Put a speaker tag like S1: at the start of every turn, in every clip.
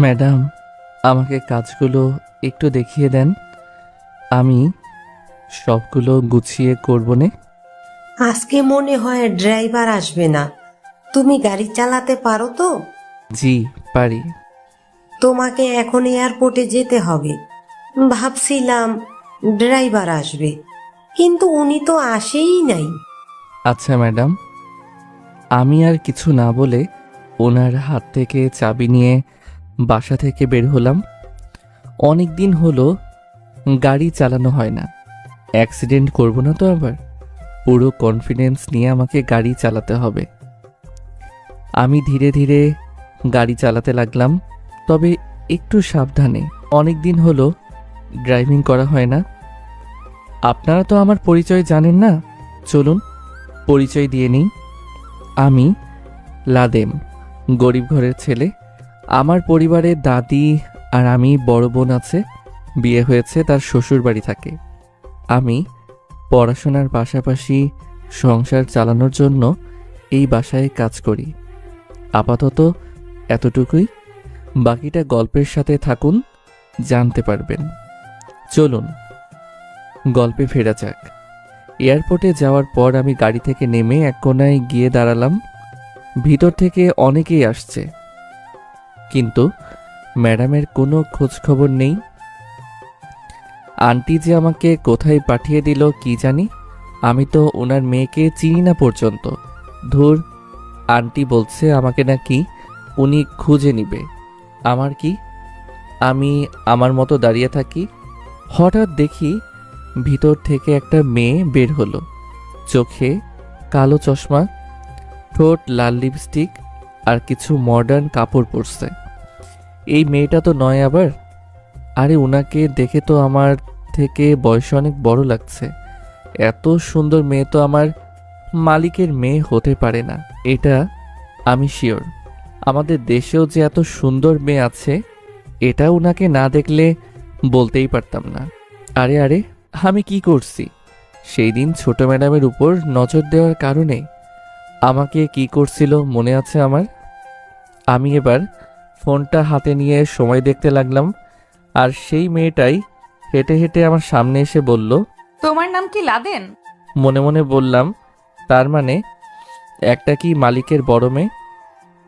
S1: Madam, আমাকে কাজগুলো একটু দেখিয়ে দেন। আমি সবগুলো গুছিয়ে করবনে।
S2: আজকে মনে হয় ড্রাইভার আসবে না। তুমি গাড়ি চালাতে পারো তো?
S1: জি, পারি।
S2: তোমাকে এখন এয়ারপোর্টে যেতে হবে। ভাবছিলাম ড্রাইভার আসবে, কিন্তু উনি তো আসেই নাই।
S1: আচ্ছা ম্যাডাম। আমি আর কিছু না বলে ওনার হাত থেকে চাবি নিয়ে বাসা থেকে বের হলাম। অনেক দিন হলো গাড়ি চালানো হয় না। অ্যাক্সিডেন্ট করব না তো আবার। পুরো কনফিডেন্স নিয়ে আমাকে গাড়ি চালাতে হবে। আমি ধীরে ধীরে গাড়ি চালাতে লাগলাম, তবে একটু সাবধানে। অনেক দিন হলো ড্রাইভিং করা হয় না। আপনারা তো আমার পরিচয় জানেন না, চলুন পরিচয় দিয়ে নিই। আমি লাদেম, গরিব ঘরের ছেলে। আমার পরিবারে দাদি আর আমি, বড় বোন আছে, বিয়ে হয়েছে, তার শ্বশুর বাড়ি থাকে। আমি পড়াশোনার পাশাপাশি সংসার চালানোর জন্য এই বাসায় কাজ করি। আপাতত এতটুকুই, বাকিটা গল্পের সাথে থাকুন, জানতে পারবেন। চলুন গল্পে ফেরা যাক। এয়ারপোর্টে যাওয়ার পর আমি গাড়ি থেকে নেমে এক কোনায় গিয়ে দাঁড়ালাম। ভিতর থেকে অনেকেই আসছে, কিন্তু ম্যাডামের কোনো খোঁজ খবর নেই। আন্টি যে আমাকে কোথায় পাঠিয়ে দিল কি জানি। আমি তো ওনার মেয়েকে চিনি না পর্যন্ত। ধুর, আন্টি বলছে আমাকে নাকি উনি খুঁজে নিবে। আমার কি, আমি আমার মতো দাঁড়িয়ে থাকি। হঠাৎ দেখি ভিতর থেকে একটা মেয়ে বের হলো। চোখে কালো চশমা, ঠোঁট লাল লিপস্টিক আর কিছু মডার্ন কাপড় পরছে। এই মেয়েটা তো নয় আবার। আরে ওনাকে দেখে তো আমার থেকে বয়সে অনেক বড় লাগছে। এত সুন্দর মেয়ে তো আমার মালিকের মেয়ে হতে পারে না, এটা আমি শিওর। আমাদের দেশেও যে এত সুন্দর মেয়ে আছে, এটা ওনাকে না দেখলে বলতেই পারতাম না। আরে আরে, আমি কি করছি? সেই দিন ছোট ম্যাডামের উপর নজর দেওয়ার কারণে আমাকে কি করছিল মনে আছে আমার। আমি এবার ফোনটা হাতে নিয়ে সময় দেখতে লাগলাম, আর সেই মেয়েটাই হেঁটে হেঁটে আমার সামনে এসে বলল।
S3: তোমার নাম কি লাদেন?
S1: মনে মনে বললাম, তার মানে একটা কি মালিকের বড় মেয়ে?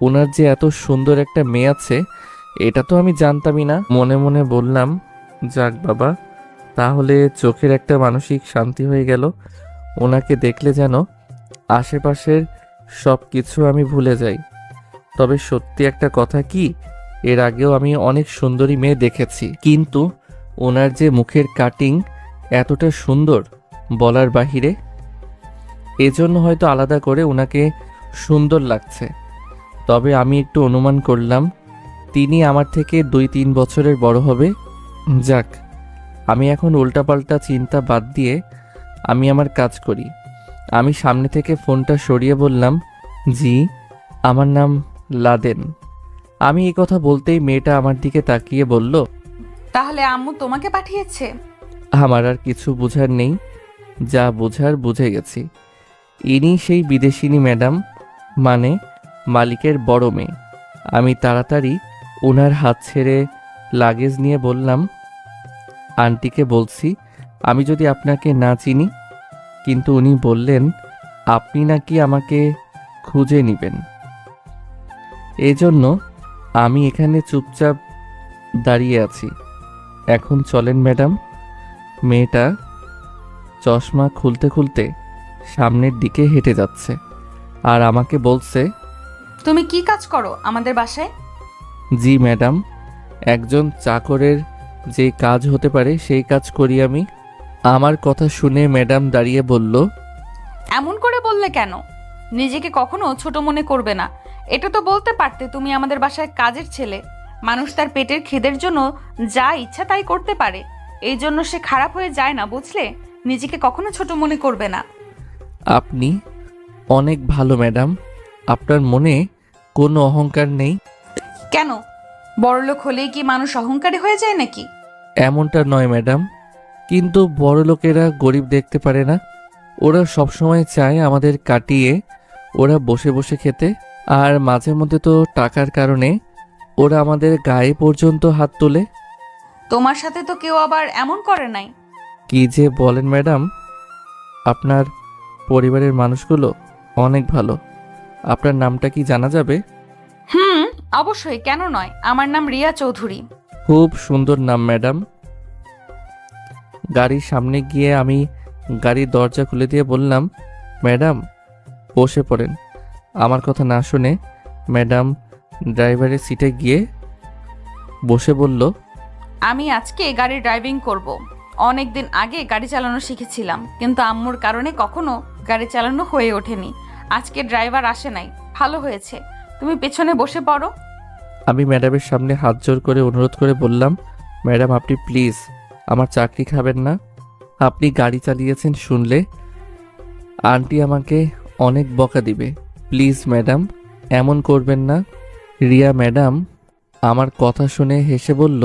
S1: ওনার যে এত সুন্দর একটা মেয়ে আছে, এটা তো আমি জানতামই না। মনে মনে বললাম, যাক বাবা, তাহলে চোখের একটা মানসিক শান্তি হয়ে গেল। ওনাকে দেখলে যেন আশেপাশের সব কিছু আমি ভুলে যাই। তবে সত্যি একটা কথা কি, এর আগেও আমি অনেক সুন্দরী মেয়ে দেখেছি, কিন্তু ওনার যে মুখের কাটিং এতটা সুন্দর বলার বাহিরে। এজন্য হয়তো আলাদা করে ওনাকে সুন্দর লাগছে। তবে আমি একটু অনুমান করলাম তিনি আমার থেকে 2-3 বছরের বড় হবে। যাক, আমি এখন উল্টাপাল্টা চিন্তা বাদ দিয়ে আমি আমার কাজ করি। আমি সামনে থেকে ফোনটা সরিয়ে বললাম, জি, আমার নাম লাদেন। আমি এই কথা বলতেই মেয়েটা আমার দিকে তাকিয়ে বলল,
S3: তাহলে আম্মু তোমাকে পাঠিয়েছে?
S1: আমার আর কিছু বোঝার নেই, যা বোঝার বুঝে গেছি। ইনি সেই বিদেশিনী ম্যাডাম, মানে মালিকের বড় মেয়ে। আমি তাড়াতাড়ি ওনার হাত ছেড়ে লাগেজ নিয়ে বললাম, আন্টিকে বলছি আমি যদি আপনাকে না চিনি। কিন্তু উনি বললেন আপনি নাকি আমাকে খুঁজে নেবেন। এজন্য আমি এখানে চুপচাপ দাঁড়িয়ে আছি। এখন চলেন ম্যাডাম। মেয়েটা চশমা খুলতে খুলতে সামনের দিকে হেঁটে যাচ্ছে আর আমাকে বলছে,
S3: তুমি কি কাজ করো আমাদের বাসায়?
S1: জি ম্যাডাম, একজন চাকরের যে কাজ হতে পারে সেই কাজ করি আমি। আমার কথা শুনে ম্যাডাম দাঁড়িয়ে বলল,
S3: এমন করে বললে কেন? নিজেকে কখনো ছোট মনে করবে না। এটা তো বলতে পারতে তুমি আমাদের বাসায় কাজের ছেলে। মানুষ তার পেটের খিদের জন্য যা ইচ্ছা তাই করতে পারে, এই জন্য সে খারাপ হয়ে যায় না, বুঝলে? নিজেকে কখনো ছোট মনে করবে না।
S1: আপনি অনেক ভালো ম্যাডাম, আপনার মনে কোনো অহংকার নেই।
S3: কেন? বড়লোক হলেই কি মানুষ অহংকারী হয়ে যায় নাকি?
S1: এমনটা নয় ম্যাডাম, কিন্তু বড় লোকেরা গরিব দেখতে পারে না। ওরা সবসময় চায় আমাদের কাটিয়ে ওরা বসে বসে খেতে। আর মাঝে মধ্যে তো টাকার কারণে ওরা আমাদের গায়ে পর্যন্ত হাত তোলে।
S3: তোমার সাথে তো কেউ আবার এমন করে নাই।
S1: কি যে বলেন ম্যাডাম, আপনার পরিবারের মানুষগুলো অনেক ভালো। আপনার নামটা কি জানা যাবে?
S3: হুম, অবশ্যই, কেন নয়। আমার নাম রিয়া চৌধুরী।
S1: খুব সুন্দর নাম ম্যাডাম। গাড়ির সামনে গিয়ে আমি গাড়ির দরজা খুলে দিয়ে বললাম, ম্যাডাম বসে পড়েন। আমার কথা না শুনে ম্যাডাম ড্রাইভারের সিটে গিয়ে বসে বলল,
S3: আমি আজকে গাড়ি ড্রাইভিং করব। অনেক দিন আগে গাড়ি চালানো শিখেছিলাম, কিন্তু আম্মুর কারণে কখনো গাড়ি চালানো হয়ে ওঠেনি। আজকে ড্রাইভার আসে নাই, ভালো হয়েছে। তুমি পেছনে বসে পড়ো।
S1: আমি ম্যাডামের সামনে হাত জোর করে অনুরোধ করে বললাম, ম্যাডাম আপনি প্লিজ আমার চাকরি খাবেন না। আপনি গাড়ি চালিয়েছেন শুনলে আন্টি আমাকে অনেক বকা দিবে। প্লিজ ম্যাডাম এমন করবেন না। রিয়া ম্যাডাম আমার কথা শুনে হেসে বলল,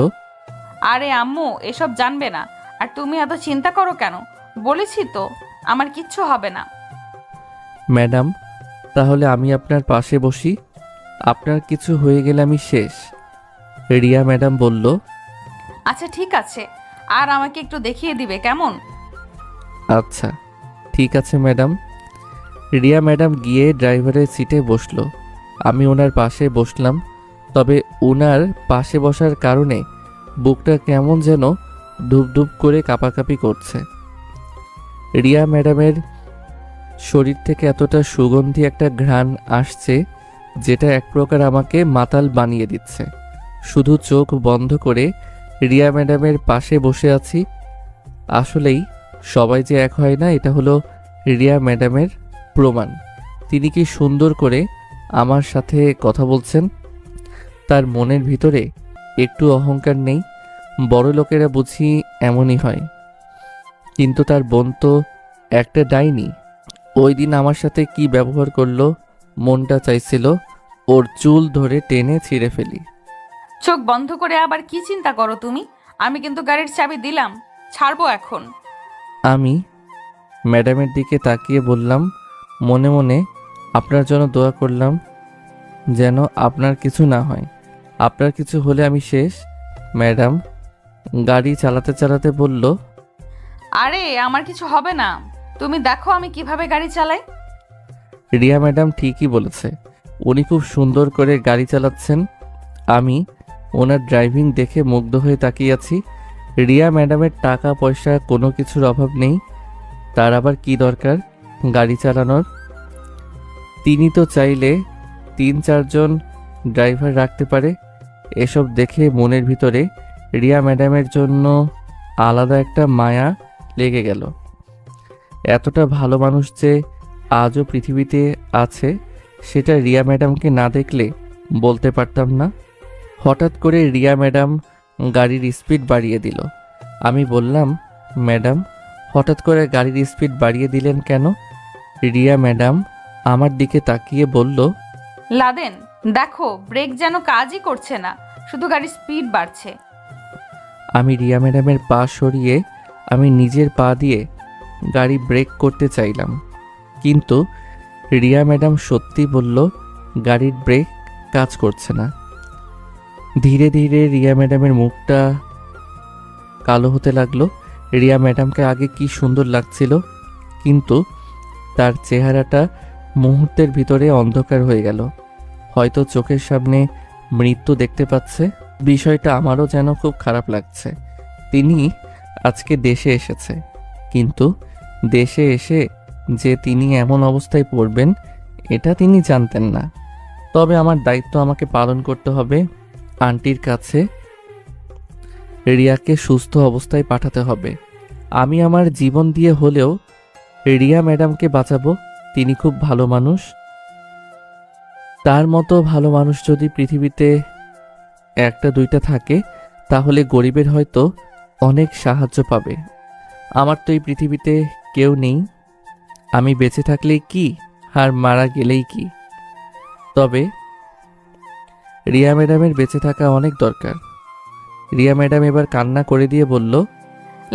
S3: আরে আম্মু এসব জানবে না। আর তুমি এত চিন্তা করো কেন? বলেছি তো আমার কিচ্ছু হবে না।
S1: ম্যাডাম তাহলে আমি আপনার পাশে বসি, আপনার কিছু হয়ে গেলে আমি শেষ। রিয়া ম্যাডাম বলল,
S3: আচ্ছা ঠিক আছে, আর আমাকে একটু দেখিয়ে দিবে কেমন?
S1: আচ্ছা ঠিক আছে ম্যাডাম। রিয়া ম্যাডাম গিয়ে ড্রাইভারের সিটে বসলো। আমি ওনার পাশে বসলাম। তবে ওনার পাশে বসার কারণে বুকটা কেমন যেন ধুপধুপ করে কাঁপাকাঁপি করছে। রিয়া ম্যাডামের শরীর থেকে এতটা সুগন্ধি একটা ঘ্রাণ আসছে, যেটা এক প্রকার আমাকে মাতাল বানিয়ে দিচ্ছে। শুধু চোখ বন্ধ করে রিয়া ম্যাডামের পাশে বসে আছি। আসলেই সবাই যে এক হয় না, এটা হলো রিয়া ম্যাডামের প্রমাণ। তিনি কি সুন্দর করে আমার সাথে কথা বলছেন। তার মনের ভিতরে একটু অহংকার নেই। বড় লোকেরা বুঝি এমনই হয়, কিন্তু তার বোন তো একটা ডাইনি। ওই দিন আমার সাথে কি ব্যবহার করলো, মনটা চাইছিল ওর চুল ধরে টেনে ছিঁড়ে ফেলি।
S3: চোখ বন্ধ করে আবার কি চিন্তা করো তুমি? আমি কিন্তু গাড়ির চাবি দিলাম, ছাড়বো এখন।
S1: আমি ম্যাডামের দিকে তাকিয়ে বললাম, মনে মনে আপনার জন্য দোয়া করলাম যেন আপনার কিছু না হয়। আপনার কিছু হলে আমি শেষ। ম্যাডাম গাড়ি চালাতে চালাতে বলল,
S3: আরে আমার কিছু হবে না, তুমি দেখো আমি কিভাবে গাড়ি চালাই।
S1: রিয়া ম্যাডাম ঠিকই বলেছে, উনি খুব সুন্দর করে গাড়ি চালাচ্ছেন। আমি ওনার ড্রাইভিং দেখে মুগ্ধ হয়ে তাকিয়ে আছি। রিয়া ম্যাডামের টাকা পয়সা কোনো কিছুর অভাব নেই, তার আবার কি দরকার গাড়ি চালানোর? তিনি তো চাইলে 3-4 জন ড্রাইভার রাখতে পারে। এসব দেখে মনের ভিতরে রিয়া ম্যাডামের জন্য আলাদা একটা মায়া লেগে গেল। এতটা ভালো মানুষ যে আজও পৃথিবীতে আছে, সেটা রিয়া ম্যাডামকে না দেখলে বলতে পারতাম না। হঠাৎ করে রিয়া ম্যাডাম গাড়ির স্পিড বাড়িয়ে দিল। আমি বললাম, ম্যাডাম হঠাৎ করে গাড়ির স্পিড বাড়িয়ে দিলেন কেন? রিয়া ম্যাডাম আমার দিকে তাকিয়ে বলল,
S3: লাদেন দেখো ব্রেক যেন কাজই করছে না, শুধু গাড়ির স্পিড বাড়ছে।
S1: আমি রিয়া ম্যাডামের পা সরিয়ে আমি নিজের পা দিয়ে গাড়ি ব্রেক করতে চাইলাম, কিন্তু রিয়া ম্যাডাম সত্যি বলল গাড়ির ব্রেক কাজ করছে না। ধীরে ধীরে রিয়া ম্যাডামের মুখটা কালো হতে লাগলো। রিয়া ম্যাডামকে আগে কি সুন্দর লাগছিল, কিন্তু তার চেহারাটা মুহূর্তের ভিতরে অন্ধকার হয়ে গেল। হয়তো চোখের সামনে মৃত্যু দেখতে পাচ্ছে। বিষয়টা আমারও যেন খুব খারাপ লাগছে। তিনি আজকে দেশে এসেছে, কিন্তু দেশে এসে যে তিনি এমন অবস্থায় পড়বেন এটা তিনি জানতেন না। তবে আমার দায়িত্ব আমাকে পালন করতে হবে। আন্টির কাছে রিয়াকে সুস্থ অবস্থায় পাঠাতে হবে। আমি আমার জীবন দিয়ে হলেও রিয়া ম্যাডামকে বাঁচাবো। তিনি খুব ভালো মানুষ। তার মতো ভালো মানুষ যদি পৃথিবীতে 1-2টা থাকে, তাহলে গরিবের হয়তো অনেক সাহায্য পাবে। আমার তো এই পৃথিবীতে কেউ নেই। আমি বেঁচে থাকলেই কি আর মারা গেলেই কি। তবে রিয়া ম্যাডামের বেঁচে থাকা অনেক দরকার। রিয়া ম্যাডাম এবার কান্না করে দিয়ে বলল,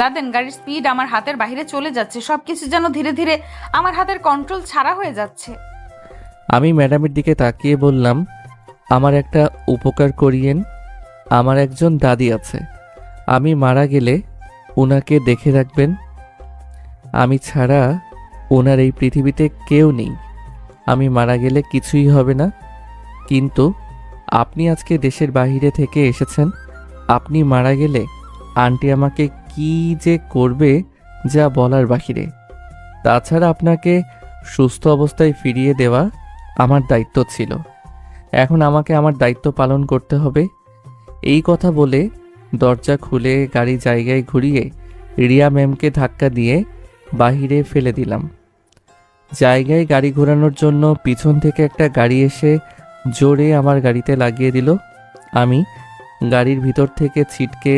S3: লাদেন গাড়ির স্পিড আমার হাতের বাইরে চলে যাচ্ছে, সবকিছু যেন ধীরে ধীরে আমার হাতের কন্ট্রোল ছাড়া হয়ে যাচ্ছে।
S1: আমি ম্যাডামের দিকে তাকিয়ে বললাম, আমার একটা উপকার করিয়েন। আমার একজন দাদি আছে, আমি মারা গেলে ওনাকে দেখে রাখবেন। আমি ছাড়া ওনার এই পৃথিবীতে কেউ নেই। আমি মারা গেলে কিছুই হবে না, কিন্তু আপনি আজকে দেশের বাইরে থেকে এসেছেন। আপনি মারা গেলে আন্টি আমাকে কি যে করবে যা বলার বাহিরে। তাছাড়া আপনাকে সুস্থ অবস্থায় ফিরিয়ে দেওয়া আমার দায়িত্ব ছিল। এখন আমাকে আমার দায়িত্ব পালন করতে হবে। এই কথা বলে দরজা খুলে গাড়ি জায়গায় ঘুরিয়ে রিয়া ম্যামকে ধাক্কা দিয়ে বাহিরে ফেলে দিলাম। জায়গায় গাড়ি ঘোরানোর জন্য পিছন থেকে একটা গাড়ি এসে জোরে আমার গাড়িতে লাগিয়ে দিল। আমি গাড়ির ভিতর থেকে ছিটকে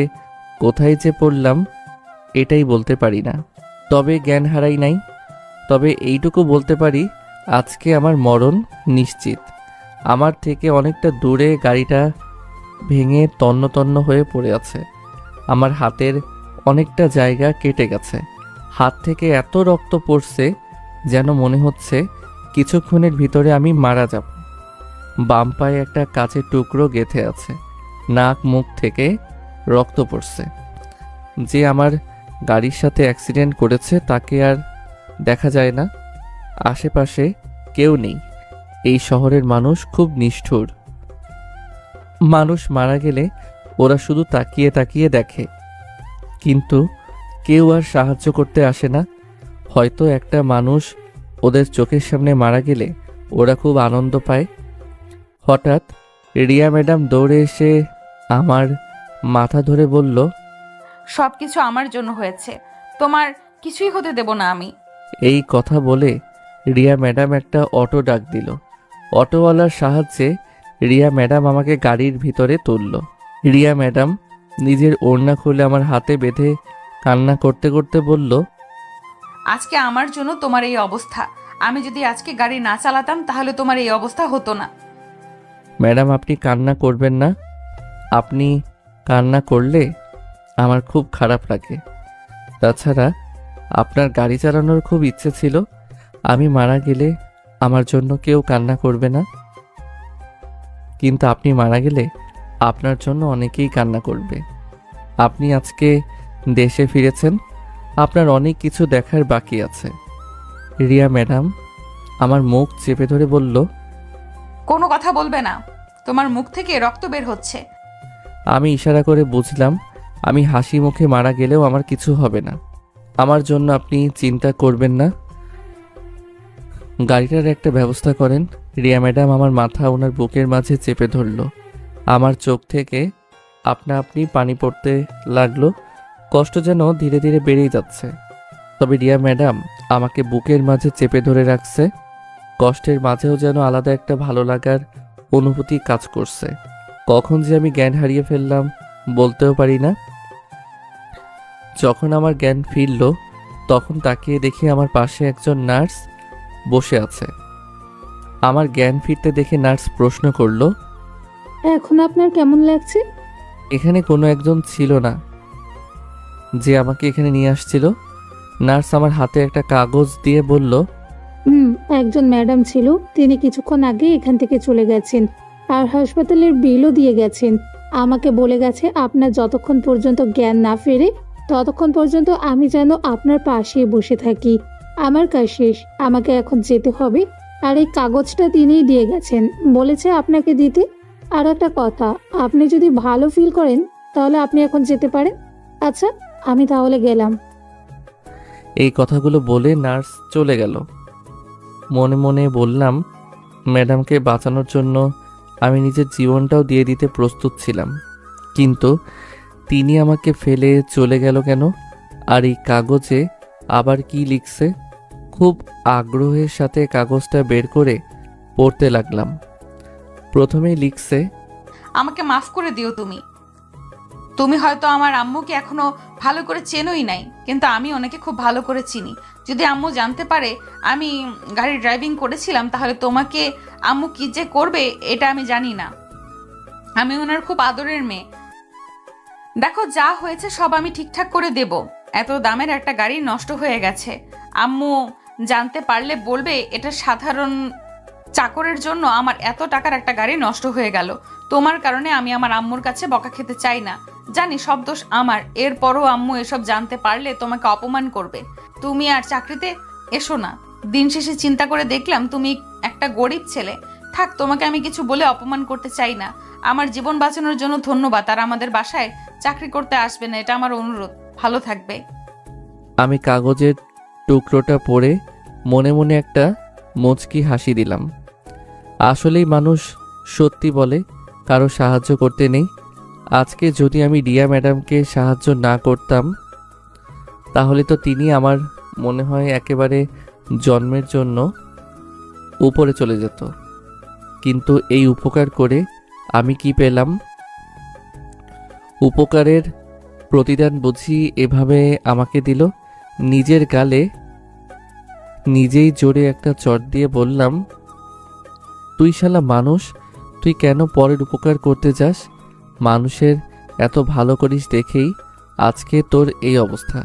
S1: কোথায় যে পড়লাম এটাই বলতে পারি না, তবে জ্ঞান হারাই নাই। তবে এইটুকু বলতে পারি, আজকে আমার মরণ নিশ্চিত। আমার থেকে অনেকটা দূরে গাড়িটা ভেঙে তন্ন তন্ন হয়ে পড়ে আছে। আমার হাতের অনেকটা জায়গা কেটে গেছে। হাত থেকে এত রক্ত পড়ছে যেন মনে হচ্ছে কিছুক্ষণের ভিতরে আমি মারা যাব। বাম পায়ে একটা কাচের টুকরো গেঁথে আছে, নাক মুখ থেকে রক্ত পড়ছে। যে আমার গাড়ির সাথে অ্যাক্সিডেন্ট করেছে তাকে আর দেখা যায় না। আশেপাশে কেউ নেই। এই শহরের মানুষ খুব নিষ্ঠুর। মানুষ মারা গেলে ওরা শুধু তাকিয়ে তাকিয়ে দেখে, কিন্তু কেউ আর সাহায্য করতে আসে না। হয়তো একটা মানুষ ওদের চোখের সামনে মারা গেলে ওরা খুব আনন্দ পায়। হঠাৎ রিয়া ম্যাডাম দৌড়ে এসে আমার মাথা ধরে বলল,
S3: সব কিছু আমার জন্য হয়েছে, তোমার কিছুই হতে দেব না আমি।
S1: এই কথা বলে রিয়া ম্যাডাম একটা অটো ডাক দিল। অটোওয়ালার সাহায্যে রিয়া ম্যাডাম আমাকে গাড়ির ভিতরে তুলল। রিয়া ম্যাডাম নিজের ওড়না খুলে আমার হাতে বেঁধে কান্না করতে করতে বলল,
S3: আজকে আমার জন্য তোমার এই অবস্থা। আমি যদি আজকে গাড়ি না চালাতাম তাহলে তোমার এই অবস্থা হতো না।
S1: ম্যাডাম আপনি কান্না করবেন না। আপনি কান্না করলে আমার খুব খারাপ লাগে। তাছাড়া আপনার গাড়ি চালানোর খুব ইচ্ছে ছিল। আমি মারা গেলে আমার জন্য কেউ কান্না করবে না, কিন্তু আপনি মারা গেলে আপনার জন্য অনেকেই কান্না করবে। আপনি আজকে দেশে ফিরেছেন, আপনার অনেক কিছু দেখার বাকি আছে। রিয়া ম্যাডাম আমার মুখ চেপে ধরে বলল,
S3: কোনো কথা বলবে না, তোমার মুখ থেকে রক্ত বের হচ্ছে।
S1: আমি ইশারা করে বুঝলাম আমি হাসি মুখে মারা গেলেও আমার কিছু হবে না। আমার জন্য আপনি চিন্তা করবেন না, গাড়িটার একটা ব্যবস্থা করেন। রিয়া ম্যাডাম আমার মাথা ওনার বুকের মাঝে চেপে ধরল। আমার চোখ থেকে আপনা আপনি পানি পড়তে লাগলো। কষ্ট যেন ধীরে ধীরে বেড়েই যাচ্ছে। তবে রিয়া ম্যাডাম আমাকে বুকের মাঝে চেপে ধরে রাখছে। কষ্টের মাঝেও যেন আলাদা একটা ভালো লাগার অনুভূতি কাজ করছে। কখন যে আমি জ্ঞান হারিয়ে ফেললাম বলতেও পারি না। যখন আমার জ্ঞান ফিরল তখন তাকিয়ে দেখি আমার পাশে একজন নার্স বসে আছে। আমার জ্ঞান ফিরতে দেখে নার্স প্রশ্ন করলো,
S4: এখন আপনার কেমন লাগছে?
S1: এখানে কোনো একজন ছিল না যে আমাকে এখানে নিয়ে আসছিল? নার্স আমার হাতে একটা কাগজ দিয়ে বলল,
S4: একজন ম্যাডাম ছিল, তিনি কিছুক্ষণ আগে এখান থেকে চলে গেছেন আর হাসপাতালের বিলও দিয়ে গেছেন। আমাকে বলে গেছে আপনার যতক্ষণ পর্যন্ত জ্ঞান না ফেরে ততক্ষণ পর্যন্ত আমি যেন আপনার পাশে বসে থাকি। আমার কাজ শেষ, আমাকে এখন যেতে হবে। আর এই কাগজটা তিনিই দিয়ে গেছেন, বলেছে আপনাকে দিতে। আর একটা কথা, আপনি যদি ভালো ফিল করেন তাহলে আপনি এখন যেতে পারেন। আচ্ছা, আমি তাহলে গেলাম।
S1: এই কথাগুলো বলে নার্স চলে গেল। মনে মনে বললাম, ম্যাডামকে বাঁচানোর জন্য আমি নিজের জীবনটাও দিয়ে দিতে প্রস্তুত ছিলাম, কিন্তু তিনি আমাকে ফেলে চলে গেল কেন? আর এই কাগজে আবার কি লিখছে? খুব আগ্রহের সাথে কাগজটা বের করে পড়তে লাগলাম। প্রথমেই লিখছে,
S3: আমাকে মাফ করে দিও তুমি। তুমি হয়তো আমার আম্মুকে এখনো ভালো করে চেনোই নাই, কিন্তু আমি ওনাকে খুব ভালো করে চিনি। যদি আম্মু জানতে পারে আমি গাড়ি ড্রাইভিং করেছিলাম তাহলে তোমাকে আম্মু কি যে করবে এটা আমি জানি না। আমি ওনার খুব আদরের মেয়ে। দেখো যা হয়েছে সব আমি ঠিকঠাক করে দেব। এত দামের একটা গাড়ি নষ্ট হয়ে গেছে, আম্মু জানতে পারলে বলবে এটা সাধারণ চাকরের জন্য আমার এত টাকার একটা গাড়ি নষ্ট হয়ে গেল। তোমার কারণে আমি আমার আম্মুর কাছে বকা খেতে চাই না, জানি সব দোষ আমার। এরপরও আম্মু এসব জানতে পারলে তোমাকে অপমান করবে। তুমি আর চাকরিতে এসো না। দিন শেষে চিন্তা করে দেখলাম তুমি একটা গরিব ছেলে। থাক, তোমাকে আমি কিছু বলে অপমান করতে চাই না। আমার জীবন বাঁচানোর জন্য ধন্যবাদ, আর আমাদের বাসায় চাকরি করতে আসবে না, এটা আমার অনুরোধ। ভালো থাকবে।
S1: আমি কাগজের টুকরোটা পড়ে মনে মনে একটা মুচকি হাসি দিলাম। আসলেই মানুষ সত্যি বলে, কারো সাহায্য করতে নেই। আজকে যদি আমি রিয়া ম্যাডামকে সাহায্য না করতাম তাহলে তো তিনি আমার মনে হয় একেবারে জন্মের জন্য উপরে চলে যেত। কিন্তু এই উপকার করে আমি কি পেলাম? উপকারের প্রতিদান বুঝি এভাবে আমাকে দিল। নিজের গালে নিজেই জোরে একটা চট দিয়ে বললাম, তুই শালা মানুষ, তুই কেন পরের উপকার করতে যাস? মানুষের এত ভালো করিস দেখেই আজকে তোর এই অবস্থা।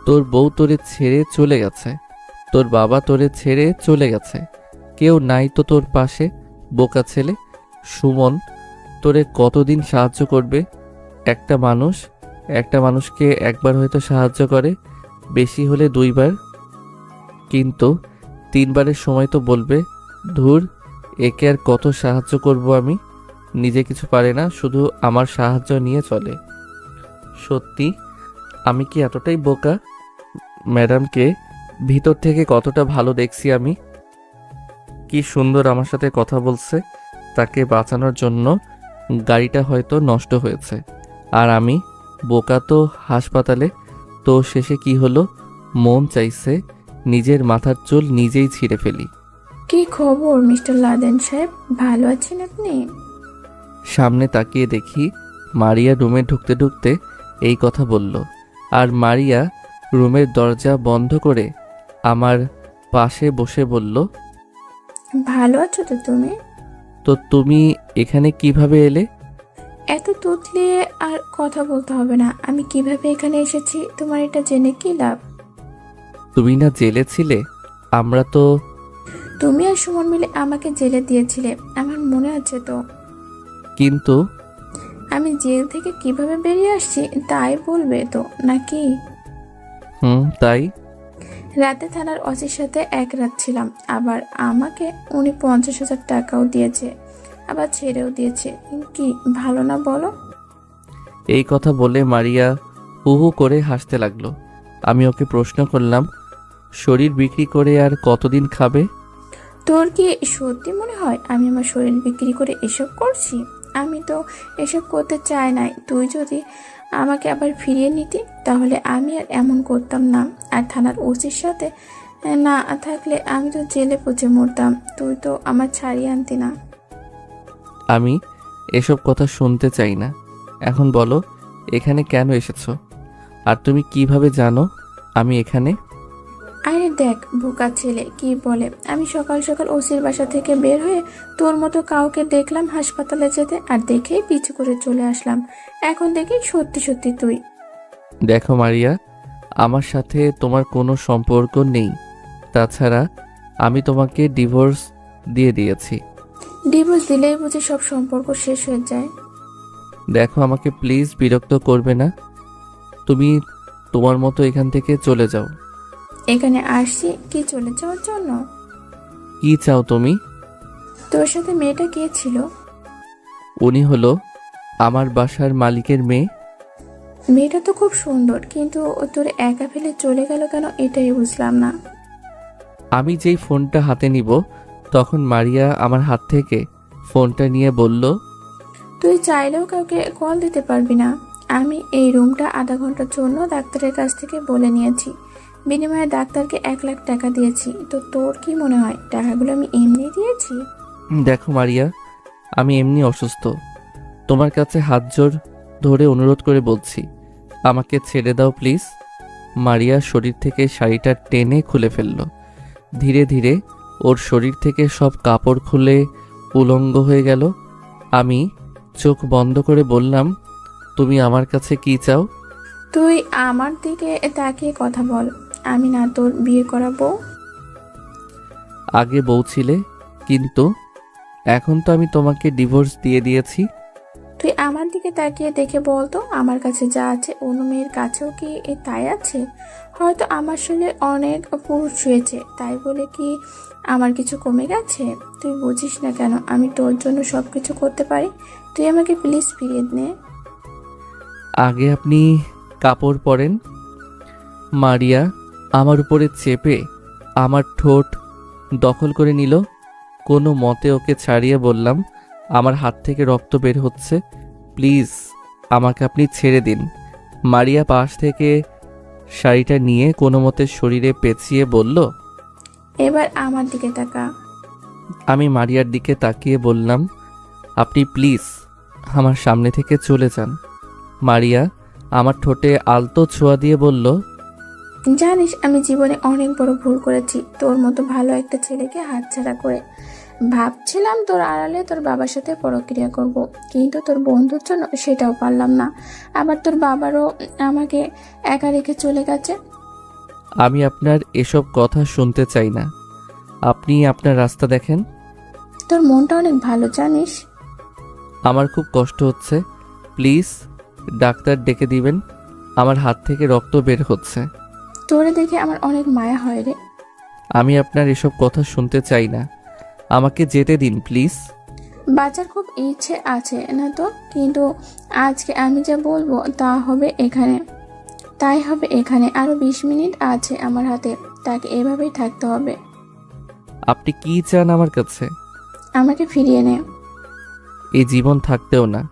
S1: তোর বউ তোরে ছেড়ে চলে গেছে, তোর বাবা তোরে ছেড়ে চলে গেছে, কেউ নাই তো তোর পাশে। বোকা ছেলে, সুমন তোরে কতদিন সাহায্য করবে? একটা মানুষকে একবার হয়তো সাহায্য করে, বেশি হলে 2 বার, কিন্তু 3 বারের সময় তো বলবে, ধুর একে আর কত সাহায্য করব আমি, নিজে কিছু পারে না, শুধু আমার সাহায্য নিয়ে চলে। সত্যি আমি কি এতটাই বোকা? ম্যাডামকে ভিতর থেকে কতটা ভালো দেখছি আমি। কি সুন্দর আমার সাথে কথা বলছে। তাকে বাঁচানোর জন্য গাড়িটা হয়তো নষ্ট হয়েছে, আর আমি বোকা তো হাসপাতালে। তো শেষে কি হলো? মন চাইছে নিজের মাথার চুল নিজেই ছিঁড়ে ফেলি।
S5: কি খবর মিস্টার লাদেন সাহেব, ভালো আছেন আপনি?
S1: সামনে তাকিয়ে দেখি মারিয়া রুমে ঢুকতে ঢুকতে এই কথা বলল, আর মারিয়া রুমের দরজা বন্ধ করে আমার পাশে বসে বলল,
S5: ভালো আছো তো তুমি?
S1: তো তুমি এখানে কিভাবে এলে?
S5: এত তুতলিয়ে আর কথা বলতে হবে না। আমি কিভাবে এখানে এসেছি তোমার এটা জেনে কি লাভ?
S1: তুমি না জেলে ছিলে? আমরা তো।
S5: তুমি আর সুমন মিলে আমাকে জেলে দিয়েছিলে, আমার মনে আছে তো।
S1: কিন্তু
S5: আমি জেল থেকে কিভাবে বেরিয়ে আসছি তাই বলবে তো নাকি?
S1: তাই।
S5: রাতে থানার ওসির সাথে এক রাত ছিলাম, আবার আমাকে উনি 50,000 টাকাও দিয়েছে, আবার ছেড়েও দিয়েছে। কি ভালো না বলো?
S1: এই কথা বলে মারিয়া হু হু করে হাসতে লাগলো। আমি ওকে প্রশ্ন করলাম, শরীর বিক্রি করে আর কতদিন খাবে?
S5: তোর কি সত্যি মনে হয় আমি আমার শরীর বিক্রি করে এসব করছি? আমি তো এসব করতে চাই নাই। তুই যদি আমাকে আবার ফিরিয়ে নিতি তাহলে আমি আর এমন করতাম না। আর থানার ওসির সাথে না থাকলে আমি তো জেলে পচে মরতাম। তুই তো আমার ছাড়িয়ে আনতি না।
S1: আমি এসব কথা শুনতে চাই না। এখন বলো এখানে কেন এসেছো, আর তুমি কিভাবে জানো আমি এখানে?
S5: আরে দেখ বোকা ছেলে কি বলে, আমি সকাল সকাল ওসির বাসা থেকে বের হয়ে তোর মতো কাউকে দেখলাম হাসপাতালে যেতে, আর দেখেই পিছু করে চলে আসলাম। এখন দেখি সত্যি সত্যি তুই।
S1: দেখো মারিয়া, আমার সাথে তোমার কোনো সম্পর্ক নেই। তাছাড়া আমি তোমাকে ডিভোর্স দিয়ে দিয়েছি।
S5: ডিভোর্স দিলেই বুঝি সব সম্পর্ক শেষ হয়ে যায়?
S1: দেখো আমাকে প্লিজ বিরক্ত করবে না। তুমি তোমার মতো এখান থেকে চলে যাও।
S5: এখানে আসছি কি চলে যাওয়ার জন্য?
S1: কি চাও তুমি?
S5: তোর সাথে মেয়েটা কে ছিল?
S1: উনি হলো আমার বাসার মালিকের মেয়ে।
S5: মেয়েটা তো খুব সুন্দর, কিন্তু ও তোর একা ফেলে চলে গেল কেন এটাই বুঝলাম না।
S1: আমি যেই ফোনটা হাতে নিব তখন মারিয়া আমার হাত থেকে ফোনটা নিয়ে বলল,
S5: তুই চাইলেও কাউকে কল দিতে পারবি না। আমি এই রুমটা আধা ঘন্টার জন্য ডাক্তারের কাছ থেকে বলে নিয়েছি, বিনিময়ে ডাক্তারকে 1 লাখ টাকা দিয়েছি। তো তোর কি মনে হয় টাকাগুলো আমি এমনি দিয়েছি?
S1: দেখো মারিয়া, আমি এমনি অসুস্থ। তোমার কাছে হাত জোর ধরে অনুরোধ করে বলছি, আমাকে ছেড়ে দাও প্লিজ। মারিয়া শরীর থেকে শাড়িটা টেনে খুলে ফেলল। ধীরে ধীরে ওর শরীর থেকে সব কাপড় খুলে উলঙ্গ হয়ে গেল। আমি চোখ বন্ধ করে বললাম, তুমি আমার কাছে কি চাও?
S5: তুই আমার দিকে তাকিয়ে কথা বল। আমি না তোর বিয়ে করা বউ।
S1: আগে বউ ছিলে, কিন্তু এখন তো আমি তোমাকে ডিভোর্স দিয়ে দিয়েছি।
S5: তুই আমার দিকে তাকিয়ে দেখে বলতো, আমার কাছে যা আছে অন্য মেয়ের কাছেও কি তাই আছে? হয়তো আমার সঙ্গে অনেক পুরুষ শুয়েছে, তাই বলে কি আমার কিছু কমে গেছে? তুই বুঝিস না কেন আমি তোর জন্য সব কিছু করতে পারি? তুই আমাকে প্লিজ ফিরিয়ে নে।
S1: আগে আপনি কাপড় পরেন। মারিয়া আমার উপরে চেপে আমার ঠোঁট দখল করে নিল। কোনো মতে ওকে ছাড়িয়ে বললাম, আমার হাত থেকে রক্ত বের হচ্ছে, প্লিজ আমাকে আপনি ছেড়ে দিন। মারিয়া পাশ থেকে শাড়িটা নিয়ে কোনো মতে শরীরে পেঁচিয়ে বলল।
S5: এবার আমার দিকে তাকা।
S1: আমি মারিয়ার দিকে তাকিয়ে বললাম, আপনি প্লিজ আমার সামনে থেকে চলে যান। মারিয়া আমার ঠোঁটে আলতো ছোঁয়া দিয়ে বলল,
S5: জানিস আমি জীবনে অনেক বড় ভুল করেছি, তোর মতো ভালো একটা ছেলেকে হাতছাড়া করে। ভাবছিলাম তোর আড়ালে তোর বাবার সাথে পরক্রিয়া করব, কিন্তু তোর বন্ধুর জন্য সেটাও পারলাম না। আবার তোর বাবারও আমাকে একা রেখে চলে গেছে।
S1: আমি আপনার এসব কথা শুনতে চাই না, আপনি আপনার রাস্তা দেখেন।
S5: তোর মনটা অনেক ভালো জানিস।
S1: আমার খুব কষ্ট হচ্ছে, প্লিজ ডাক্তার ডেকে দিবেন, আমার হাত থেকে রক্ত বের হচ্ছে।
S5: তোরে দেখে আমার অনেক মায়া হয় রে।
S1: আমি আপনার এসব কথা শুনতে চাই না, আমাকে যেতে দিন প্লিজ।
S5: বাঁচার খুব ইচ্ছে আছে না তো, কিন্তু আজকে আমি যা বলবো তাই হবে এখানে। আরো 20 মিনিট আছে আমার হাতে, তাকে এভাবেই থাকতে হবে।
S1: আপনি কি চান আমার কাছে?
S5: আমাকে ফিরিয়ে নে।
S1: এই জীবন থাকতেও না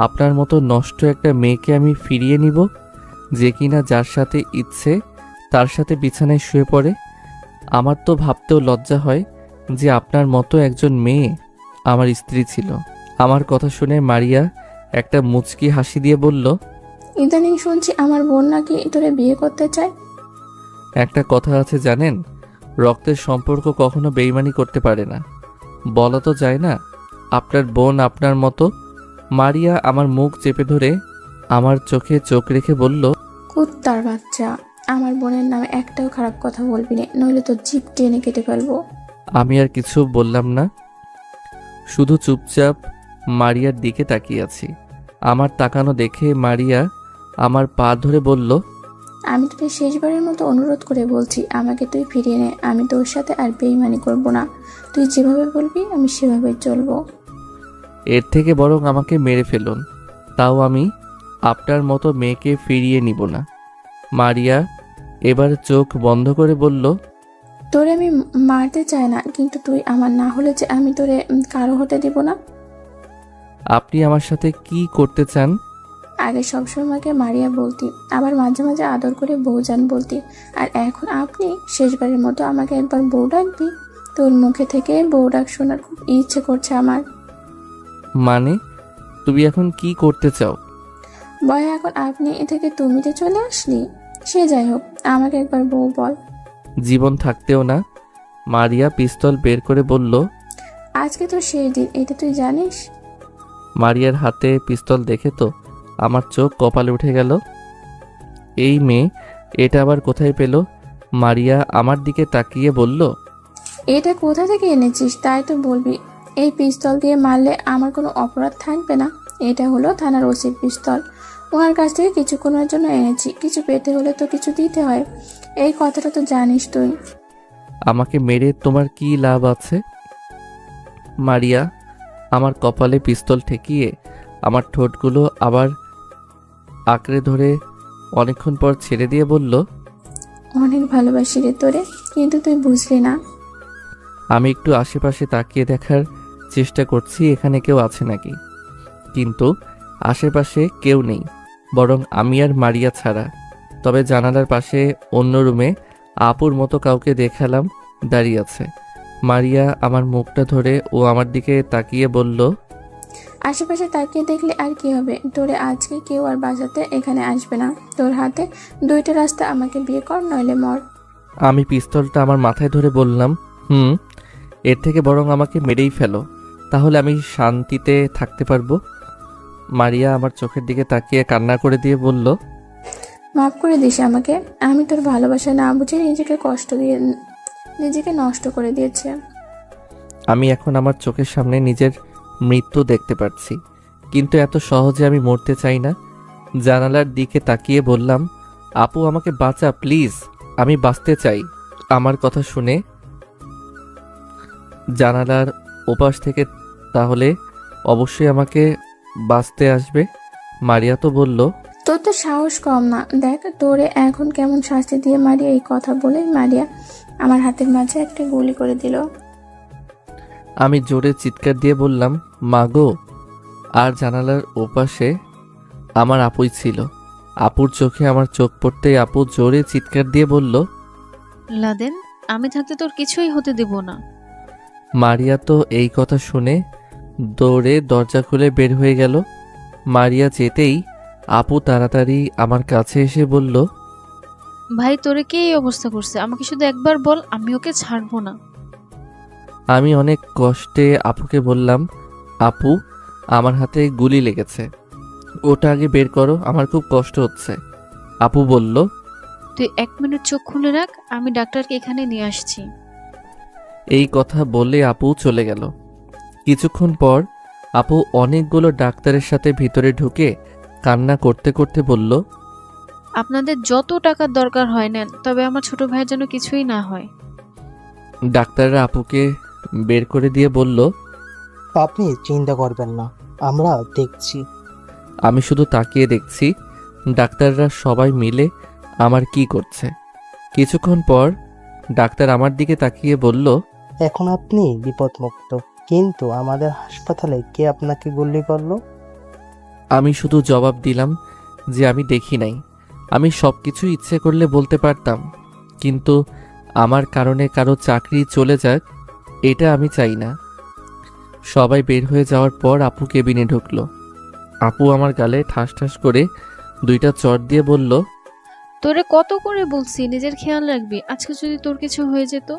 S1: আপনার মতো নষ্ট একটা মেয়েকে আমি ফিরিয়ে নিব, যে কিনা যার সাথে ইচ্ছে তার সাথে বিছানায় শুয়ে পড়ে। আমার তো ভাবতেও লজ্জা হয় যে আপনার মতো একজন মেয়ে আমার স্ত্রী ছিল। আমার কথা শুনে মারিয়া একটা মুচকি হাসি দিয়ে বলল,
S5: ইদানিং শুনছি আমার বোন নাকি তোরে বিয়ে করতে চায়।
S1: একটা কথা আছে জানেন, রক্তের সম্পর্ক কখনো বেইমানি করতে পারে না। বলা তো যায় না আপনার বোন আপনার মতো। মারিয়া আমার মুখ চেপে ধরে আমার চোখে চোখ রেখে বলল,
S5: কুত্তার বাচ্চা, আমার বোনের নামে একটাও খারাপ কথা বলবি না, নইলে তো জিভ টেনে কেটে ফেলবো।
S1: আমি আর কিছু বললাম না, শুধু চুপচাপ মারিয়ার দিকে তাকিয়ে আছি। আমার তাকানো দেখে মারিয়া আমার পা ধরে বলল,
S5: আমি তোকে শেষবারের মতো অনুরোধ করে বলছি, আমাকে তুই ফিরিয়ে নে। আমি তোর সাথে আর বেইমানি করব না। তুই যেভাবে বলবি আমি সেভাবে চলবো।
S1: এর থেকে বরং আমাকে মেরে ফেলুন, তাও আমি আপনার মতো মেয়েকে ফিরিয়ে নিব না। মারিয়া এবার চোখ বন্ধ করে বলল,
S5: তোরে আমি মারতে চাই না, কিন্তু তুই আমার না হলে যে আমি তোরে কারো হতে দিব না।
S1: আপনি আমার সাথে কি করতে চান?
S5: আগে সবসময় আমাকে মারিয়া বলতি, আবার মাঝে মাঝে আদর করে বউজান বলতি, আর এখন আপনি শেষবারের মতো আমাকে একবার বউ ডাকবি। তোর মুখে থেকে বউ ডাক শোনার খুব ইচ্ছে করছে আমার।
S1: মানে তুমি এখন কি করতে চাও?
S5: বয় এখন আপনি এ থেকে তুমিতে চলে আসলি। সে যাই হোক, আমাকে একবার বউ বল।
S1: জীবন থাকতেও না। মারিয়া পিস্তল বের করে বলল।
S5: আজকে তো সেই দিন, এটা তুই জানিস।
S1: মারিয়ার হাতে পিস্তল দেখে তো আমার চোখ কপালে উঠে গেল। এই মেয়ে এটা আবার কোথায় পেল? মারিয়া আমার দিকে তাকিয়ে বলল,
S5: এটা কোথা থেকে এনেছিস তাই তো বলবি। এই পিস্তল দিয়ে মারলে আমার কোনো অপরাধ থাকবে না। এটা হলো থানার ওসির পিস্তল, ওনার কাছ থেকে কিছুক্ষণের জন্য এনেছি। কিছু পেতে হলে তো কিছু দিতে হয়, এই কথাটা তো জানিস তুই।
S1: আমাকে মেরে তোমার কি লাভ আছে? মারিয়া আমার কপালে পিস্তল ঠেকিয়ে আমার ঠোঁটগুলো আবার আঁকড়ে ধরে অনেকক্ষণ পর ছেড়ে দিয়ে বলল,
S5: অনেক ভালোবাসি রে তোরে, কিন্তু তুই বুঝলি না।
S1: আমি একটু আশেপাশে তাকিয়ে দেখার চেষ্টা করছি এখানে কেউ আছে নাকি, কিন্তু আশেপাশে কেউ নেই, বরং আমি আর মারিয়া ছাড়া। তবে জানালার পাশে অন্য রুমে আপুর মতো কাউকে দেখালাম দাঁড়িয়ে আছে। মারিয়া আমার মুখটা ধরে ও আমার দিকে তাকিয়ে বলল,
S5: আশেপাশে তাকিয়ে দেখলে আর কি হবে, তোরে আজকে কেউ আর বাঁচাতে এখানে আসবে না। তোর হাতে দুইটা রাস্তা, আমাকে বিয়ে কর নইলে মর।
S1: আমি পিস্তলটা আমার মাথায় ধরে বললাম, এর থেকে বরং আমাকে মেরেই ফেলো, তাহলে আমি শান্তিতে থাকতে পারবো। মারিয়া আমার চোখের দিকে তাকিয়ে কান্না করে দিয়ে বলল,
S5: মাফ করে দিস আমাকে, আমি তোর ভালোবাসা না বুঝে নিজেকে নষ্ট করে দিয়েছে।
S1: আমি এখন আমার চোখের সামনে নিজের মৃত্যু দেখতে পাচ্ছি, কিন্তু এত সহজে আমি মরতে চাই না। জানালার দিকে তাকিয়ে বললাম, আপু আমাকে বাঁচা প্লিজ, আমি বাঁচতে চাই। আমার কথা শুনে জানালার ওপাশ থেকে তাহলে অবশ্যই আমাকে বাঁচতে আসবে। মারিয়া তো বলল,
S5: তোর তো সাহস কম না, দেখ তোরে এখন কেমন শাস্তি দিয়ে মারিয়া। এই কথা বলে মারিয়া আমার হাতের মাঝে একটা গুলি করে দিল।
S1: আমি জোরে চিৎকার দিয়ে বললাম, মাগো। আর জানালার ওপাশে আমার আপুই ছিল। আপুর চোখে আমার চোখ পড়তেই আপু জোরে চিৎকার দিয়ে বলল,
S6: লাদেন, আমি থাকতে তোর কিছুই হতে দেব না।
S1: মারিয়া তো এই কথা শুনে দৌড়ে দরজা খুলে বের হয়ে গেল। মারিয়া যেতেই আপু তাড়াতাড়ি আমার কাছে এসে বলল,
S6: ভাই তোরে কে এই অবস্থা করছে? আমাকে শুধু একবার বল, আমি ওকে ছাড়বো না।
S1: আমি অনেক কষ্টে আপুকে বললাম, আপু আমার হাতে গুলি লেগেছে, ওটা আগে বের করো, আমার খুব কষ্ট হচ্ছে। আপু বলল,
S6: তুই 1 মিনিট চোখ খুলে রাখ, আমি ডাক্তারকে এখানে নিয়ে আসছি।
S1: এই কথা বলে আপু চলে গেল। কিছুক্ষণ পর আপু অনেকগুলো ডাক্তারের সাথে ভিতরে ঢুকে কান্না করতে করতে বলল,
S6: আপনাদের যত টাকার দরকার হয় নেন, তবে আমার ছোট ভাইয়ের যেন কিছুই না হয়।
S1: ডাক্তাররা আপুকে বের করে দিয়ে বলল,
S7: আপনি চিন্তা করবেন না, আমরা দেখছি।
S1: আমি শুধু তাকিয়ে দেখছি ডাক্তাররা সবাই মিলে আমার কি করছে। কিছুক্ষণ পর ডাক্তার আমার দিকে তাকিয়ে বলল,
S7: এখন আপনি বিপদমুক্ত, কিন্তু আমাদের হাসপাতালে কে আপনাকে গুলি করলো?
S1: আমি শুধু জবাব দিলাম যে আমি দেখি নাই। আমি সব কিছু ইচ্ছে করলে বলতে পারতাম, কিন্তু আমার কারণে কারো চাকরি চলে যাক এটা আমি চাই না। সবাই বের হয়ে যাওয়ার পর আপু কেবিনে ঢুকলো। আপু আমার গালে ঠাস ঠাস করে 2টা চড় দিয়ে বলল,
S6: তোরে কত করে বলছি নিজের খেয়াল রাখবি, আজকে যদি তোর কিছু হয়ে যেত।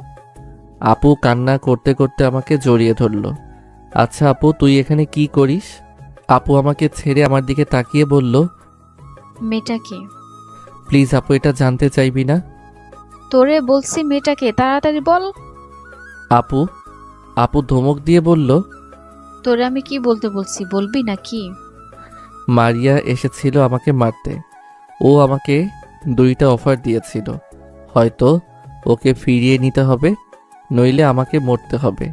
S1: আপু কান্না করতে করতে আমাকে জড়িয়ে ধরলো। আচ্ছা আপু, তুই এখানে কি করিস? আপু আমাকে ছেড়ে আমার দিকে তাকিয়ে বলল,
S6: মেয়েটাকে।
S1: প্লিজ আপু, এটা জানতে চাইবি না?
S6: তোরে বলছি মেয়েটাকে, তাড়াতাড়ি বল।
S1: আপু আপু ধমক দিয়ে বলল,
S6: তোরে আমি কি বলতে বলছি, বলবি না কি?
S1: মারিয়া এসেছিল আমাকে মারতে। ও আমাকে 2টা অফার দিয়েছিল, হয়তো ওকে ফিরিয়ে নিতে হবে, নইলে আমাকে মরতে হবে।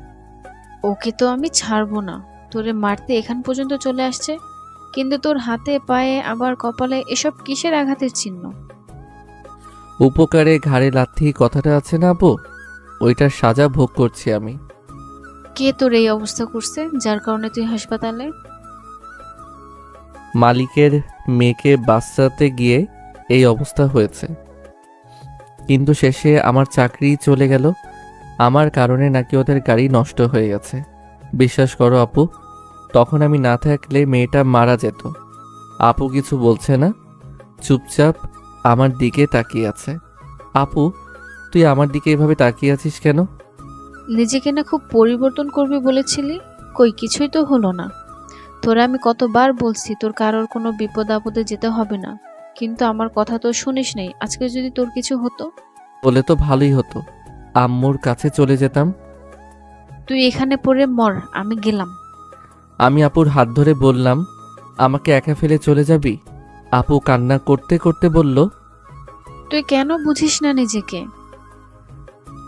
S6: ওকে তো আমি ছাড়বো না। তোরে মারতে এখান পর্যন্ত চলে আসছে, কিন্তু তোর হাতে পায়ে আবার কপালে এসব কিসের আঘাতের চিহ্ন?
S1: উপকারে ঘাড়ে লাথি কথাটা আছে না আপু, ওইটার সাজা ভোগ করছি আমি।
S6: কে তোর এই অবস্থা করছে, যার কারণে তুই হাসপাতালে?
S1: মালিকের মেয়েকে বাঁচাতে গিয়ে এই অবস্থা হয়েছে, কিন্তু শেষে আমার চাকরি চলে গেল। আমার কারণে নাকি ওদের গাড়ি নষ্ট হয়ে গেছে। বিশ্বাস করো আপু, তখন আমি না থাকলে মেয়েটা মারা যেত। আপু কিছু বলছে না, চুপচাপ আমার দিকে তাকিয়ে আছে। আপু, তুই আমার দিকে এভাবে তাকিয়ে আছিস কেন?
S6: নিজেকে না খুব পরিবর্তন করবি বলেছিলি, কই কিছুই তো হলো না। তোরা আমি কতবার বলছি তোর কারোর কোনো বিপদ আপদে যেতে হবে না, কিন্তু আমার কথা তো শুনিস নাই। আজকে যদি তোর কিছু হতো?
S1: বলে তো ভালোই হতো, আম্মুর কাছে চলে যেতাম।
S6: তুই এখানে পড়ে মর, আমি গেলাম।
S1: আমি আপুর হাত ধরে বললাম, আমাকে একা ফেলে চলে যাবি? আপু কান্না করতে করতে বলল,
S6: তুই কেন বুঝিস না নিজেকে?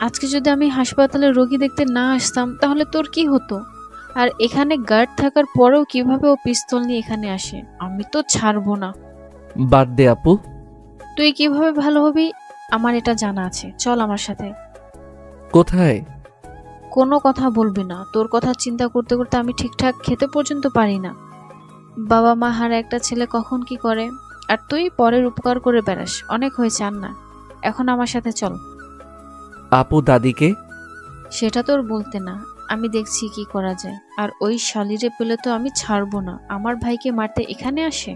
S6: আজকে যদি আমি হাসপাতালে রোগী দেখতে না আসতাম তাহলে তোর কি হতো? আর এখানে গার্ড থাকার পরেও কিভাবে ও পিস্তল নিয়ে এখানে আসে? আমি তো ছাড়বো না।
S1: বাদ দে আপু।
S6: তুই কিভাবে ভালো হবি আমার এটা জানা আছে, চল আমার সাথে।
S1: কোথায়?
S6: কোনো কথা বলবি না, তোর কথা চিন্তা করতে করতে আমি ঠিকঠাক খেতে পর্যন্ত পারি না। বাবা মা হারা একটা ছেলে কখন কি করে, আর তুই পরের উপকার করে বেড়াস। অনেক হয়েছে, আর না, এখন আমার সাথে চল।
S1: আপু দাদিকে?
S6: সেটা তোর বলতে না, আমি দেখছি কি করা যায়। আর ওই শালিরে পেলে তো আমি ছাড়বো না, আমার ভাইকে মারতে এখানে আসে।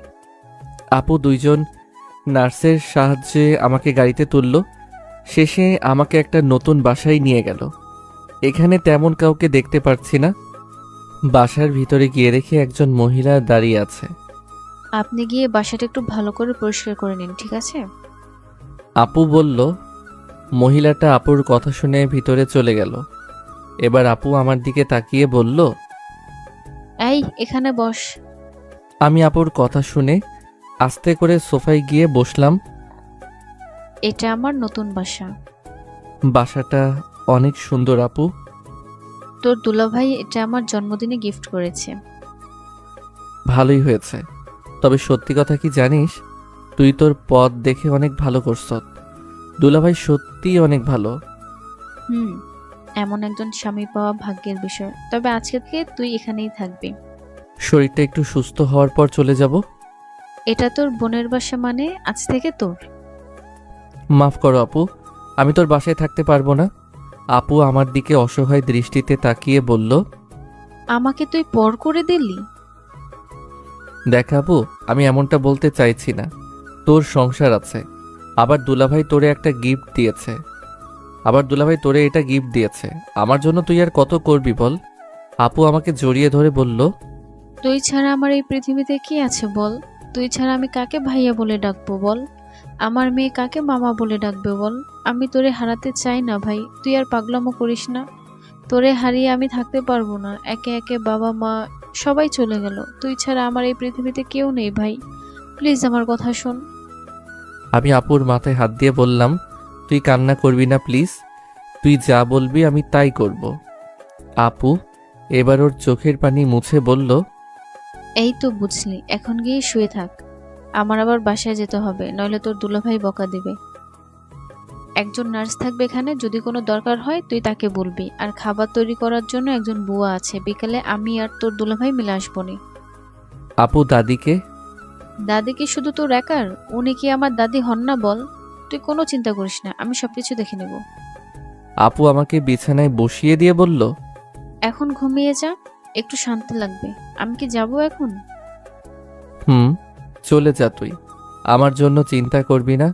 S1: আপু 2জন নার্সের সাহায্যে আমাকে গাড়িতে তুলল, শেষে আমাকে একটা নতুন বাসায় নিয়ে গেল। এখানে তেমন কাউকে দেখতে পাচ্ছি না। বাসার ভিতরে গিয়ে দেখি একজন মহিলা দাঁড়িয়ে আছে।
S6: আপনি গিয়ে বাসাটা একটু ভালো করে পরিষ্কার করে নিন, ঠিক আছে?
S1: আপু বলল। মহিলাটা আপুর কথা শুনে ভিতরে চলে গেল। এবার আপু আমার দিকে তাকিয়ে বলল,
S6: এই এখানে বস।
S1: আমি আপুর কথা শুনে আস্তে করে সোফায় গিয়ে বসলাম।
S6: এটা আমার নতুন বাসা।
S1: বাসাটা অনেক সুন্দর আপু।
S6: তোর দুলাভাই এটা আমার জন্মদিনে গিফট করেছে।
S1: ভালোই হয়েছে, তবে সত্যি কথা কি জানিস, তুই তোর পথ দেখে অনেক ভালো করছ। দুলাভাই সত্যিই অনেক ভালো।
S6: হুম, এমন একজন স্বামী পাওয়া ভাগ্যের বিষয়। তবে আজকে থেকে তুই এখানেই থাকবি।
S1: শরীরটা একটু সুস্থ হওয়ার পর চলে যাব।
S6: এটা তোর বোনের বাসা, মানে আজ থেকে তোর।
S1: মাফ করো আপু, আমি তোর বাসায় থাকতে পারবো না। আপু আমার দিকে অসহায় দৃষ্টিতে তাকিয়ে বলল,
S6: আমাকে তুই পর করে দিলি।
S1: দেখ আপু, আমি এমনটা বলতে চাইছি না। তোর সংসার আছে, আবার দুলাভাই তোরে এটা গিফট দিয়েছে। আমার জন্য তুই আর কত করবি বল। আপু আমাকে জড়িয়ে ধরে বলল,
S6: তুই ছাড়া আমার এই পৃথিবীতে কি আছে বল? তুই ছাড়া আমি কাকে ভাইয়া বলে ডাকবো বল? আমার মেয়ে কাকে মামা বলে ডাকবে বল? আমি তোরে হারাতে চাই না ভাই, তুই আর পাগলামো করিস না। তোরে হারিয়ে আমি থাকতে পারবো না। একে একে বাবা মা সবাই চলে গেল, তুই ছাড়া আমার এই পৃথিবীতে কেউ নেই ভাই। প্লিজ আমার কথা শোন।
S1: আমি আপুর মাথায় হাত দিয়ে বললাম, তুই কান্না করবি না প্লিজ। তুই যা বলবি আমি তাই করব। আপু এবার ওর চোখের পানি মুছে বলল,
S6: এই তো বুঝলি, এখন গিয়ে শুয়ে থাক। আমার আবার বাসায় যেতে হবে, নইলে তোর দুলাভাই বকা দিবে। একজন নার্স থাকবে এখানে, যদি কোনো দরকার হয় তুই তাকে বলবি। আর খাবার তৈরি করার জন্য একজন বুয়া আছে, বিকেলে আমি আর তোর দুলাভাই মিলে আসবনি।
S1: আপু দাদিকে?
S6: দাদি কি শুধু তোর একার? উনি কি আমার দাদি হন না বল? তুই কোনো চিন্তা করিস না, আমি সবকিছু দেখে নেব।
S1: আপু আমাকে বিছানায় বসিয়ে দিয়ে বলল,
S6: এখন ঘুমিয়ে যা, একটু শান্তি লাগবে। আমি কি যাব এখন?
S1: চলে যা তুই, আমার জন্য চিন্তা করবি না।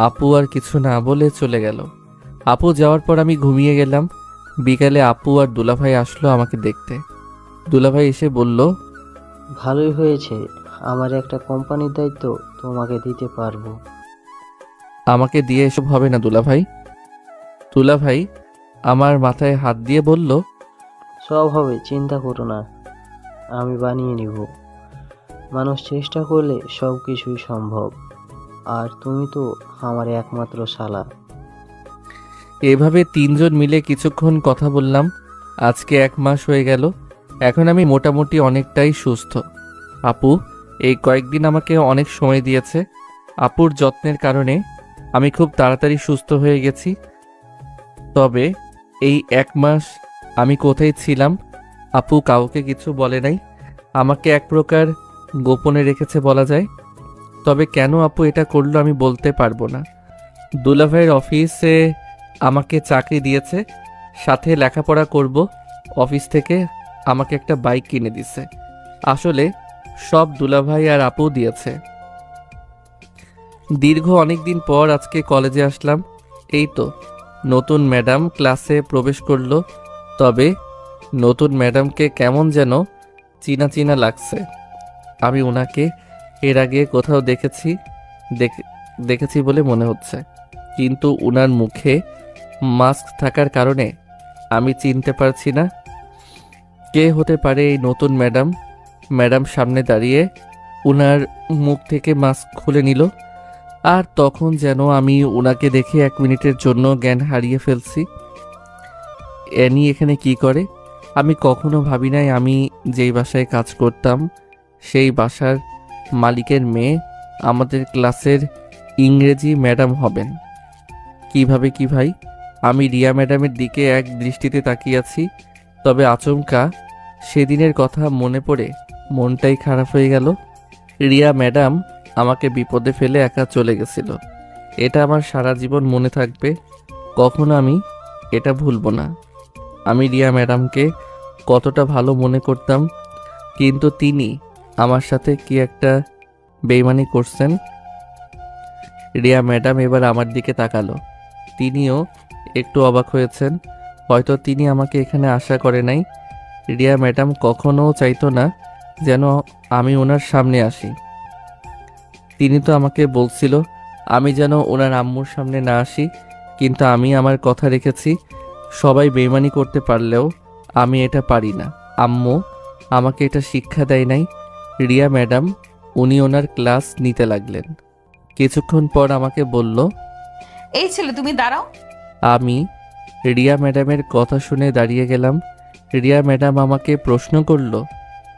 S1: আপু আর কিছু না বলে চলে গেল। আপু যাওয়ার পর আমি ঘুমিয়ে গেলাম। বিকালে আপু আর দুলাভাই আসলো আমাকে দেখতে। দুলাভাই এসে বলল,
S8: ভালোই হয়েছে, আমার একটা কোম্পানির দায়িত্ব তোমাকে দিতে পারবো।
S1: আমাকে দিয়ে এসব হবে না দুলাভাই। দুলাভাই আমার মাথায় হাত দিয়ে বলল,
S8: সব হবে, চিন্তা করো না, আমি বানিয়ে নিব। মানুষ চেষ্টা করলে সব কিছুই সম্ভব। আর তুমি তো আমার একমাত্র শালা।
S1: এভাবে তিনজন মিলে কিছুক্ষণ কথা বললাম। আজকে 1 মাস হয়ে গেল। এখন আমি মোটামুটি অনেকটাই সুস্থ। আপু এই কয়েকদিন আমাকে অনেক সময় দিয়েছে। আপুর যত্নের কারণে আমি খুব তাড়াতাড়ি সুস্থ হয়ে গেছি। তবে এই 1 মাস আমি কোথায় ছিলাম আপু কাউকে কিছু বলে নাই। আমাকে এক প্রকার গোপনে রেখেছে বলা যায়। তবে কেন আপু এটা করলো আমি বলতে পারবো না। দুলাভাইয়ের অফিসে আমাকে চাকরি দিয়েছে, সাথে লেখাপড়া করব। অফিস থেকে আমাকে একটা বাইক কিনে দিছে। আসলে সব দুলাভাই আর আপু দিয়েছে। দীর্ঘ অনেক দিন পর আজকে কলেজে আসলাম। এই তো নতুন ম্যাডাম ক্লাসে প্রবেশ করলো। তবে নতুন ম্যাডামকে কেমন যেন চিনা চিনা লাগছে। আমি ওনাকে এর আগে কোথাও দেখেছি বলে মনে হচ্ছে, কিন্তু ওনার মুখে মাস্ক থাকার কারণে আমি চিনতে পারছি না কে হতে পারে এই নতুন ম্যাডাম। ম্যাডাম সামনে দাঁড়িয়ে ওনার মুখ থেকে মাস্ক খুলে নিল। আর তখন যেন আমি ওনাকে দেখে 1 মিনিটের জন্য জ্ঞান হারিয়ে ফেলছি। অ্যানি এখানে কি করে? আমি কখনো ভাবি নাই আমি যেই বাসায় কাজ করতাম সেই বাসার মালিকের মেয়ে আমাদের ক্লাসের ইংরেজি ম্যাডাম হবেন। কিভাবে কি ভাই? আমি রিয়া ম্যাডামের দিকে এক দৃষ্টিতে তাকিয়ে আছি। তবে আচমকা সেদিনের কথা মনে পড়ে মনটাই খারাপ হয়ে গেল। রিয়া ম্যাডাম আমাকে বিপদে ফেলে একা চলে গেছিল। এটা আমার সারা জীবন মনে থাকবে, কখনো আমি এটা ভুলবো না। আমি রিয়া ম্যাডামকে কতটা ভালো মনে করতাম, কিন্তু তিনি আমার সাথে কি একটা বেইমানি করছেন। রিয়া ম্যাডাম এবার আমার দিকে তাকালো। তিনিও একটু অবাক হয়েছেন। হয়তো তিনি আমাকে এখানে আশা করে নাই। রিয়া ম্যাডাম কখনো চাইতো না যেন আমি ওনার সামনে আসি। তিনি তো আমাকে বলছিল আমি যেন ওনার আম্মুর সামনে না আসি, কিন্তু আমি আমার কথা রেখেছি। সবাই বেইমানি করতে পারলেও আমি এটা পারি না। আম্মু আমাকে এটা শিক্ষা দেয় নাই। রিয়া ম্যাডাম উনি ওনার ক্লাস নিতে লাগলেন। কিছুক্ষণ পর আমাকে বলল,
S3: এই ছেলে তুমি দাঁড়াও।
S1: আমি রিয়া ম্যাডামের কথা শুনে দাঁড়িয়ে গেলাম। রিয়া ম্যাডাম আমাকে প্রশ্ন করলো।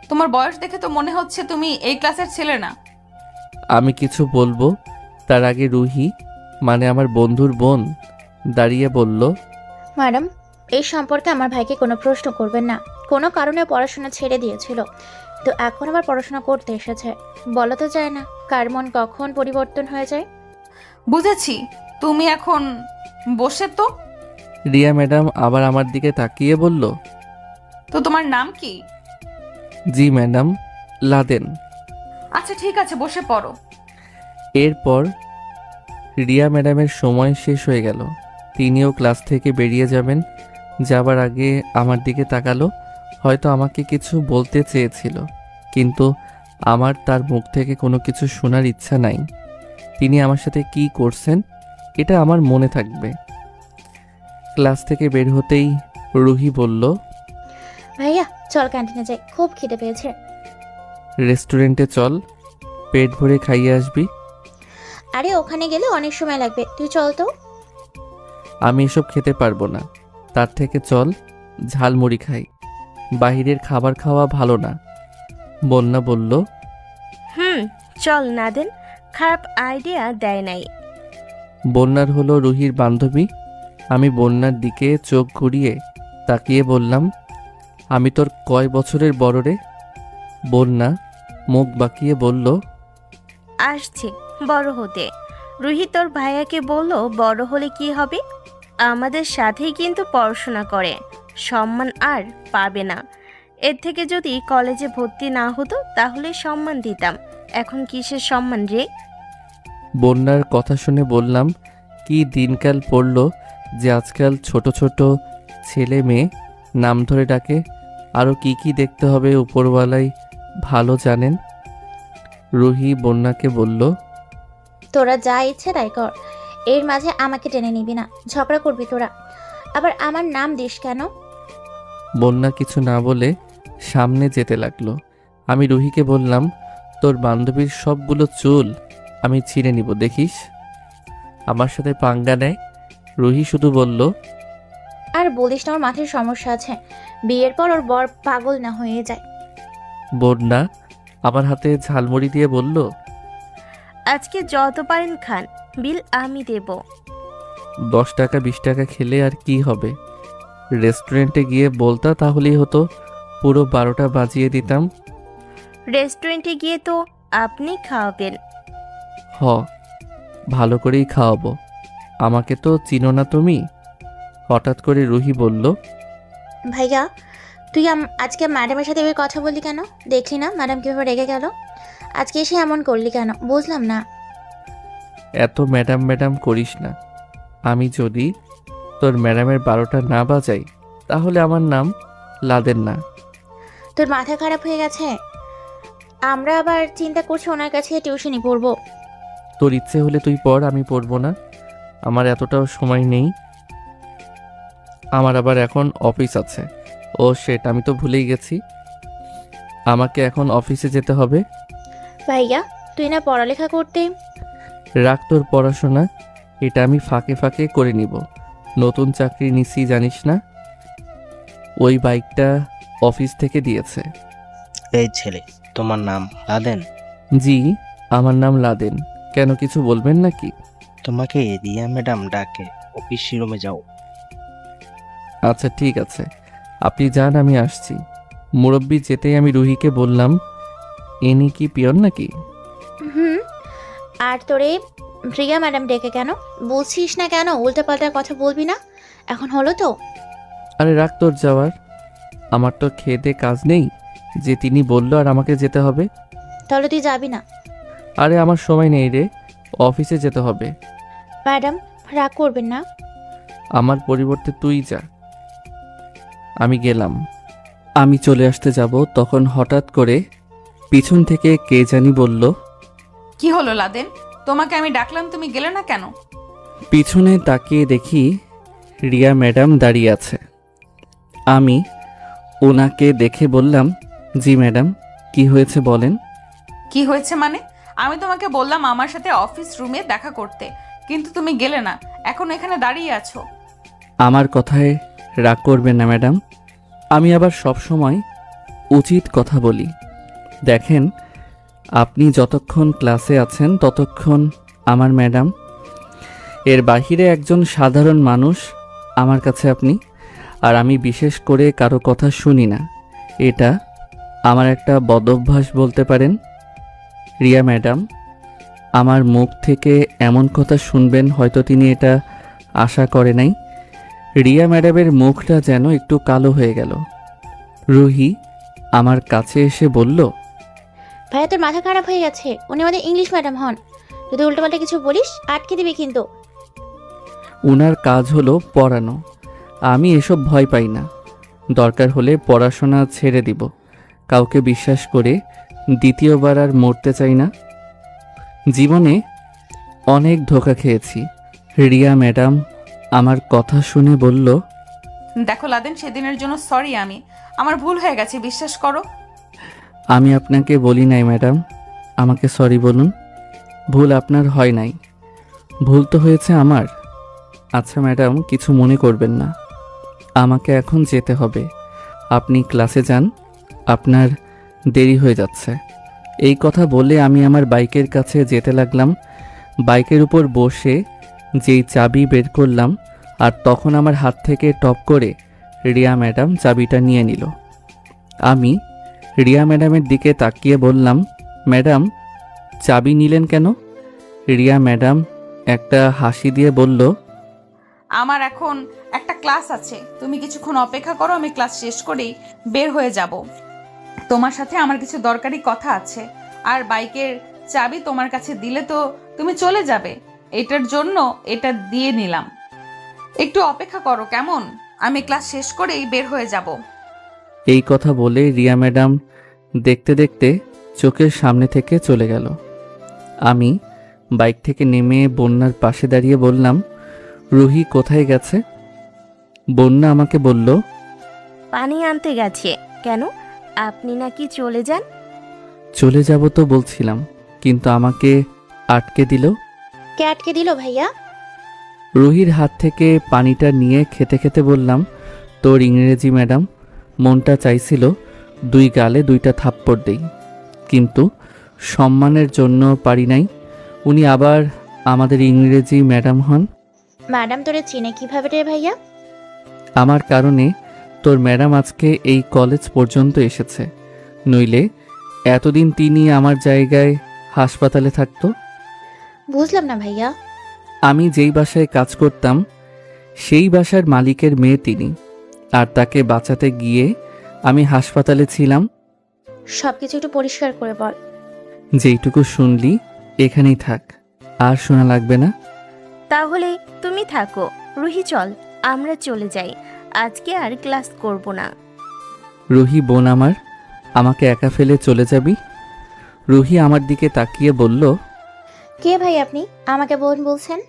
S3: তোমার বয়স দেখে তো মনে হচ্ছে তুমি এই ক্লাসের ছেলে না।
S1: আমি কিছু বলবো তার আগে রুহি, মানে আমার বন্ধুর বোন, দাঁড়িয়ে বলল,
S9: ম্যাডাম, এই সম্পর্কে আমার ভাইকে কোনো প্রশ্ন করবেন না। কোনো কারণে পড়াশোনা ছেড়ে দিয়েছিল, তো এখন আবার পড়াশোনা করতে এসেছে। বলা তো যায় না কার মন কখন পরিবর্তন হয়ে যায়।
S3: বুঝেছি, তুমি এখন বসে তো।
S1: রিয়া ম্যাডাম আবার আমার দিকে তাকিয়ে বলল,
S3: তো তোমার নাম কি?
S1: জি ম্যাডাম, লাদেন।
S3: আচ্ছা ঠিক আছে, বসে পড়ো।
S1: এরপর রিয়া ম্যাডামের সময় শেষ হয়ে গেল। তিনিও ক্লাস থেকে বেরিয়ে যাবেন। যাবার আগে আমার দিকে তাকালো। হয়তো আমাকে কিছু বলতে চেয়েছিল, কিন্তু আমার তার মুখ থেকে কোনো কিছু শোনার ইচ্ছা নাই। তিনি আমার সাথে কি করছেন এটা আমার মনে থাকবে। ক্লাস থেকে বের হতেই রুহি বলল,
S9: ভাইয়া চল ক্যান্টিনে যাই, খুব খিদে পেয়েছে।
S1: রেস্টুরেন্টে চল, পেট ভরে খাইয়ে আসবি।
S9: আরে ওখানে গেলে অনেক সময় লাগবে, তুই চল তো।
S1: আমি এসব খেতে পারবো না, তার থেকে চল ঝালমুড়ি খাই। বাহিরের খাবার খাওয়া ভালো না। বন্যা বলল,
S10: চল নাদেন, খারাপ আইডিয়া দেয় নাই।
S1: বন্যার হলো রুহির বান্ধবী। আমি বন্যার দিকে চোখ ঘুরিয়ে তাকিয়ে বললাম, আমি তোর কয় বছরের বড় রে? বন্যা মুখ বাঁকিয়ে বলল,
S10: আসছে বড় হতে। রুহি তোর ভাইয়াকে বললো বড় হলে কি হবে? আমাদের সাথেই কিন্তু পড়াশোনা করে, সম্মান আর পাবে না। এর থেকে যদি কলেজে ভর্তি না হতো তাহলে সম্মান দিতাম, এখন কিসের সম্মান রে?
S1: বন্যার কথা শুনে বললাম, কি দিনকাল পড়ল যে আজকাল ছোট ছোট ছেলে মেয়ে নাম ধরে ডাকে। আরও কি কি দেখতে হবে উপরওয়ালাই ভালো জানেন। রুহি বন্যাকে বলল,
S9: তোরা যা ইচ্ছে তাই কর, এর মাঝে আমাকে টেনে নিবি না, ঝগড়া করবি তোরা। আবার আমার নাম দিস কেন?
S1: বন্যা কিছু না বলে সামনে যেতে লাগলো। আমি রুহিকে বললাম, তোর বান্ধবীর সবগুলো চুল আমি ছিঁড়ে নিব, দেখিস। আমার সাথে পাঙ্গা নেয়। রুহি শুধু বলল,
S9: আর বলিস না, ওর মাথায় সমস্যা আছে, বিয়ের পর ওর বর পাগল না হয়ে যায়।
S1: বন্যা আমার হাতে ঝালমুড়ি দিয়ে বলল,
S10: আজকে যত পারেন খান, বিল আমি দেব।
S1: 10 টাকা 20 টাকা খেলে আর কি হবে? রেস্টুরেন্টে গিয়ে বলতা তাহলেই হতো, পুরো 12টা বাজিয়ে দিতাম।
S10: রেস্টুরেন্টে গিয়ে তো আপনি খাওয়াবেন।
S1: হ, ভালো করেই খাওয়াবো। আমাকে তো চিনো না তুমি। হঠাৎ করে রুহি বলল,
S9: ভাইয়া তুই আজকে ম্যাডামের সাথে এভাবে কথা বললি কেন? দেখলি না ম্যাডাম কীভাবে রেগে গেল? আজকে এসে এমন করলি কেন বুঝলাম না।
S1: এত ম্যাডাম ম্যাডাম করিস না। আমি যদি তোর ম্যাডামের 12টা না বাজাই তাহলে আমার নাম লাদেন না।
S9: তোর মাথা খারাপ হয়ে গেছে? আমরা আবার চিন্তা করছি ওনার কাছে টিউশনি পড়বো।
S1: তোর ইচ্ছে হলে তুই পড়, আমি পড়বো না। আমার এতটাও সময় নেই। আমার আবার এখন অফিস আছে। ও সেট, আমি তো ভুলেই গেছি। আমাকে এখন অফিসে যেতে হবে।
S9: ভাইয়া তুই না পড়ালেখা করতে?
S1: রাখ তোর পড়াশোনা, এটা আমি ফাঁকে ফাঁকে করে নিব। নতুন চাকরি নিছি জানিস না? ওই বাইকটা অফিস থেকে দিয়েছে।
S7: এই ছেলে, তোমার নাম লাদেন?
S1: জি, আমার নাম লাদেন। কেন কিছু বলবেন নাকি?
S7: তোমাকে রিয়া ম্যাডাম ডাকে, অফিস রুমে যাও।
S1: আচ্ছা ঠিক আছে, আপনি যান, আমি আসছি। মুরব্বি যেতেই আমি রুহিকে বললাম, ইনি কি পিয়ন নাকি?
S9: হুম। আর তোরে রিয়া ম্যাডাম ডেকে কেন? বলছিস না কেন উল্টাপাল্টা কথা বলবি না? এখন হলো তো?
S1: আরে রাখ তোর যাওয়ার। আমার তো খেতে কাজ নেই যে তিনি বলল আর আমাকে যেতে হবে।
S9: তাহলে তুই যাবি না?
S1: আরে আমার সময় নেই রে, অফিসে যেতে হবে।
S9: ম্যাডাম রাগ করবেন না।
S1: আমার পরিবর্তে তুই যা। আমি গেলাম। আমি চলে আসতে যাব, তখন হঠাৎ করে পিছন থেকে কে জানি বলল,
S3: কি হলো লাদেন? তোমাকে আমি ডাকলাম, তুমি গেলে না কেন?
S1: পিছনে তাকিয়ে দেখি রিয়া ম্যাডাম দাঁড়িয়ে আছে। আমি ওনাকে দেখে বললাম, জি ম্যাডাম, কি হয়েছে বলেন।
S3: কি হয়েছে মানে? আমি তোমাকে বললাম আমার সাথে অফিস রুমে দেখা করতে, কিন্তু তুমি গেলে না, এখন এখানে দাঁড়িয়ে আছো।
S1: আমার কথায় রাগ করবেন না ম্যাডাম, আমি আবার সব সময় উচিত কথা বলি। দেখেন, আপনি যতক্ষণ ক্লাসে আছেন ততক্ষণ আমার ম্যাডাম, এর বাহিরে একজন সাধারণ মানুষ আমার কাছে আপনি। আর আমি বিশেষ করে কারো কথা শুনি না, এটা আমার একটা বদঅভ্যাস বলতে পারেন। রিয়া ম্যাডাম আমার মুখ থেকে এমন কথা শুনবেন হয়তো তিনি এটা আশা করে নাই। রিয়া ম্যাডামের মুখটা যেন একটু কালো হয়ে গেল। রুহি আমার কাছে এসে বলল,
S9: ভাইয়া তোর মাথা খারাপ হয়ে গেছে, উনি আমাদের ইংলিশ ম্যাডাম হন, যদি উল্টোপাল্টা কিছু বলিস আটকে দিবি কিন্তু।
S1: উনার কাজ হলো পড়ানো, আমি এসব ভয় পাই না। দরকার হলে পড়াশোনা ছেড়ে দিব, কাউকে বিশ্বাস করে দ্বিতীয়বার আর মরতে চাই না। জীবনে অনেক ধোঁকা খেয়েছি। রিয়া ম্যাডাম আমার কথা শুনে বলল,
S3: দেখো লাদেন, সেদিনের জন্য সরি, আমার ভুল হয়ে গেছে, বিশ্বাস করো।
S1: আমি আপনাকে বলি নাই ম্যাডাম, আমাকে সরি বলুন। ভুল আপনার হয় নাই, ভুল তো হয়েছে আমার। আচ্ছা ম্যাডাম, কিছু মনে করবেন না, আমাকে এখন যেতে হবে। আপনি ক্লাসে যান, আপনার দেরি হয়ে যাচ্ছে। এই কথা বলে আমি আমার বাইকের কাছে যেতে লাগলাম। বাইকের উপর বসে যেই চাবি বের করলাম, আর তখন আমার হাত থেকে টপ করে রিয়া ম্যাডাম চাবিটা নিয়ে নিল। আমি রিয়া ম্যাডামের দিকে তাকিয়ে বললাম, ম্যাডাম চাবি নিলেন কেন? রিয়া ম্যাডাম একটা হাসি দিয়ে বলল,
S3: আমার এখন একটা ক্লাস আছে, তুমি কিছুক্ষণ অপেক্ষা করো, আমি ক্লাস শেষ করেই বের হয়ে যাব। তোমার সাথে আমার কিছু দরকারি কথা আছে, আর বাইকের চাবি তোমার কাছে দিলে তো তুমি চলে যাবে, এটার জন্য এটা দিয়ে নিলাম। একটু অপেক্ষা করো কেমন, আমি ক্লাস শেষ করেই বের হয়ে যাব।
S1: এই কথা বলে রিয়া ম্যাডাম দেখতে দেখতে চোখের সামনে থেকে চলে গেল। আমি বাইক থেকে নেমে বন্যার পাশে দাঁড়িয়ে বললাম, রুহি কোথায় গেছে? বন্যা আমাকে বলল,
S10: পানি আনতে গেছে। কেন, আপনি নাকি চলে যান?
S1: চলে যাব তো বলছিলাম, কিন্তু আমাকে আটকে দিল।
S9: কে আটকে দিল ভাইয়া?
S1: রুহির হাত থেকে পানিটা নিয়ে খেতে খেতে বললাম, তোর ইংরেজি ম্যাডাম মনটা চাইছিল দুই গালে দুইটা থাপ্পড় দেই, কিন্তু সম্মানের জন্য পারি নাই। উনি আবার আমাদের ইংরেজি ম্যাডাম হন।
S9: ম্যাডাম তোরে চিনে কিভাবে রে ভাইয়া?
S1: আমার কারণে তোর ম্যাডাম আজকে এই কলেজ পর্যন্ত এসেছে, নইলে এতদিন তিনি আমার জায়গায় হাসপাতালে থাকতো।
S9: বুঝলাম না ভাইয়া।
S1: আমি যেই বাসায় কাজ করতাম সেই বাসার মালিকের মেয়ে তিনি, আর তাকে বাঁচাতে গিয়ে আমি হাসপাতালে ছিলাম।
S9: সবকিছু একটু পরিষ্কার করে বল।
S1: যেইটুকু শুনলি এখানেই থাক, আর শোনা লাগবে না।
S10: তাহলে তুমি থাকো, রুহি চল আমরা চলে যাই, আজকে আর ক্লাস করব না।
S1: রুহি বোন আমার, আমাকে একা ফেলে চলে যাবি? রুহি আমার দিকে তাকিয়ে বলল,
S9: কে ভাই আপনি, আমাকে বোন বলছেন?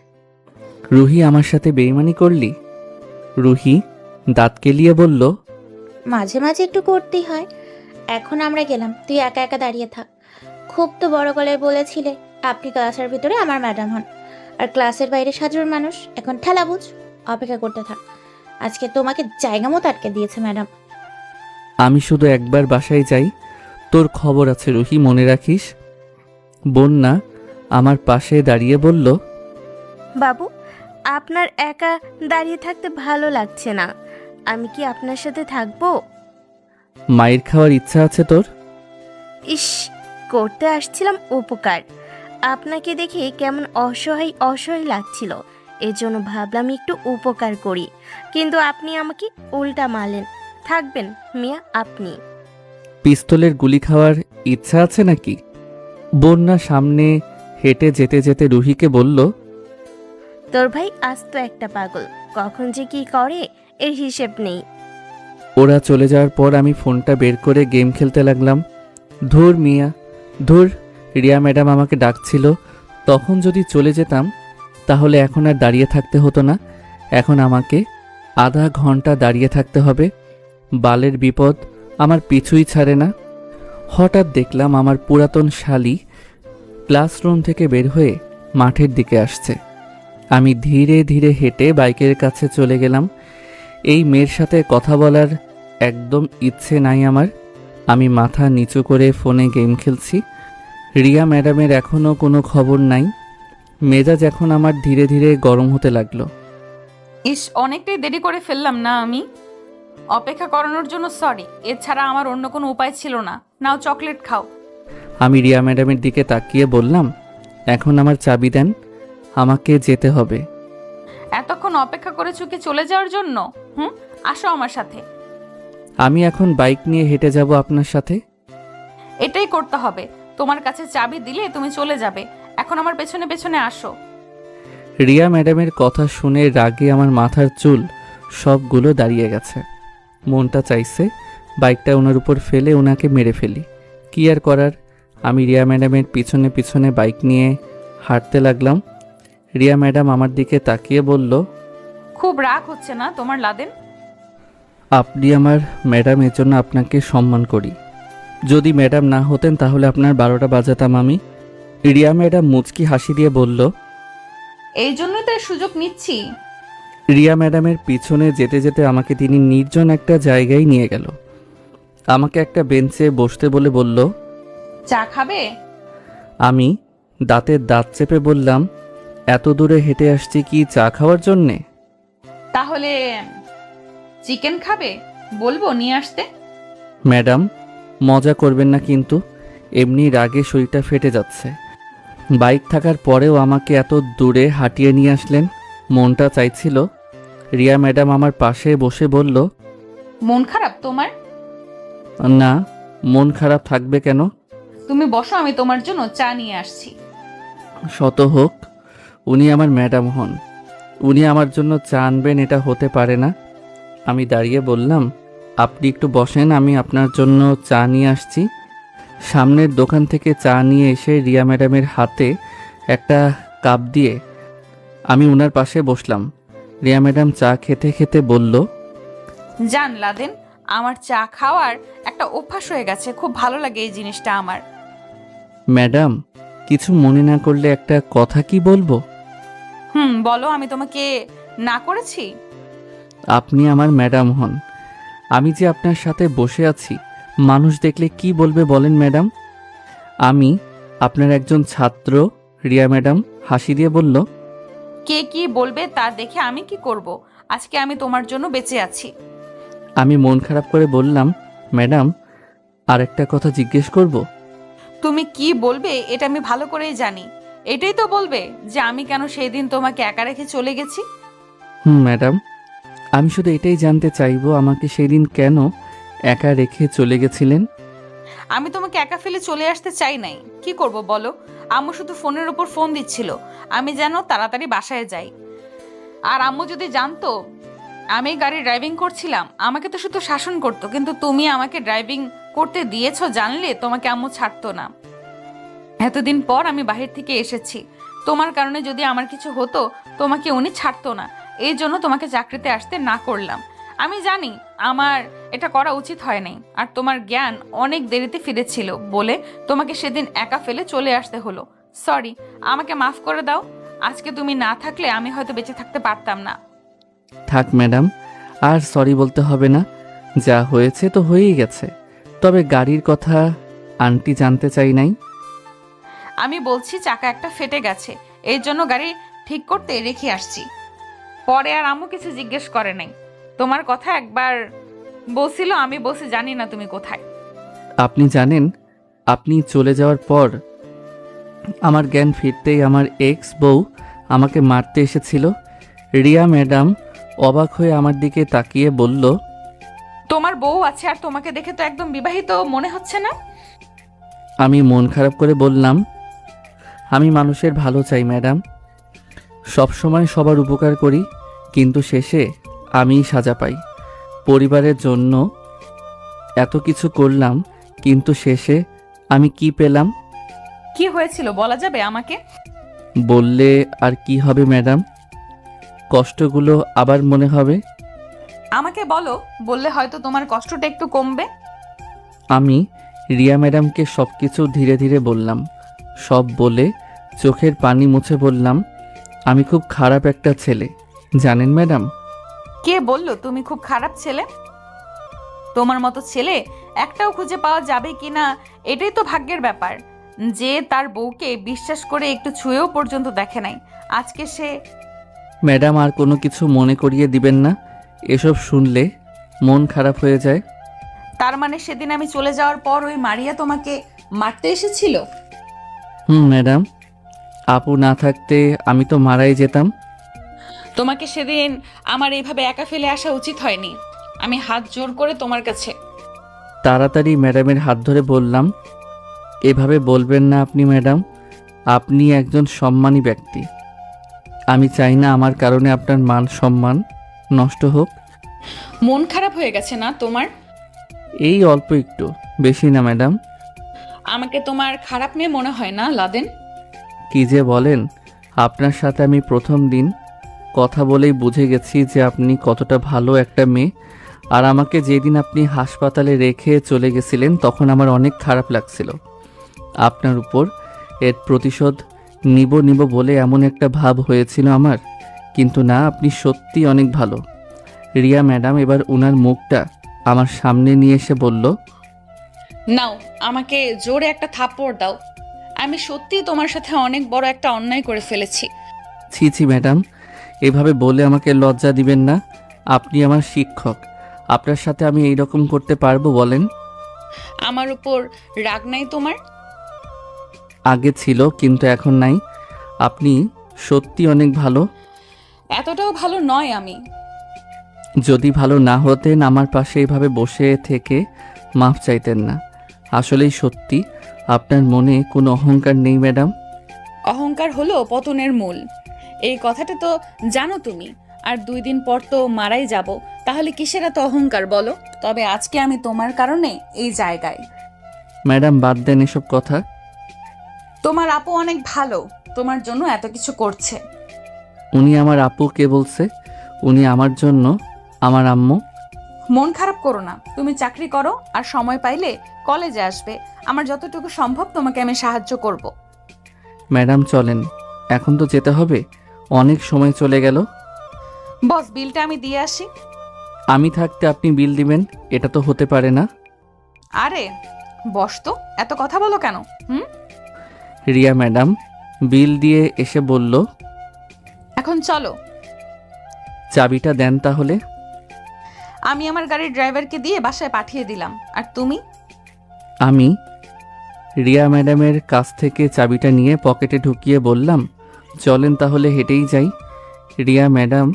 S1: রুহি আমার সাথে বেইমানি করলি? রুহি দাঁত কেলিয়ে বলল,
S9: মাঝে মাঝে একটু করতেই হয়। এখন আমরা গেলাম, তুই একা একা দাঁড়িয়ে থাক। খুব তো বড় গলায় বলেছিলে আপনি ক্লাসের ভিতরে আমার ম্যাডাম হন, আর ক্লাসের বাইরে সাধারণ মানুষ। এখন ঠেলা বুঝ, অপেক্ষা করতে থাক। আজকে তোমাকে জায়গা মতো আটকে দিয়েছে ম্যাডাম।
S1: আমি শুধু একবার বাসায় যাই, তোর খবর আছে রুহি, মনে রাখিস। বন্যা আমার পাশে দাঁড়িয়ে বলল,
S10: বাবু, আপনার একা দাঁড়িয়ে থাকতে ভালো লাগছে না, আমি কি আপনার সাথে থাকবো?
S1: মায়ের খাওয়ার ইচ্ছা আছে তোর?
S10: ইস, করতে আসছিলাম উপকার, আপনাকে দেখে কেমন অসহায় অসহায় লাগছিল, এজন্য ভাবলাম একটু উপকার করি, কিন্তু আপনি আমাকে উল্টা মারলেন। থাকবেন মিয়া আপনি?
S1: পিস্তলের গুলি খাওয়ার ইচ্ছা আছে নাকি? বন্যা সামনে হেঁটে যেতে যেতে রুহিকে বলল,
S10: তোর ভাই আস্ত একটা পাগল, কখন যে কি করে এর হিসেব নেই।
S1: ওরা চলে যাওয়ার পর আমি ফোনটা বের করে গেম খেলতে লাগলাম। ধুর মিয়া, ধুর। রিয়া ম্যাডাম আমাকে ডাকছিল, তখন যদি চলে যেতাম তাহলে এখন আর দাঁড়িয়ে থাকতে হতো না। এখন আমাকে আধা ঘন্টা দাঁড়িয়ে থাকতে হবে। বালের বিপদ আমার পিছুই ছাড়ে না। হঠাৎ দেখলাম আমার পুরাতন শালি ক্লাসরুম থেকে বের হয়ে মাঠের দিকে আসছে। আমি ধীরে ধীরে হেঁটে বাইকের কাছে চলে গেলাম। এই মেয়ের সাথে কথা বলার একদম ইচ্ছে নাই আমার। আমি মাথা নিচু করে ফোনে গেম খেলছি। রিয়া ম্যাডামের এখনও কোনো খবর নাই। মেজাজ এখন আমার ধীরে ধীরে গরম হতে লাগলো।
S3: ইস, অনেকটাই দেরি করে ফেললাম না আমি? অপেক্ষা করানোর জন্য সরি, এছাড়া আমার অন্য কোনো উপায় ছিল না। নাও চকলেট খাও।
S1: আমি রিয়া ম্যাডামের দিকে তাকিয়ে বললাম, এখন আমার চাবি দেন, আমাকে যেতে হবে।
S3: এতক্ষণ অপেক্ষা করেছো কি চলে যাওয়ার জন্য? আসো আমার সাথে।
S1: আমি এখন বাইক নিয়ে হেঁটে যাব আপনার সাথে।
S3: এটাই করতে হবে। তোমার কাছে চাবি দিলে তুমি চলে যাবে। এখন আমার পেছনে পেছনে আসো।
S1: রিয়া ম্যাডামের কথা শুনে রাগে আমার মাথার চুল সবগুলো দাঁড়িয়ে গেছে। মনটা চাইছে বাইকটা ওনার উপর ফেলে ওনাকে মেরে ফেলি। কি আর করার, আমি রিয়া ম্যাডামের পিছনে পিছনে বাইক নিয়ে হাঁটতে লাগলাম। রিয়া ম্যাডাম আমার দিকে তাকিয়ে বলল,
S3: খুব রাগ হচ্ছে না তোমার লাদেন?
S1: আপনি আমার ম্যাডাম, এর জন্য আপনাকে সম্মান করি। যদি ম্যাডাম না হতেন তাহলে আপনার 12টা বাজাতাম আমি। রিয়া ম্যাডাম মুচকি হাসি দিয়ে বলল,
S3: এই জন্যই তো সুযোগ নিচ্ছি।
S1: রিয়া ম্যাডামের পিছনে যেতে যেতে আমাকে তিনি নির্জন একটা জায়গায় নিয়ে গেল। আমাকে একটা বেঞ্চে বসতে বলে বলল,
S3: চা খাবে?
S1: আমি দাঁতের দাঁত চেপে বললাম, এত দূরে হেঁটে আসছি কি চা খাওয়ার জন্যে?
S3: তাহলে চিকেন খাবে? বলবো নিয়ে আসতে?
S1: ম্যাডাম, মজা করবেন না কিন্তু, এমনি রাগে শরীরটা ফেটে যাচ্ছে। বাইক থাকার পরেও আমাকে এত দূরে হাঁটিয়ে নিয়ে আসলেন। মনটা চাইছিল। রিয়া ম্যাডাম আমার পাশে বসে বলল,
S3: মন খারাপ তোমার?
S1: না, মন খারাপ থাকবে কেন?
S3: তুমি বসো, আমি তোমার জন্য চা নিয়ে আসছি।
S1: শত হোক, উনি আমার ম্যাডাম হন, উনি আমার জন্য চা আনবেন এটা হতে পারে না। আমি দাঁড়িয়ে বললাম, আপনি একটু বসেন, আমি আপনার জন্য চা নিয়ে আসছি। সামনের দোকান থেকে চা নিয়ে এসে রিয়া ম্যাডামের হাতে একটা কাপ দিয়ে আমি ওনার পাশে বসলাম। রিয়া ম্যাডাম চা খেতে খেতে বলল,
S3: জান লাদেন, আমার চা খাওয়ার একটা অভ্যাস হয়ে গেছে। খুব ভালো লাগে এই জিনিসটা আমার।
S1: ম্যাডাম, কিছু মনে না করলে একটা কথা কি বলবো?
S3: বলো। আমি তোমাকে না করেছি?
S1: আপনি আমার ম্যাডাম হন, আমি যে আপনার সাথে বসে আছি, মানুষ দেখলে কি বলবে বলেন ম্যাডাম? আমি আপনার একজন ছাত্র। রিয়া ম্যাডাম হাসি দিয়ে বলল,
S3: কে কি বলবে তা দেখে আমি কি করব? আজকে আমি তোমার জন্য বেঁচে আছি।
S1: আমি মন খারাপ করে বললাম, ম্যাডাম, আর একটা কথা জিজ্ঞেস করব?
S3: তুমি কি বলবে এটা আমি ভালো করেই জানি। এটাই তো বলবে যে আমি কেন সেই দিন তোমাকে একা রেখে চলে গেছি?
S1: ম্যাডাম, আমি শুধু এটাই জানতে চাইবো, আমাকে সেদিন কেন একা রেখে চলে গেছিলেন?
S3: আমি তোমাকে একা ফেলে চলে আসতে চাই নাই। কি করব বলো? আম্মু শুধু ফোনের উপর ফোন দিচ্ছিল আমি যেন তাড়াতাড়ি বাসায় যাই। আর আম্মু যদি জানতো আমি গাড়ি ড্রাইভিং করছিলাম, আমাকে তো শুধু শাসন করতো। কিন্তু তুমি আমাকে ড্রাইভিং করতে দিয়েছো জানলে তোমাকে আম্মু ছাড়তো না। এতদিন পর আমি বাহির থেকে এসেছি, তোমার কারণে যদি আমার কিছু হতো তোমাকে উনি ছাড়তো না। এই জন্য তোমাকে চাকরিতে আসতে না করলাম। আমি জানি আমার এটা করা উচিত হয় নাই, আর তোমার জ্ঞান অনেক দেরিতে ফিরেছিল বলে তোমাকে সেদিন একা ফেলে চলে আসতে হলো। সরি, আমাকে মাফ করে দাও। আজকে তুমি না থাকলে আমি হয়তো বেঁচে থাকতে পারতাম না।
S1: থাক ম্যাডাম, আর সরি বলতে হবে না, যা হয়েছে তো হয়েই গেছে। তবে গাড়ির কথা আন্টি জানতে চাই নাই।
S3: আমি বলছি চাকা একটা ফেটে গেছে, এই জন্য গাড়ি ঠিক করতে রেখে আসছি। পরে আর আম্মু কিছু জিজ্ঞেস করে নাই। তোমার কথা একবার বলছিল, আমি বলছি জানি না তুমি কোথায়।
S1: আপনি জানেন, আপনি চলে যাওয়ার পর আমার জ্ঞান ফিরতেই আমার এক্স বউ আমাকে মারতে এসেছিল। রিয়া ম্যাডাম অবাক হয়ে আমার দিকে তাকিয়ে বলল,
S3: তোমার বউ আছে আর তোমাকে দেখে তো একদম বিবাহিত মনে হচ্ছে না।
S1: আমি মন খারাপ করে বললাম, আমি মানুষের ভালো চাই ম্যাডাম, সবসময় সবার উপকার করি, কিন্তু শেষে আমিই সাজা পাই। পরিবারের জন্য এত কিছু করলাম, কিন্তু শেষে আমি কি পেলাম?
S3: কি হয়েছিল বলা যাবে আমাকে?
S1: বললে আর কি হবে ম্যাডাম, কষ্টগুলো আবার মনে হবে।
S3: আমাকে বলো, বললে হয়তো তোমার কষ্টটা একটু কমবে।
S1: আমি রিয়া ম্যাডামকে সব কিছু ধীরে ধীরে বললাম। সব বলে চোখের পানি মুছে বললাম, আমি খুব খারাপ একটা ছেলে, জানেন ম্যাডাম।
S3: কে বললো তুমি খুব খারাপ ছেলে? তোমার মতো ছেলে একটাও খুঁজে পাওয়া যাবে কিনা এটাই তো ভাগ্যের ব্যাপার। যে তার বউকে বিশ্বাস করে একটু ছুঁয়েও পর্যন্ত দেখে নাই, আজকে সে।
S1: ম্যাডাম আর কোনো কিছু মনে করিয়ে দিবেন না, এসব শুনলে মন খারাপ হয়ে যায়।
S3: তার মানে সেদিন আমি চলে যাওয়ার পর ওই মারিয়া তোমাকে মারতে এসেছিল?
S1: ম্যাডাম, আপু না থাকতে আমি তো মারাই যেতাম।
S3: তোমাকে সেদিন আমার এইভাবে একা ফেলে আসা উচিত হয়নি। আমি হাত জোর করে তোমার কাছে।
S1: তাড়াতাড়ি ম্যাডামের হাত ধরে বললাম, এভাবে বলবেন না আপনি ম্যাডাম, আপনি একজন সম্মানী ব্যক্তি। আমি চাই না আমার কারণে আপনার মান সম্মান নষ্ট হোক।
S3: মন খারাপ হয়ে গেছে না তোমার?
S1: এই অল্প একটু, বেশি না ম্যাডাম।
S3: আমাকে তোমার খারাপ মেয়ে মনে হয় না লাদেন?
S1: কি যে বলেন, আপনার সাথে আমি প্রথম দিন কথা বলেই বুঝে গেছি যে আপনি কতটা ভালো একটা মেয়ে। আর আমাকে যেদিন আপনি হাসপাতালে রেখে চলে গেছিলেন তখন আমার অনেক খারাপ লাগছিল। আপনার উপর এর প্রতিশোধ নিব বলে এমন একটা ভাব হয়েছিল আমার, কিন্তু না, আপনি সত্যি অনেক ভালো। রিয়া ম্যাডাম এবার উনার মুখটা আমার সামনে নিয়ে এসে বলল,
S3: নাও, আমাকে জোরে একটা থাপ্পড় দাও। আমি সত্যিই তোমার সাথে অনেক বড় একটা অন্যায় করে ফেলেছি।
S1: ছি ছি ম্যাডাম, এভাবে বলে আমাকে লজ্জা দিবেন না। আপনি আমার শিক্ষক, আপনার সাথে আমি এই রকম করতে পারবো বলেন?
S3: আমার উপর রাগ নাই তোমার?
S1: আগে ছিল, কিন্তু এখন নাই। আপনি সত্যি অনেক ভালো।
S3: এতটাও ভালো নয় আমি।
S1: যদি ভালো না হতেন আমার পাশে এভাবে বসে থেকে মাফ চাইতেন না। আসলেই সত্যি আপনার মনে কোনো অহংকার নেই ম্যাডাম।
S3: অহংকার হলো পতনের মূল, এই কথাটা তো জানো তুমি। আর 2 দিন পর তো মারাই যাব, তাহলে কিসের এত অহংকার বলো? তবে আজকে আমি তোমার কারণে এই জায়গায়।
S1: ম্যাডাম বাদ দেন এসব কথা।
S3: তোমার আপু অনেক ভালো, তোমার জন্য এত কিছু করছে।
S1: উনি আমার আপু কে বলছে? উনি আমার জন্য আমার আম্মু।
S3: মন খারাপ করো না, তুমি চাকরি করো আর সময় পাইলে কলেজে আসবে। আমার যতটুকু সম্ভব তোমাকে আমি সাহায্য করব।
S1: ম্যাডাম চলেন, এখন তো যেতে হবে, অনেক সময় চলে গেল।
S3: বস, বিলটা আমি দিয়ে আসি।
S1: আমি থাকতে আপনি বিল দিবেন, এটা তো হতে পারে না।
S3: আরে বস তো, এত কথা বলো কেন?
S1: রিয়া ম্যাডাম বিল দিয়ে এসে বলল,
S3: এখন চলো।
S1: চাবিটা দেন তাহলে।
S3: আমি আমার গাড়ির ড্রাইভারকে দিয়ে বাসায় পাঠিয়ে দিলাম। আর তুমি?
S1: আমি রিয়া ম্যাডামের কাছ থেকে চাবিটা নিয়ে পকেটে ঢুকিয়ে বললাম, চলেন তাহলে হেঁটেই যাই। রিয়া ম্যাডাম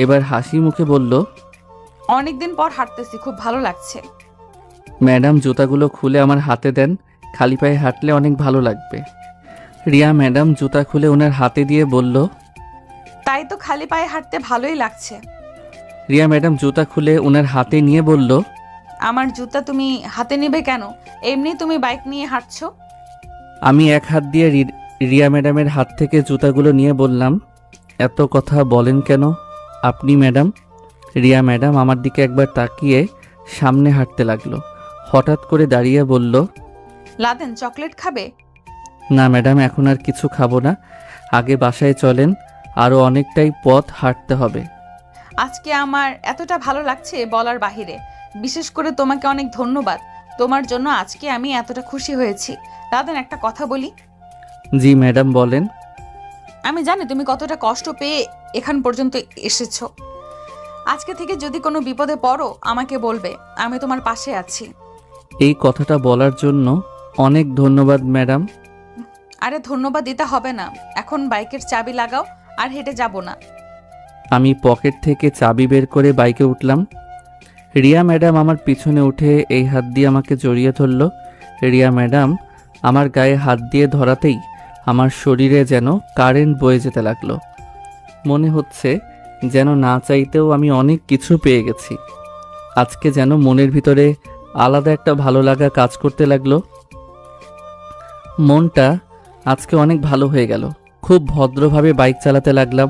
S1: এবার হাসি মুখে বলল,
S3: অনেকদিন পর হাঁটতেছি, খুব ভালো লাগছে।
S1: ম্যাডাম জুতাগুলো খুলে আমার হাতে দেন, খালি পায়ে হাঁটলে অনেক ভালো লাগবে। রিয়া ম্যাডাম জুতা খুলে ওনার হাতে দিয়ে বলল,
S3: তাই তো, খালি পায়ে হাঁটতে ভালোই লাগছে।
S1: রিয়া ম্যাডাম জুতা খুলে ওনার হাতে নিয়ে বলল,
S3: আমার জুতা তুমি হাতে নেবে কেন? এমনি তুমি বাইক নিয়ে হাঁটছো।
S1: আমি এক হাত দিয়ে রিয়া ম্যাডামের হাত থেকে জুতাগুলো নিয়ে বললাম, এত কথা বলেন কেন আপনি ম্যাডাম? রিয়া ম্যাডাম আমার দিকে একবার তাকিয়ে সামনে হাঁটতে লাগলো। হঠাৎ করে দাঁড়িয়ে বলল,
S3: লাদেন, চকলেট খাবে?
S1: না ম্যাডাম, এখন আর কিছু খাবো না, আগে বাসায় চলেন, আরও অনেকটাই পথ হাঁটতে হবে।
S3: আজকে আমার এতটা ভালো লাগছে বলার বাহিরে। বিশেষ করে তোমাকে অনেক ধন্যবাদ, তোমার জন্য আজকে আমি এতটা খুশি হয়েছি। লাদেন, একটা কথা বলি?
S1: জি ম্যাডাম বলেন।
S3: আমি জানি তুমি কতটা কষ্ট পেয়ে এখান পর্যন্ত এসেছো। আজকে থেকে যদি কোনো বিপদে পড়ো আমাকে বলবে, আমি তোমার পাশে আছি।
S1: এই কথাটা বলার জন্য অনেক ধন্যবাদ ম্যাডাম।
S3: আরে ধন্যবাদ দিতে হবে না, এখন বাইকের চাবি লাগাও আর হেঁটে যাব না।
S1: আমি পকেট থেকে চাবি বের করে বাইকে উঠলাম। রিয়া ম্যাডাম আমার পিছনে উঠে এই হাত দিয়ে আমাকে জড়িয়ে ধরল। রিয়া ম্যাডাম আমার গায়ে হাত দিয়ে ধরাতেই আমার শরীরে যেন কারেন্ট বয়ে যেতে লাগলো। মনে হচ্ছে যেন না চাইতেও আমি অনেক কিছু পেয়ে গেছি। আজকে যেন মনের ভিতরে আলাদা একটা ভালো লাগা কাজ করতে লাগলো। মনটা আজকে অনেক ভালো হয়ে গেল। খুব ভদ্রভাবে বাইক চালাতে লাগলাম,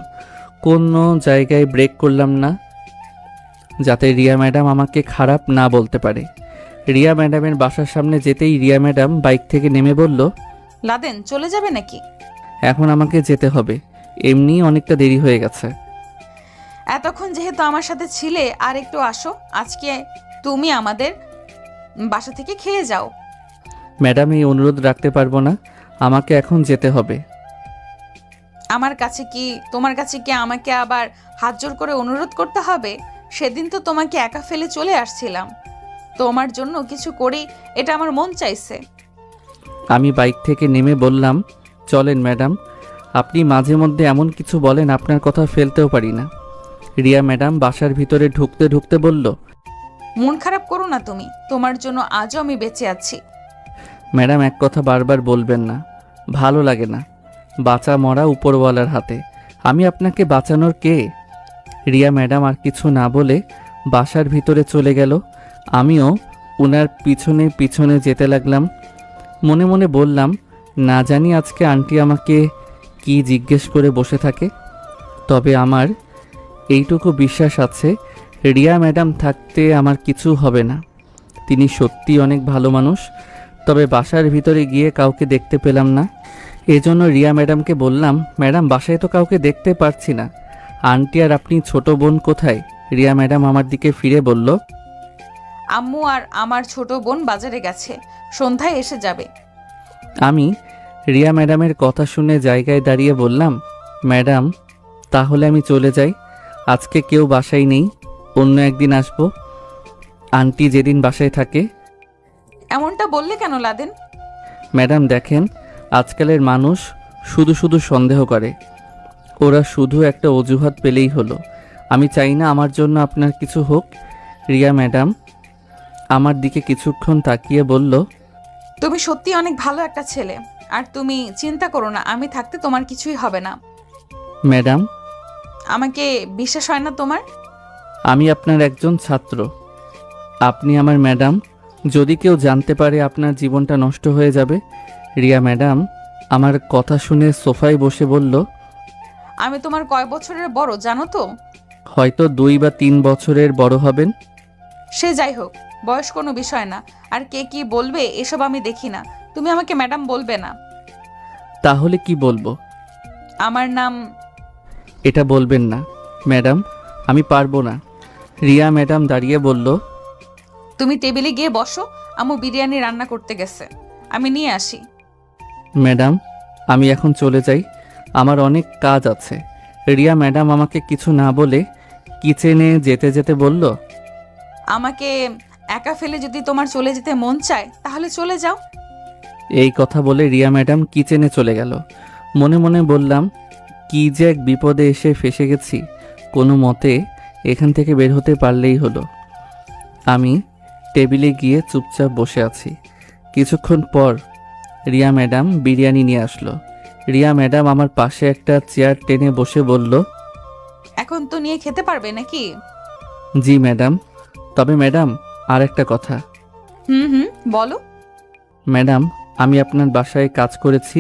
S1: কোনো জায়গায় ব্রেক করলাম না। যাতে রিয়া ম্যাডাম আমাকে খারাপ না বলতে পারে। রিয়া ম্যাডামের বাসার সামনে যেতেই রিয়া ম্যাডাম বাইক থেকে নেমে বলল,
S3: লাদেন চলে যাবে নাকি?
S1: এখন আমাকে যেতে হবে, এমনি অনেকটা দেরি হয়ে গেছে।
S3: এতক্ষণ যেহেতু আমার সাথে ছিলে, আর একটু আসো, আজকে তুমি আমাদের বাসা থেকে খেয়ে যাও।
S1: ম্যাডাম, এই অনুরোধ রাখতে পারবো না, আমাকে এখন যেতে হবে।
S3: তোমার কাছে কি আমাকে আবার হাত জোর করে অনুরোধ করতে হবে? সেদিন তো তোমাকে একা ফেলে চলে আসছিলাম, তোমার জন্য কিছু করি, এটা আমার মন চাইছে।
S1: আমি বাইক থেকে নেমে বললাম, চলেন ম্যাডাম, আপনি মাঝে মধ্যে এমন কিছু বলেন আপনার কথা ফেলতেও পারি না। রিয়া ম্যাডাম বাসার ভিতরে ঢুকতে ঢুকতে বলল,
S3: মন খারাপ করো না তুমি, তোমার জন্য আজও আমি বেঁচে আছি।
S1: ম্যাডাম এক কথা বারবার বলবেন না, ভালো লাগে না। বাঁচা মরা উপরওয়ালার হাতে, আমি আপনাকে বাঁচানোর কে? রিয়া ম্যাডাম আর কিছু না বলে বাসার ভিতরে চলে গেল। আমিও উনার পিছনে পিছনে যেতে লাগলাম। মনে মনে বললাম, না জানি আজকে আন্টি আমাকে কি জিজ্ঞেস করে বসে থাকে। তবে আমার এইটুকু বিশ্বাস আছে, রিয়া ম্যাডাম থাকতে আমার কিছু হবে না। তিনি সত্যি অনেক ভালো মানুষ। তবে বাসার ভিতরে গিয়ে কাউকে দেখতে পেলাম না। এজন্য রিয়া ম্যাডামকে বললাম, ম্যাডাম বাসায় তো কাউকে দেখতে পারছি না, আন্টি আর আপনি ছোট বোন কোথায়? রিয়া ম্যাডাম আমার দিকে ফিরে বলল,
S3: আম্মু আর আমার ছোট বোন বাজারে গেছে, সন্ধ্যায় এসে যাবে।
S1: আমি রিয়া ম্যাডামের কথা শুনে জায়গায় দাঁড়িয়ে বললাম, ম্যাডাম তাহলে আমি চলে যাই, আজকে কেউ বাসায় নেই, অন্য একদিন আসবো, আন্টি যেদিন বাসায় থাকে।
S3: এমনটা বললে কেন লাদেন?
S1: ম্যাডাম দেখেন, আজকালের মানুষ শুধু শুধু সন্দেহ করে, ওরা শুধু একটা অজুহাত পেলেই হলো। আমি চাই না আমার জন্য আপনার কিছু হোক। রিয়া ম্যাডাম আমার দিকে কিছুক্ষণ তাকিয়ে বলল,
S3: তুমি সত্যি অনেক ভালো একটা ছেলে, আর তুমি চিন্তা করো না, আমি থাকতে তোমার কিছুই হবে না।
S1: ম্যাডাম
S3: আমাকে বিশ্বাস হয় না তোমার?
S1: আমি আপনার একজন ছাত্র, আপনি আমার ম্যাডাম, যদি কেউ জানতে পারে আপনার জীবনটা নষ্ট হয়ে যাবে। রিয়া ম্যাডাম আমার কথা শুনে সোফায় বসে বলল,
S3: আমি তোমার কয় বছরের বড় জানো তো?
S1: হয়তো 2 বা 3 বছরের বড় হবেন।
S3: সে যাই হোক, বয়স কোনো বিষয় না, আর কে কি বলবে এসব আমি দেখি না। তুমি আমাকে ম্যাডাম বলবে না।
S1: তাহলে কি বলবো?
S3: আমার নাম।
S1: এটা বলবেন না ম্যাডাম, আমি পারবো না। রিয়া ম্যাডাম দাঁড়িয়ে বলল,
S3: তুমি টেবিলে গিয়ে বসো, আম্মু বিরিয়ানি রান্না করতে গেছে, আমি নিয়ে আসি।
S1: ম্যাডাম আমি এখন চলে যাই, আমার অনেক কাজ আছে। রিয়া ম্যাডাম আমাকে কিছু না বলে কিচেনে যেতে যেতে বলল,
S3: আমাকে একা ফেলে যদি তোমার চলে যেতে মন চায় তাহলে চলে যাও।
S1: এই কথা বলে রিয়া ম্যাডাম কিচেনে চলে গেল। মনে মনে বললাম, কি যে এক বিপদে এসে ফেসে গেছি, কোনো মতে এখান থেকে বের হতে পারলেই হলো। আমি টেবিলে গিয়ে চুপচাপ বসে আছি। কিছুক্ষণ পর রিয়া ম্যাডাম বিরিয়ানি নিয়ে আসলো। রিয়া ম্যাডাম আমার পাশে একটা চেয়ার টেনে বসে বলল,
S3: এখন তো নিয়ে খেতে পারবে নাকি?
S1: জি ম্যাডাম। তবে ম্যাডাম আর একটা কথা।
S3: হুম, বলো।
S1: ম্যাডাম আমি আপনার বাসায় কাজ করেছি,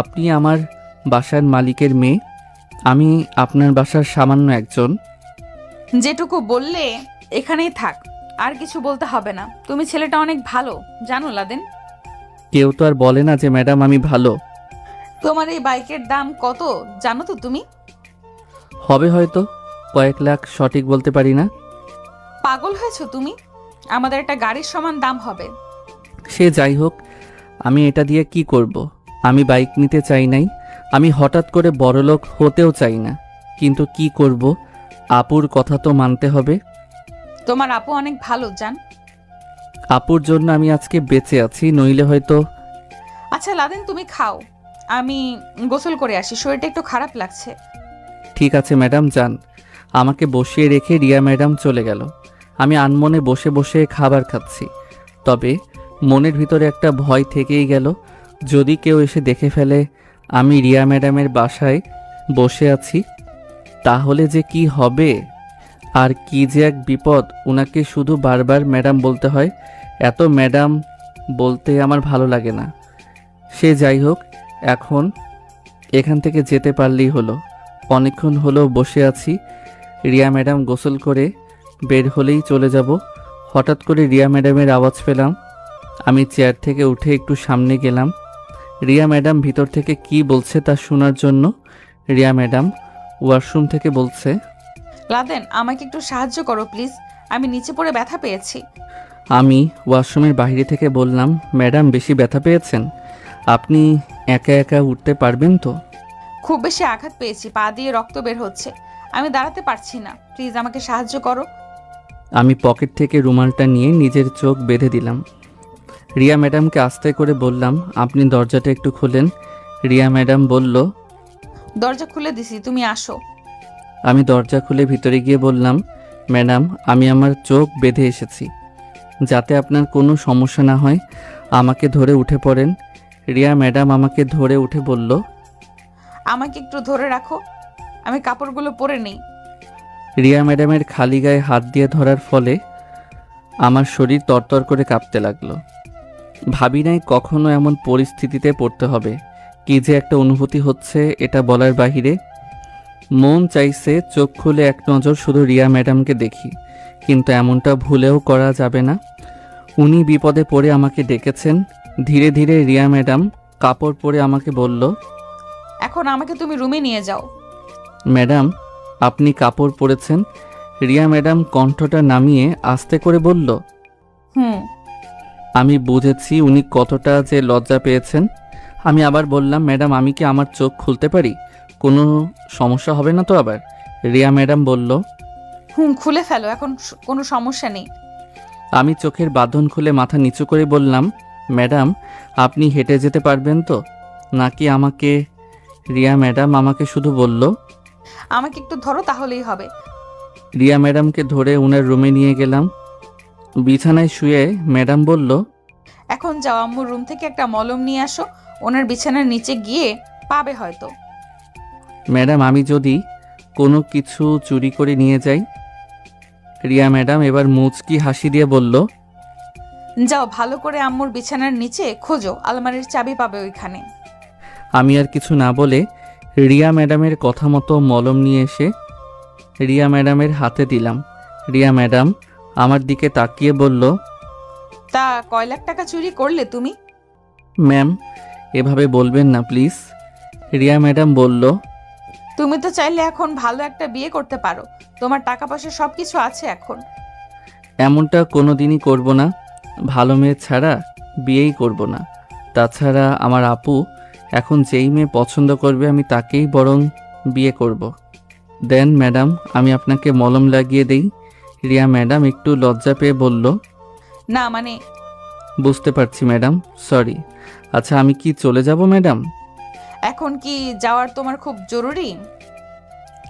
S1: আপনি আমার বাসার মালিকের মেয়ে, আমি আপনার বাসার সামান্য একজন।
S3: যেটুকু বললে এখানেই থাক, আর কিছু বলতে হবে না। তুমি ছেলেটা অনেক ভালো জানো লাদেন।
S1: কেউ তো আর বলে না যে ম্যাডাম আমি ভালো।
S3: তোমার এই বাইকের দাম কত জানো তো তুমি?
S1: হবে হয়তো কয়েক লাখ, সঠিক বলতে পারি না।
S3: পাগল হয়েছো তুমি? আমাদের একটা গাড়ির সমান দাম হবে।
S1: সে যাই হোক, আমি এটা দিয়ে কি করব? আমি বাইক নিতে চাই নাই, আমি হঠাৎ করে বড়লোক হতেও চাই না, কিন্তু কি করব, আপুর কথা তো মানতে হবে।
S3: তোমার আপু অনেক ভালো জান।
S1: আপুর জন্য আমি আজকে বেঁচে আছি, নইলে হয়তো।
S3: আচ্ছা লাদেন তুমি খাও, আমি গোসল করে আসি, শরীরটা একটু খারাপ লাগছে।
S1: ঠিক আছে ম্যাডাম যান। আমাকে বসিয়ে রেখে রিয়া ম্যাডাম চলে গেল। আমি আনমনে বসে বসে খাবার খাচ্ছি, তবে মনের ভিতরে একটা ভয় থেকেই গেল, যদি কেউ এসে দেখে ফেলে আমি রিয়া ম্যাডামের বাসায় বসে আছি, তাহলে যে কি হবে, আর কি যে এক বিপদ। ওনাকে শুধু বারবার ম্যাডাম বলতে হয়, এত ম্যাডাম বলতে আমার ভালো লাগে না। সে যাই হোক, এখন এখান থেকে যেতে পারলেই হলো। অনেকক্ষণ হলো বসে আছি। রিয়া ম্যাডাম গোসল করে বের হলেই চলে যাব। হঠাৎ করে রিয়া ম্যাডামের আওয়াজ পেলাম। আমি চেয়ার থেকে উঠে একটু সামনে গেলাম। রিয়া ম্যাডাম ভিতর থেকে কি বলছে তা শোনার জন্য। রিয়া ম্যাডাম ওয়াশরুম থেকে বলছে,
S3: লাদেন, আমাকে একটু সাহায্য করো প্লিজ, আমি নিচে পড়ে ব্যথা পেয়েছি।
S1: আমি ওয়াশরুমের বাইরে থেকে বললাম, ম্যাডাম বেশি ব্যথা পেয়েছেন? আপনি একা একা উঠতে পারবেন তো?
S3: খুব বেশি আঘাত পেয়েছি, পা দিয়ে রক্ত বের হচ্ছে, আমি দাঁড়াতে পারছি না, প্লিজ আমাকে সাহায্য করো।
S1: আমি পকেট থেকে রুমালটা নিয়ে নিজের চোখ বেঁধে দিলাম। রিয়া ম্যাডামকে আস্তে করে বললাম, আপনি দরজাটা একটু খোলেন। রিয়া ম্যাডাম বলল,
S3: দরজা খুলে দিছি, তুমি আসো।
S1: আমি দরজা খুলে ভিতরে গিয়ে বললাম, ম্যাডাম আমি আমার চোখ বেঁধে এসেছি, যাতে আপনার কোনো সমস্যা না হয় আমাকে ধরে উঠে পড়েন। রিয়া ম্যাডাম আমাকে ধরে উঠে বলল,
S3: আমাকে একটু ধরে রাখো, আমি কাপড়গুলো পরে নেই।
S1: রিয়া ম্যাডামের খালি গায়ে হাত দিয়ে ধরার ফলে আমার শরীর তরতর করে কাঁপতে লাগলো। ভাবি নাই কখনো এমন পরিস্থিতিতে পড়তে হবে। কি যে একটা অনুভূতি হচ্ছে এটা বলার বাহিরে। মন চাইছে চোখ খুলে এক নজর শুধু রিয়া ম্যাডামকে দেখি, কিন্তু এমনটা ভুলেও করা যাবে না। উনি বিপদে পড়ে আমাকে ডেকেছেন। ধীরে ধীরে রিয়া ম্যাডাম কাপড় পরে আমাকে বলল,
S3: এখন আমাকে তুমি রুমে নিয়ে যাও।
S1: ম্যাডাম আপনি কাপড় পরেছেন? রিয়া ম্যাডাম কণ্ঠটা নামিয়ে আস্তে করে বলল,
S3: হুম।
S1: আমি বুঝেছি উনি কতটা যে লজ্জা পেয়েছেন। আমি আবার বললাম, ম্যাডাম আমি কি আমার চোখ খুলতে পারি? কোনো সমস্যা হবে না তো আবার? রিয়া ম্যাডাম বলল,
S3: খুলে ফেলো, এখন কোনো সমস্যা নেই।
S1: আমি চোখের বাঁধন খুলে মাথা নিচু করে বললাম, ম্যাডাম আপনি হেঁটে যেতে পারবেন তো নাকি আমাকে? রিয়া ম্যাডাম আমাকে শুধু বলল,
S3: আমাকে একটু ধরো তাহলেই হবে।
S1: রিয়া ম্যাডামকে ধরে ওনার রুমে নিয়ে গেলাম। বিছানায় শুয়ে ম্যাডাম বলল,
S3: এখন যাও, আম্মুর রুম থেকে একটা মলম নিয়ে আসো, ওনার বিছানার নিচে গিয়ে পাবে হয়তো।
S1: ম্যাডাম আমি যদি কোনো কিছু চুরি করে নিয়ে যাই? রিয়া ম্যাডাম এবার মুচকি হাসি দিয়ে বলল,
S3: যাও, ভালো করে আম্মুর বিছানার নিচে খোঁজো, আলমারির চাবি পাবে ওইখানে।
S1: আমি আর কিছু না বলে রিয়া ম্যাডামের কথা মতো মলম নিয়ে এসে রিয়া ম্যাডামের হাতে দিলাম। রিয়া ম্যাডাম আমার দিকে তাকিয়ে বলল,
S3: তা কয় লাখ টাকা চুরি করলে তুমি?
S1: ম্যাম এভাবে বলবেন না প্লিজ। রিয়া ম্যাডাম বলল,
S3: তুমি তো চাইলে এখন ভালো একটা বিয়ে করতে পারো, তোমার টাকা পয়সা সবকিছু আছে এখন।
S1: এমনটা কোনো দিনই করব না, ভালো মেয়ে ছাড়া বিয়েই করব না। তাছাড়া আমার আপু এখন যেই মেয়ে পছন্দ করবে আমি তাকেই বরং বিয়ে করব। দেন ম্যাডাম আমি আপনাকে মলম লাগিয়ে দেই। রিয়া ম্যাডাম একটু লজ্জা পেয়ে বলল,
S3: না মানে।
S1: বুঝতে পারছি ম্যাডাম, সরি। আচ্ছা আমি কি চলে যাব ম্যাডাম?
S3: এখন কি যাওয়ার তোমার খুব জরুরি?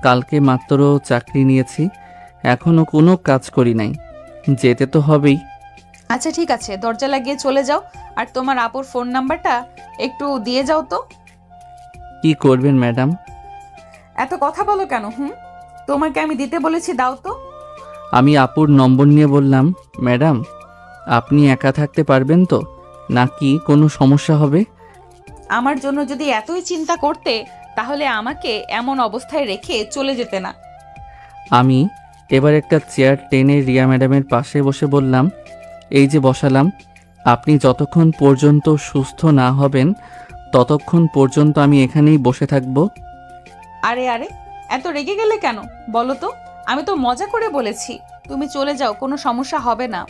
S1: কালকে মাত্র চাকরি নিয়েছি, এখনো কোনো কাজ করি নাই, যেতে তো হবেই।
S3: আচ্ছা ঠিক আছে, দরজা লাগিয়ে চলে যাও, আর তোমার আপুর ফোন নাম্বারটা একটু দিয়ে যাও তো।
S1: কি করবেন ম্যাডাম?
S3: এত কথা বলো কেন? তোমাকে আমি দিতে বলেছি, দাও তো।
S1: আমি আপুর নম্বর নিয়ে বললাম, ম্যাডাম আপনি একা থাকতে পারবেন তো নাকি কোনো সমস্যা হবে?
S3: আমার জন্য যদি এতই চিন্তা করতে তাহলে আমাকে এমন অবস্থায় রেখে চলে যেতে না।
S1: আমি এবার একটা চেয়ার টেনে রিয়া ম্যাডামের পাশে বসে বললাম, এই যে বসালাম, আপনি যতক্ষণ পর্যন্ত সুস্থ না হবেন ততক্ষণ পর্যন্ত আমি এখানেই বসে থাকব।
S3: আরে আরে, এত রেগে গেলে কেন বলো তো? আমি তো মজা করে বলেছি, তুমি চলে যাও, কোনো সমস্যা হবে না।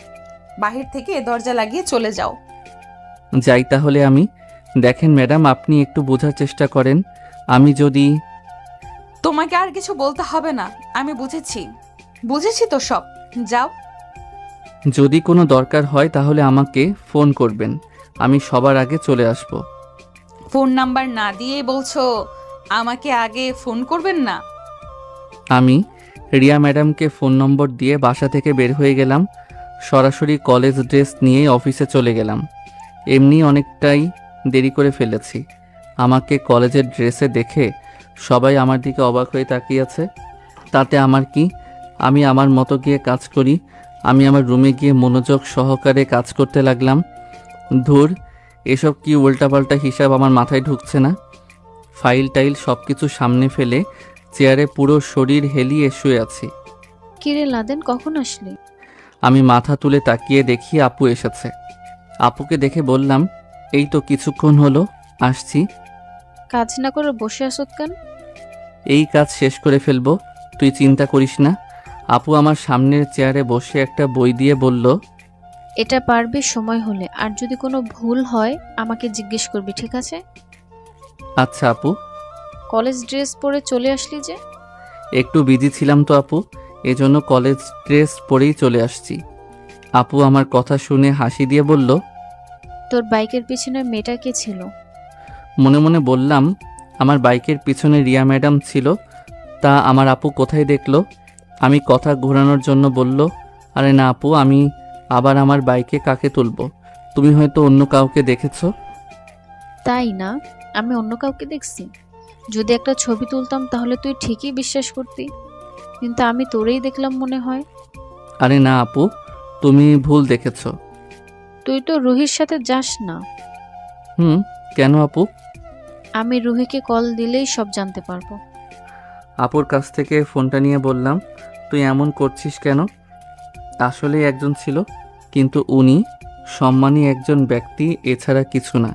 S3: বাহির থেকে দরজা লাগিয়ে চলে যাও।
S1: যাই তাহলে আমি। দেখেন ম্যাডাম আপনি একটু বোঝার চেষ্টা করেন, আমি যদি...
S3: তোমাকে আর কিছু বলতে হবে না, আমি বুঝেছি তো সব, যাও।
S1: যদি কোনো দরকার হয় তাহলে আমাকে ফোন করবেন, আমি সবার আগে চলে আসব।
S3: ফোন নাম্বার না দিয়ে বলছো আমাকে আগে ফোন করবেন না?
S1: আমি রিয়া ম্যাডামকে ফোন নম্বর দিয়ে বাসা থেকে বের হয়ে গেলাম। সরাসরি কলেজ ড্রেস নিয়ে অফিসে চলে গেলাম। এমনি অনেকটাই দেরি করে ফেলেছি। আমাকে কলেজের ড্রেসে দেখে সবাই আমার দিকে অবাক হয়ে তাকিয়ে আছে। তাতে আমার কি, আমি আমার মতো গিয়ে কাজ করি। আমি আমার রুমে গিয়ে মনোযোগ সহকারে কাজ করতে লাগলাম। ধুর, এসব কি উল্টাপাল্টা হিসাব আমার মাথায় ঢুকছে না। ফাইল টাইল সব কিছু সামনে ফেলে চেয়ারে পুরো শরীর হেলিয়ে শুয়ে আছি।
S6: কিরে লাদেন, কখন আসলি?
S1: আমি মাথা তুলে তাকিয়ে দেখি আপু এসেছে। আপুকে দেখে বললাম, এই তো কিছুক্ষণ হলো আসছি।
S6: কাজ না করে বসে আসত কেন?
S1: এই কাজ শেষ করে ফেলবো, তুই চিন্তা করিস না। আপু আমার সামনের চেয়ারে বসে একটা বই দিয়ে বলল,
S6: এটা পারবি সময় হলে, আর যদি কোনো ভুল হয় আমাকে জিজ্ঞেস করবি, ঠিক আছে?
S1: আচ্ছা আপু।
S6: কলেজ ড্রেস পরে চলে আসলি যে?
S1: একটু বিজি ছিলাম তো আপু, এজন্য কলেজ ড্রেস পরেই চলে আসছি। আপু আমার কথা শুনে হাসি দিয়ে বলল,
S6: তোর বাইকের পিছনে মেয়েটা কে ছিল?
S1: মনে মনে বললাম, আমার বাইকের পিছনে রিয়া ম্যাডাম ছিল। তা আমার আপু কোথায় দেখলো? আমি কথা ঘোরানোর জন্য বলল, আরে না আপু, আমি আবার আমার বাইকে কাকে তুলবো? তুমি হয়তো অন্য কাউকে দেখেছো।
S6: তাই না, আমি অন্য কাউকে দেখছি। যদি একটা ছবি তুলতাম তাহলে তুই ঠিকই বিশ্বাস করতি, কিন্তু আমি তোরেই দেখলাম মনে হয়।
S1: আরে না আপু, তুমি ভুল দেখেছো।
S6: তুই তো রুহির সাথে যাস না।
S1: কেন আপু?
S6: আমি রুহিকে কল দিলেই সব জানতে পারবো।
S1: আপুর কাছ থেকে ফোনটা নিয়ে বললাম, তুই এমন করছিস কেন? আসলেই একজন ছিল, কিন্তু উনি সম্মানী একজন ব্যক্তি, এছাড়া কিছু না।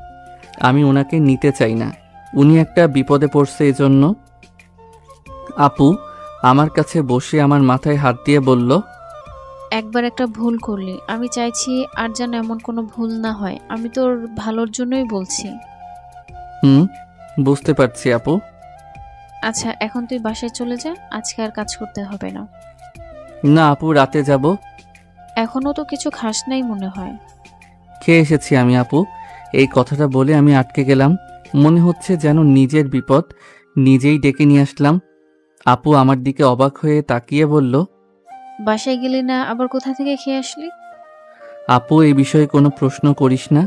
S1: আমি ওনাকে নিতে চাই না, উনি একটা বিপদে পড়ছে এজন্য। আপু আমার কাছে বসে আমার মাথায় হাত দিয়ে বলল,
S6: একবার একটা ভুল করলি, আমি চাইছি আর যেন এমন কোনো ভুল না হয়। আমি তোর ভালোর জন্যই বলছি।
S1: বুঝতে পারছি আপু।
S6: আচ্ছা, এখন তুই বাসায় চলে যা, আজকে আর কাজ করতে হবে না।
S1: না আপু, রাতে যাব।
S6: এখনো তো কিছু খাস নাই মনে হয়।
S1: খেয়ে এসেছি আমি আপু। এই কথাটা বলে আমি আটকে গেলাম। মনে হচ্ছে যেন নিজের বিপদ নিজেই ডেকে নিয়ে আসলাম। আপু আমার দিকে অবাক হয়ে তাকিয়ে বলল,
S6: বাসায় গেলি না, আবার কোথা থেকে খেয়ে আসলি?
S1: আপু এই বিষয়ে কোনো প্রশ্ন করিস না।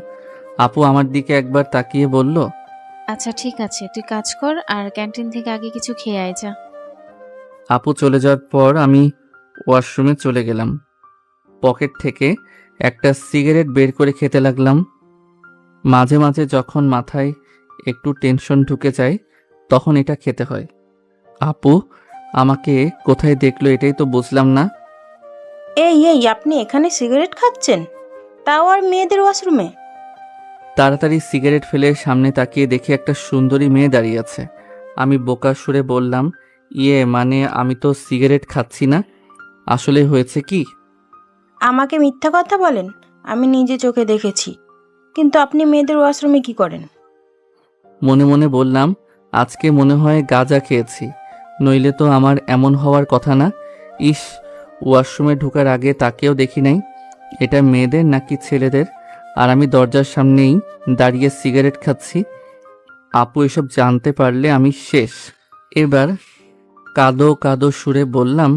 S1: আপু আমার দিকে একবার তাকিয়ে বলল,
S6: আচ্ছা ঠিক আছে, তুই কাজ কর আর ক্যান্টিন থেকে আগে কিছু খেয়ে আয় যা।
S1: আপু চলে যাওয়ার পর আমি ওয়াশরুমে চলে গেলাম। পকেট থেকে একটা সিগারেট বের করে খেতে লাগলাম। মাঝে মাঝে যখন মাথায় একটু টেনশন ঢুকে যায় তখন এটা খেতে হয়। আপু আমাকে কোথায় দেখলো এটাই তো বুঝলাম না।
S11: এই এই আপনি এখানে সিগারেট খাচ্ছেন, তাও আর মেয়েদের ওয়াশরুমে?
S1: তাড়াতাড়ি সিগারেট ফেলে সামনে তাকিয়ে দেখি একটা সুন্দরী মেয়ে দাঁড়িয়ে আছে। আমি বোকা সুরে বললাম, মানে আমি তো সিগারেট খাচ্ছি না। আসলে হয়েছে কি?
S11: আমাকে মিথ্যা কথা বলেন, আমি নিজে চোখে দেখেছি। কিন্তু আপনি মেয়েদের ওয়াশরুমে কি করেন?
S1: মনে মনে বললাম, আজকে মনে হয় গাঁজা খেয়েছি, নইলে তো আমার এমন হওয়ার কথা না। ইস, ওয়াশরুমে ঢোকার আগে তাকেও দেখি নাই। এটা মেয়েদের নাকি ছেলেদের? আর আমি দরজার সামনেই দাঁড়িয়ে সিগারেট খাচ্ছি। আপু এসব জানতে পারলে আমি শেষ। এবার কাঁদো কাঁদো সুরে বললাম,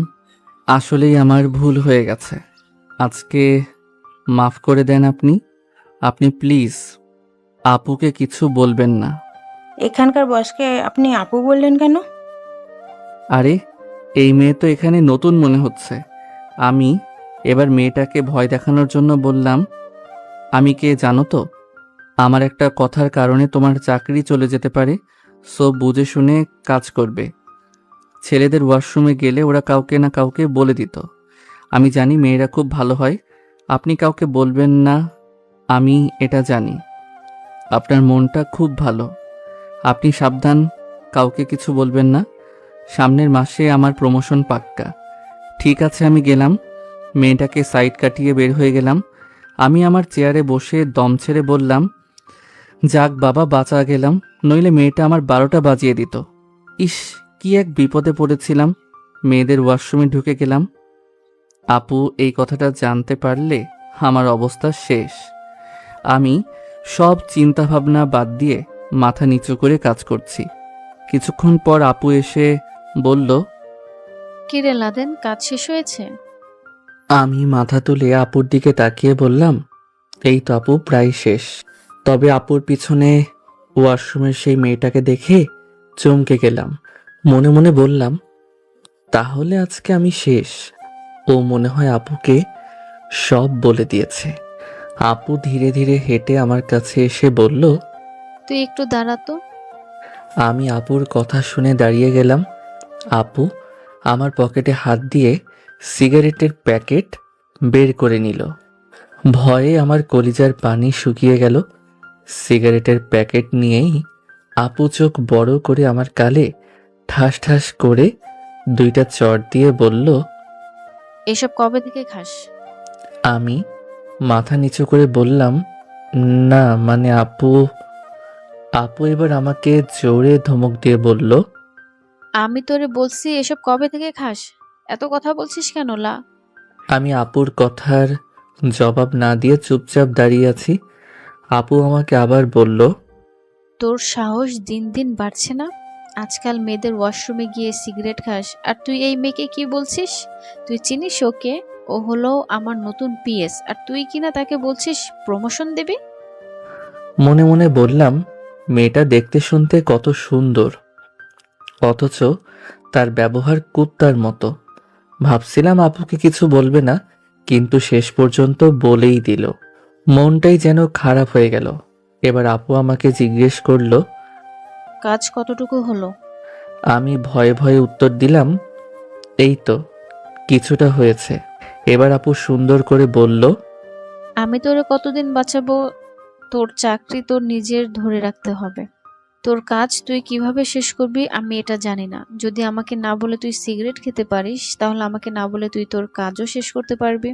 S1: আসলেই আমার ভুল হয়ে গেছে, আজকে মাফ করে দেন আপনি প্লিজ। আপুকে কিছু বলবেন না।
S11: এখানকার বসকে আপনি আপু বললেন কেন?
S1: আরে এই মেয়ে তো এখানে নতুন মনে হচ্ছে। আমি এবার মেয়েটাকে ভয় দেখানোর জন্য বললাম, আমি কে জানো তো? আমার একটা কথার কারণে তোমার চাকরি চলে যেতে পারে, সো বুঝে শুনে কাজ করবে। ছেলেদের ওয়াশরুমে গেলে ওরা কাউকে না কাউকে বলে দিত। আমি জানি মেয়েরা খুব ভালো হয়, আপনি কাউকে বলবেন না, আমি এটা জানি। আপনার মনটা খুব ভালো, আপনি সাবধান, কাউকে কিছু বলবেন না। সামনের মাসে আমার প্রমোশন পাক্কা। ঠিক আছে আমি গেলাম। মেয়েটাকে সাইড কাটিয়ে বের হয়ে গেলাম। আমি আমার চেয়ারে বসে দম ছেড়ে বললাম, যাক বাবা, বাঁচা গেলাম, নইলে মেয়েটা আমার 12টা বাজিয়ে দিত। ইস, কি এক বিপদে পড়েছিলাম। মেয়েদের ওয়াশরুমে ঢুকে গেলাম। আপু এই কথাটা জানতে পারলে আমার অবস্থা শেষ। আমি সব চিন্তা ভাবনা বাদ দিয়ে মাথা নিচু করে কাজ করছি। কিছুক্ষণ পর আপু এসে বলল,
S6: কিরে লাদেন, কাজ শেষ হয়েছে?
S1: আমি মাথা তুলে আপুর দিকে তাকিয়ে বললাম, এই তো আপু, প্রায় শেষ। তবে আপুর পিছনে ওয়াশরুমের সেই মেয়েটাকে দেখে চমকে গেলাম। মনে মনে বললাম, তাহলে আজকে আমি শেষ। ও মনে হয় আপুকে সব বলে দিয়েছে। আপু ধীরে ধীরে হেঁটে আমার কাছে এসে বলল,
S6: তুই একটু দাঁড়াতো।
S1: আমি আপুর কথা শুনে দাঁড়িয়ে গেলাম। আপু আমার পকেটে হাত দিয়ে সিগারেটের প্যাকেট বের করে নিল। ভয়ে আমার কলিজার পানি শুকিয়ে গেল। সিগারেটের প্যাকেট নিয়েই আপু চোখ বড় করে আমার গালে ঠাস ঠাস করে 2টা চড় দিয়ে বলল,
S6: এসব কবে থেকে খাস?
S1: আমি মাথা নিচু করে বললাম, না মানে আপু। আপু এবার আমাকে জোরে ধমক দিয়ে বলল,
S6: আমি তোরে বলছি এসব কবে থেকে খাস? এত কথা বলছিস কেন লা?
S1: আমি আপুর কথার জবাব না দিয়ে চুপচাপ দাঁড়িয়ে আছি। আপু আমাকে আবার বলল,
S6: তোর সাহস দিন দিন বাড়ছে না? আজকাল মেয়েদের ওয়াশরুমে গিয়ে সিগারেট খাস, আর তুই এই মেয়েকে কি বলছিস? তুই চিনিস ওকে? ও হলো আমার নতুন পিএস, আর তুই কিনা তাকে বলছিস প্রমোশন দেবে?
S1: মনে মনে বললাম, মেয়েটা দেখতে শুনতে কত সুন্দর, অথচ তার ব্যবহার কুত্তার মতো। ভাবছিলাম আপুকে কিছু বলবে না, কিন্তু শেষ পর্যন্ত বলেই দিল। মনটাই যেন খারাপ হয়ে গেল। এবার আপু আমাকে জিজ্ঞেস করলো,
S6: কাজ কতটুকু হলো?
S1: আমি ভয়ে ভয়ে উত্তর দিলাম, এই তো কিছুটা হয়েছে। এবার আপু সুন্দর করে বলল,
S6: আমি তোরে কতদিন বাঁচাবো? তোর চাকরি তোর নিজের ধরে রাখতে হবে। তোর কাজ তুই কিভাবে শেষ করবি আমি এটা জানি না। যদি আমাকে না বলে তুই সিগারেট খেতে পারিস, তাহলে আমাকে না বলে তুই তোর কাজও শেষ করতে পারবি।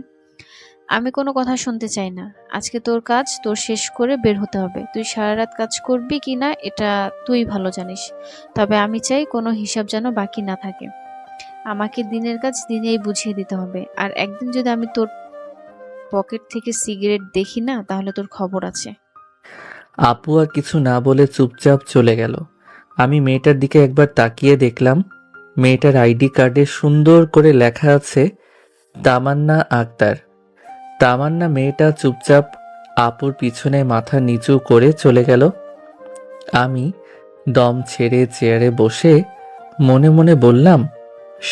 S6: আমি কোনো কথা শুনতে চাই না। আজকে তোর কাজ তোর শেষ করে বের হতে হবে। তুই সারা রাত কাজ করবি কিনা এটা তুই ভালো জানিস। তবে আমি চাই কোনো হিসাব যেন বাকি না থাকে। আমাকে দিনের কাজ দিনেই বুঝিয়ে দিতে হবে। আর একদিন যদি আমি তোর পকেট থেকে সিগারেট দেখি না, তাহলে তোর খবর আছে।
S1: আপু আর কিছু না বলে চুপচাপ চলে গেল। আমি মেয়েটার দিকে একবার তাকিয়ে দেখলাম, মেয়েটার আইডি কার্ডে সুন্দর করে লেখা আছে তামান্না আক্তার। তামান্না মেয়েটা চুপচাপ আপুর পিছনে মাথা নিচু করে চলে গেল। আমি দম ছেড়ে চেয়ারে বসে মনে মনে বললাম,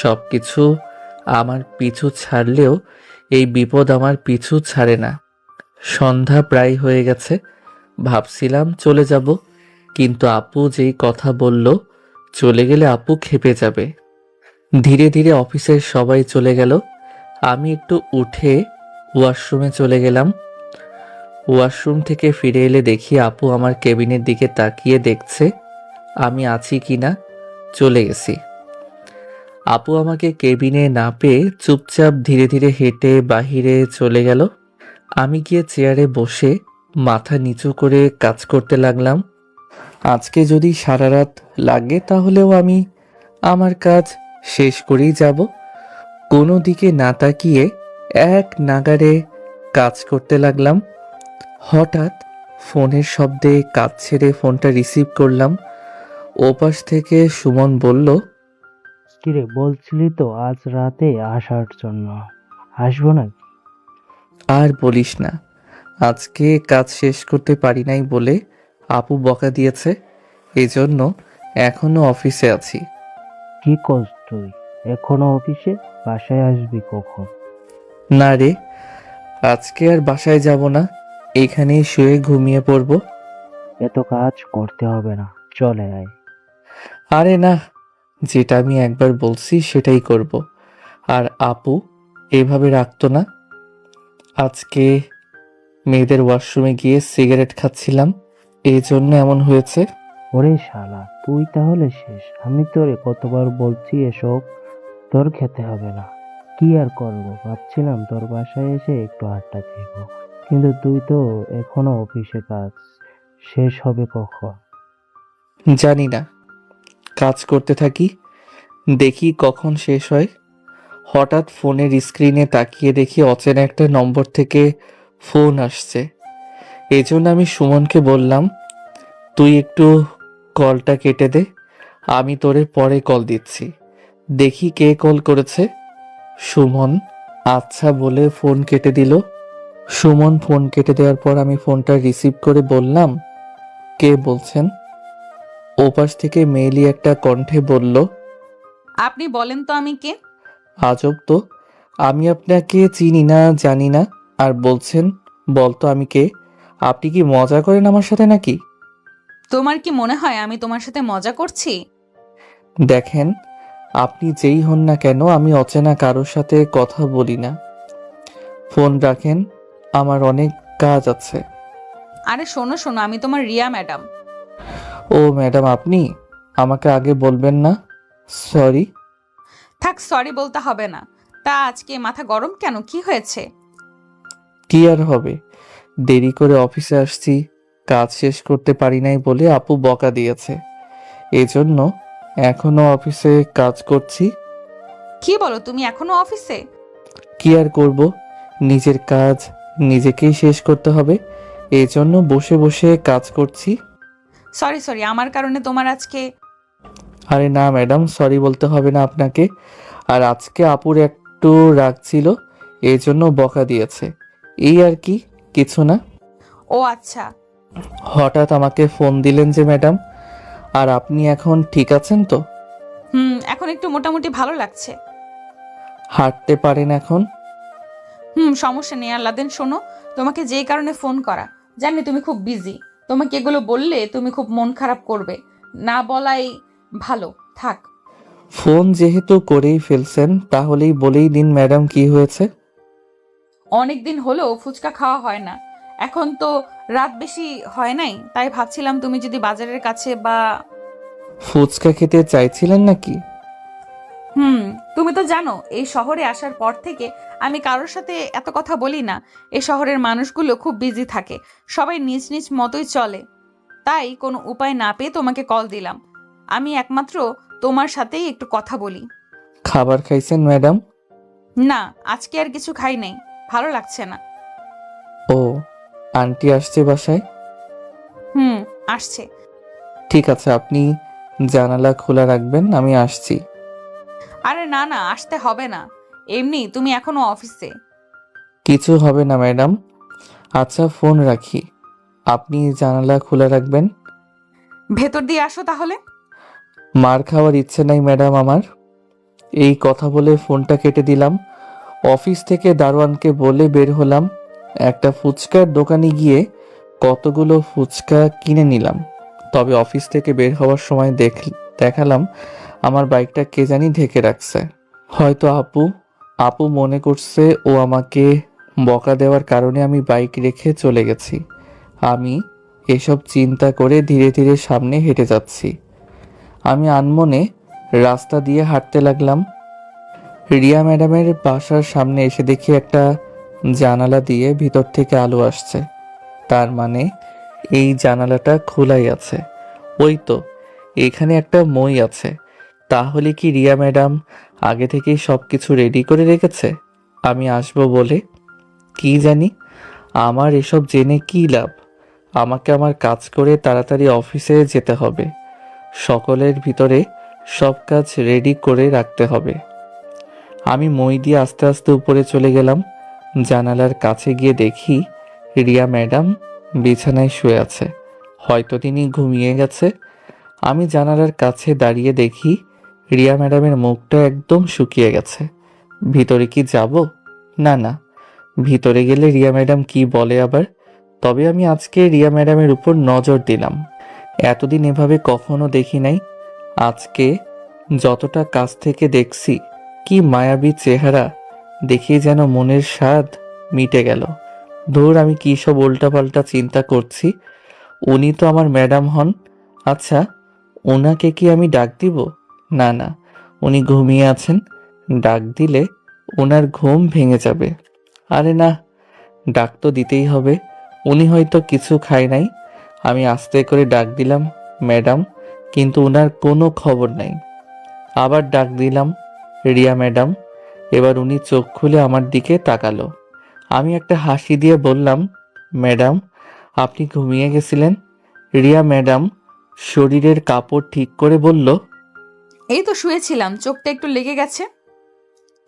S1: সবকিছু আমার পিছু ছাড়লেও এই বিপদ আমার পিছু ছাড়ে না। সন্ধ্যা প্রায় হয়ে গেছে। ভাবছিলাম চলে যাব, কিন্তু আপু যেই কথা বলল, চলে গেলে আপু ক্ষেপে যাবে। ধীরে ধীরে অফিসের সবাই চলে গেল। আমি একটু উঠে ওয়াশরুমে চলে গেলাম। ওয়াশরুম থেকে ফিরে এলে দেখি আপু আমার কেবিনের দিকে তাকিয়ে দেখছে আমি আছি কিনা। চলে গেছি। আপু আমাকে কেবিনে না পেয়ে চুপচাপ ধীরে ধীরে হেঁটে বাহিরে চলে গেল। আমি গিয়ে চেয়ারে বসে মাথা নিচু করে কাজ করতে লাগলাম। আজকে যদি সারা রাত লাগে তাহলেও আমি আমার কাজ শেষ করেই যাব। কোনো দিকে না তাকিয়ে এক নাগাড়ে কাজ করতে লাগলাম। হঠাৎ ফোনের শব্দে কাজ ছেড়ে ফোনটা রিসিভ করলাম। ওপাশ থেকে সুমন বলল,
S7: কিরে, বলছিলি তো আজ রাতে আসার জন্য, আসবো না?
S1: আর বলিস না, আজকে কাজ শেষ করতে পারি নাই বলে আপু বকা দিয়েছে, এজন্য এখনো অফিসে আছি।
S7: কি করছ তুই এখনো অফিসে? বাসায় আসবি কখন?
S1: না রে, আজকে আর বাসায় যাব না, এখানেই শুয়ে ঘুমিয়ে পড়ব।
S7: এত কাজ করতে হবে না, চলে আয়।
S1: আরে না, যেটা আমি একবার বলছি সেটাই করব। আর আপু এভাবে রাখতো না। আজকে মেয়েদের ওয়াশরুমে গিয়ে সিগারেট খাচ্ছিলাম, এই জন্য এমন হয়েছে।
S7: ওরে শালা, তুই তাহলে শেষ। আমি তোরে কতবার বলছি এসব তোর খেতে হবে না। কি আর করবো, ভাবছিলাম তোর বাসায় এসে একটু আড্ডা দিব, কিন্তু তুই তো এখনো অফিসে, কাজ শেষ হবে কখন?
S1: জানি না, কাজ করতে থাকি, দেখি কখন শেষ হয়। হঠাৎ ফোনের স্ক্রিনে তাকিয়ে দেখি অচেনা একটা নম্বর থেকে ফোন আসছে। এজন্য আমি সুমনকে বললাম, তুই একটু কলটা কেটে দে, আমি তোরে পরে কল দিচ্ছি। দেখি কে কল করেছে। সুমন আচ্ছা বলে ফোন কেটে দিল। সুমন ফোন কেটে দেওয়ার পর আমি ফোনটা রিসিভ করে বললাম, কে বলছেন? ওপাশ থেকে মেয়েলি একটা কণ্ঠে বলল,
S3: আপনি বলেন তো আমি কে?
S1: আজব তো, আমি আপনাকে চিনি না জানি না, আর বলছেন বলতো আমি কে? আপনি কি মজা করেন আমার সাথে নাকি?
S3: তোমার কি মনে হয় আমি তোমার সাথে মজা করছি?
S1: দেখেন, আপনি যেই হন না কেন, আমি অচেনা কারোর সাথে কথা বলি না। ফোন রাখেন, আমার অনেক কাজ আছে।
S3: আরে শোনো শোনো, আমি তোমার রিয়া ম্যাডাম।
S1: ও ম্যাডাম, আপনি আমাকে আগে বলবেন না? সরি।
S3: থাক, সরি বলতে হবে না। তা আজকে মাথা গরম কেন, কি হয়েছে?
S1: কি আর হবে, দেরি করে অফিসে আসছি, কাজ শেষ করতে পারি নাই বলে আপু বকা দিয়েছে, এজন্য এখনো অফিসে কাজ করছি।
S3: কি বলো, তুমি এখনো অফিসে?
S1: কি আর করব, নিজের কাজ নিজেকেই শেষ করতে হবে, এজন্য বসে বসে কাজ করছি।
S3: সরি সরি, আমার কারণে তোমার আজকে।
S1: আরে না ম্যাডাম, সরি বলতে হবে না আপনাকে। আর আজকে আপুর একটু রাগ ছিল, এজন্য বকা দিয়েছে, এই আর কি, কিছু না।
S3: ও আচ্ছা।
S1: হঠাৎ আমাকে ফোন দিলেন যে ম্যাডাম? আর আপনি এখন ঠিক আছেন তো?
S3: এখন একটু মোটামুটি ভালো লাগছে।
S1: হাঁটতে পারেন এখন?
S3: সমস্যা নেই। আল্লাহ দেন। শোনো, তোমাকে যেই কারণে ফোন করা, জানি তুমি খুব বিজি। তোমাকে এগুলো বললে তুমি খুব মন খারাপ করবে, না বলাই ভালো। থাক।
S1: ফোন যেহেতু করেই ফেলছেন, তাহলেই বলেই দিন ম্যাডাম, কি হয়েছে?
S3: অনেকদিন হলো ফুচকা খাওয়া হয় না, এখন তো রাত বেশি হয় নাই, তাই ভাবছিলাম তুমি যদি বাজারের কাছে বা।
S1: ফুচকা খেতে চাইছিলেন নাকি?
S3: তুমি তো জানো এই শহরে আসার পর থেকে আমি কারোর সাথে এত কথা বলি না। এই শহরের মানুষগুলো খুব বিজি থাকে, সবাই নিজ নিজ মতোই চলে, তাই কোনো উপায় না পেয়ে তোমাকে কল দিলাম। আমি একমাত্র তোমার সাথেই একটু কথা বলি।
S1: খাবার খাইছেন ম্যাডাম?
S3: না, আজকে আর কিছু খাই নাই, ভালো লাগছে না।
S1: ও, আন্টি আসছে বাসায়?
S3: আসছে।
S1: ঠিক আছে, আপনি জানালা খোলা রাখবেন, আমি আসছি।
S3: আরে না না, আসতে হবে না, এমনি তুমি এখনো অফিসে।
S1: কিছু হবে না ম্যাডাম। আচ্ছা, ফোন রাখি, আপনি জানালা খোলা রাখবেন।
S3: ভেতর দিয়ে আসো তাহলে।
S1: মার খাওয়ার ইচ্ছে নাই ম্যাডাম আমার। এই কথা বলে ফোনটা কেটে দিলাম। অফিস থেকে দারোয়ানকে বলে বের হলাম। একটা ফুচকার দোকানে গিয়ে কতগুলো ফুচকা কিনে নিলাম। তবে অফিস থেকে বের হওয়ার সময় দেখালাম আমার বাইকটা কে জানি ঢেকে রাখছে। হয়তো আপু মনে করছে ও আমাকে বকা দেওয়ার কারণে আমি বাইক রেখে চলে গেছি। আমি এসব চিন্তা করে ধীরে ধীরে সামনে হেঁটে যাচ্ছি। আমি আনমনে রাস্তা দিয়ে হাঁটতে লাগলাম। রিয়া ম্যাডামের বাসার সামনে এসে দেখি একটা জানালা দিয়ে ভিতর থেকে আলো আসছে। তার মানে এই জানালাটা খোলাই আছে। ওই তো, এখানে একটা মই আছে। তাহলে কি রিয়া ম্যাডাম আগে থেকেই সব কিছু রেডি করে রেখেছে আমি আসবো বলে? কি জানি, আমার এসব জেনে কি লাভ? আমাকে আমার কাজ করে তাড়াতাড়ি অফিসে যেতে হবে। সকলের ভিতরে সব কাজ রেডি করে রাখতে হবে। আমি মই দিয়ে আস্তে আস্তে উপরে চলে গেলাম। জানালার কাছে গিয়ে দেখি রিয়া ম্যাডাম বিছানায় শুয়ে আছে। হয়তো তিনি ঘুমিয়ে গেছে। আমি জানালার কাছে দাঁড়িয়ে দেখি রিয়া ম্যাডামের মুখটা একদম শুকিয়ে গেছে। ভিতরে কি যাব? না না, ভিতরে গেলে রিয়া ম্যাডাম কি বলে আবার। তবে আমি আজকে রিয়া ম্যাডামের উপর নজর দিলাম। এতদিন এভাবে কখনো দেখি নাই। আজকে যতটা কাছ থেকে দেখছি, কি মায়াবী চেহারা, দেখে যেন মনের স্বাদ মিটে গেল। ধুর, আমি কি সব উল্টাপাল্টা চিন্তা করছি। উনি তো আমার ম্যাডাম হন। আচ্ছা, ওনাকে কি আমি ডাক দিব? না না, উনি ঘুমিয়ে আছেন, ডাক দিলে ওনার ঘুম ভেঙে যাবে। আরে না, ডাক তো দিতেই হবে। উনি হয়তো কিছু খায় নাই। আমি আস্তে করে ডাক দিলাম, ম্যাডাম, কিন্তু ওনার কোনো খবর নাই। আবার ডাক দিলাম, রিয়া ম্যাডাম। এবার উনি চোখ খুলে আমার দিকে তাকালো। আমি একটা হাসি দিয়ে বললাম, ম্যাডাম, আপনি ঘুমিয়ে গেছিলেন? রিয়া ম্যাডাম শরীরের কাপড় ঠিক করে বলল,
S3: এই তো শুয়েছিলাম, চোখটা একটু লেগে গেছে।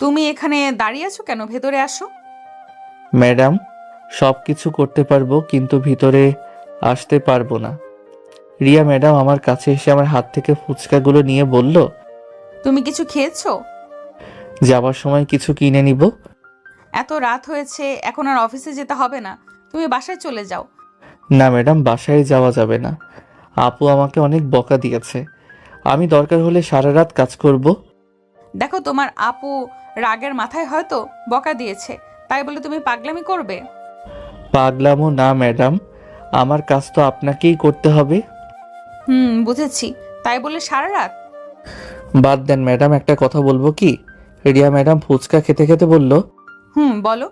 S3: তুমি এখানে দাঁড়িয়ে আছো কেন, ভেতরে আসো।
S1: ম্যাডাম, সব কিছু করতে পারবো, কিন্তু ভিতরে আসতে পারবো না। রিয়া ম্যাডাম আমার কাছে এসে আমার হাত থেকে ফুচকাগুলো নিয়ে বলল,
S3: তুমি কিছু খেয়েছো?
S1: যাবার সময় কিছু কিনে নিব।
S3: এত রাত হয়েছে, এখন আর অফিসে যেতে হবে না, তুমি বাসায় চলে যাও।
S1: না ম্যাডাম, বাসায় যাওয়া যাবে না। আপু আমাকে অনেক বকা দিয়েছে। আমি দরকার হলে সারা রাত কাজ করব,
S3: দেখো তোমার আপু রাগের মাথায় হয়তো বকা দিয়েছে, তাই বলে তুমি পাগলামি করবে?
S1: পাগলামো না ম্যাডাম, আমার কাজ তো আপনাকেই করতে হবে।
S3: বুঝেছি। তাই বলে সারা রাত?
S1: বাদ দেন ম্যাডাম, একটা কথা বলবো কি? রিয়া ম্যাডাম ফুচকা খেতে খেতে বলল,
S3: বলো।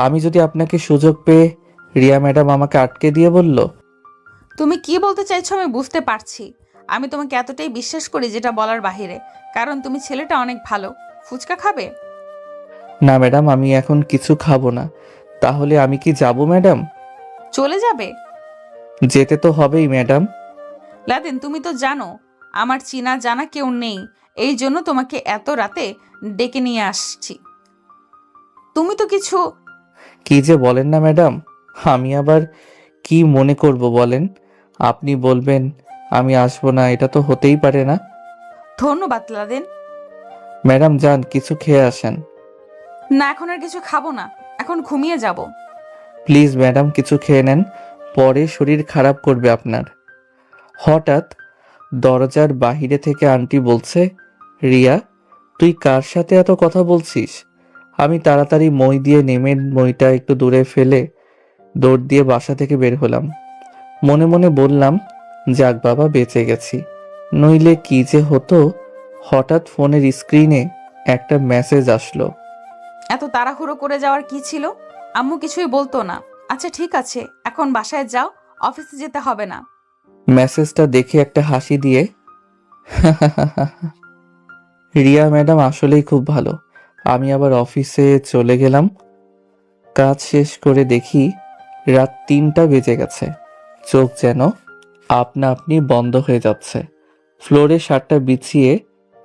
S1: আমি যদি আপনাকে সুযোগ পেয়ে রিয়া ম্যাডাম আমাকে আটকে দিয়ে বলল।
S3: তুমি কি বলতে চাইছো আমি বুঝতে পারছি। আমি তোমাকে এতটাই বিশ্বাস করি যেটা বলার বাহিরে, কারণ তুমি ছেলেটা অনেক ভালো। ফুচকা খাবে?
S1: না ম্যাডাম, আমি এখন কিছু খাবো না। তাহলে আমি কি যাব ম্যাডাম?
S3: চলে যাবে?
S1: যেতে তো হবেই ম্যাডাম।
S3: লাদেন, তুমি তো জানো আমার চিনা জানা কেউ নেই, এই জন্য তোমাকে এত রাতে ডেকে নিয়ে আসছি। তুমি তো কিছু
S1: কি যে বলেন না ম্যাডাম, আমি আবার কি মনে করব বলেন? আপনি বলবেন আমি আসবো না, এটা তো হতেই পারে না।
S3: ধন্যবাদ লাদেন।
S1: ম্যাডাম যান, কিছু খেয়ে আসেন।
S3: না, এখন আর কিছু খাবো না, এখন ঘুমিয়ে যাব।
S1: প্লিজ ম্যাডাম কিছু খেয়ে নেন, পরে শরীর খারাপ করবে আপনার। হঠাৎ দরজার বাহিরে থেকে আন্টি বলছে, রিয়া তুই কার সাথে এত কথা বলছিস? আমি তাড়াতাড়ি মই দিয়ে নেমে মইটা একটু দূরে ফেলে দৌড় দিয়ে বাসা থেকে বের হলাম। মনে মনে বললাম, যাক বাবা বেঁচে গেছি, নইলে কি যে হতো। হঠাৎ ফোনের স্ক্রিনে একটা মেসেজ আসলো।
S3: এত তাড়াহুড়ো করে যাওয়ার কি ছিল? আম্মু কিছুই বলতো না। আচ্ছা ঠিক আছে, এখন বাসায় যাও, অফিসে যেতে হবে না।
S1: মেসেজটা দেখে একটা হাসি দিয়ে রিয়া ম্যাডাম আসলেই খুব ভালো। আমি আবার অফিসে চলে গেলাম। কাজ শেষ করে দেখি রাত 3টা বেজে গেছে। চোখ যেন আপনা আপনি বন্ধ হয়ে যাচ্ছে। ফ্লোরে শার্টটা বিছিয়ে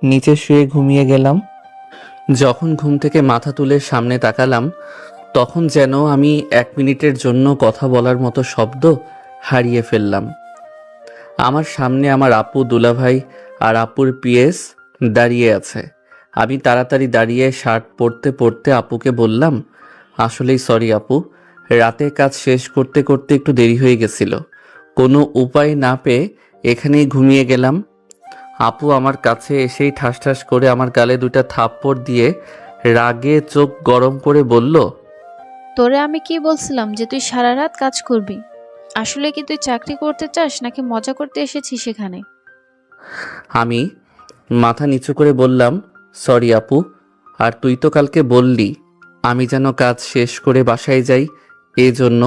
S1: নিচে শুয়ে ঘুমিয়ে গেলাম। যখন ঘুম থেকে মাথা তুলে সামনে তাকালাম, তখন যেন আমি 1 মিনিটের জন্য কথা বলার মতো শব্দ হারিয়ে ফেললাম। আমার সামনে আমার আপু, দুলাভাই আর আপুর পিএস দাঁড়িয়ে আছে। আমি তাড়াতাড়ি দাঁড়িয়ে শার্ট পরতে পরতে আপুকে বললাম, আসলেই সরি আপু, রাতে কাজ শেষ করতে করতে একটু দেরি হয়ে গেছিল। কোনো উপায় না পেয়ে এখানেই ঘুমিয়ে গেলাম। আপু আমার কাছে এসেই ঠাস ঠাস করে আমার গালে 2টা থাপ্পড় দিয়ে রাগে চোখ গরম করে বলল,
S6: তোরে আমি কি বলছিলাম যে তুই সারা রাত কাজ করবি? আসলে কি তুই চাকরি করতে চাস নাকি মজা করতে এসেছিস সেখানে?
S1: আমি মাথা নিচু করে বললাম, সরি আপু, আর তুই তো কালকে বললি আমি যেন কাজ শেষ করে বাসায় যাই, এই জন্য।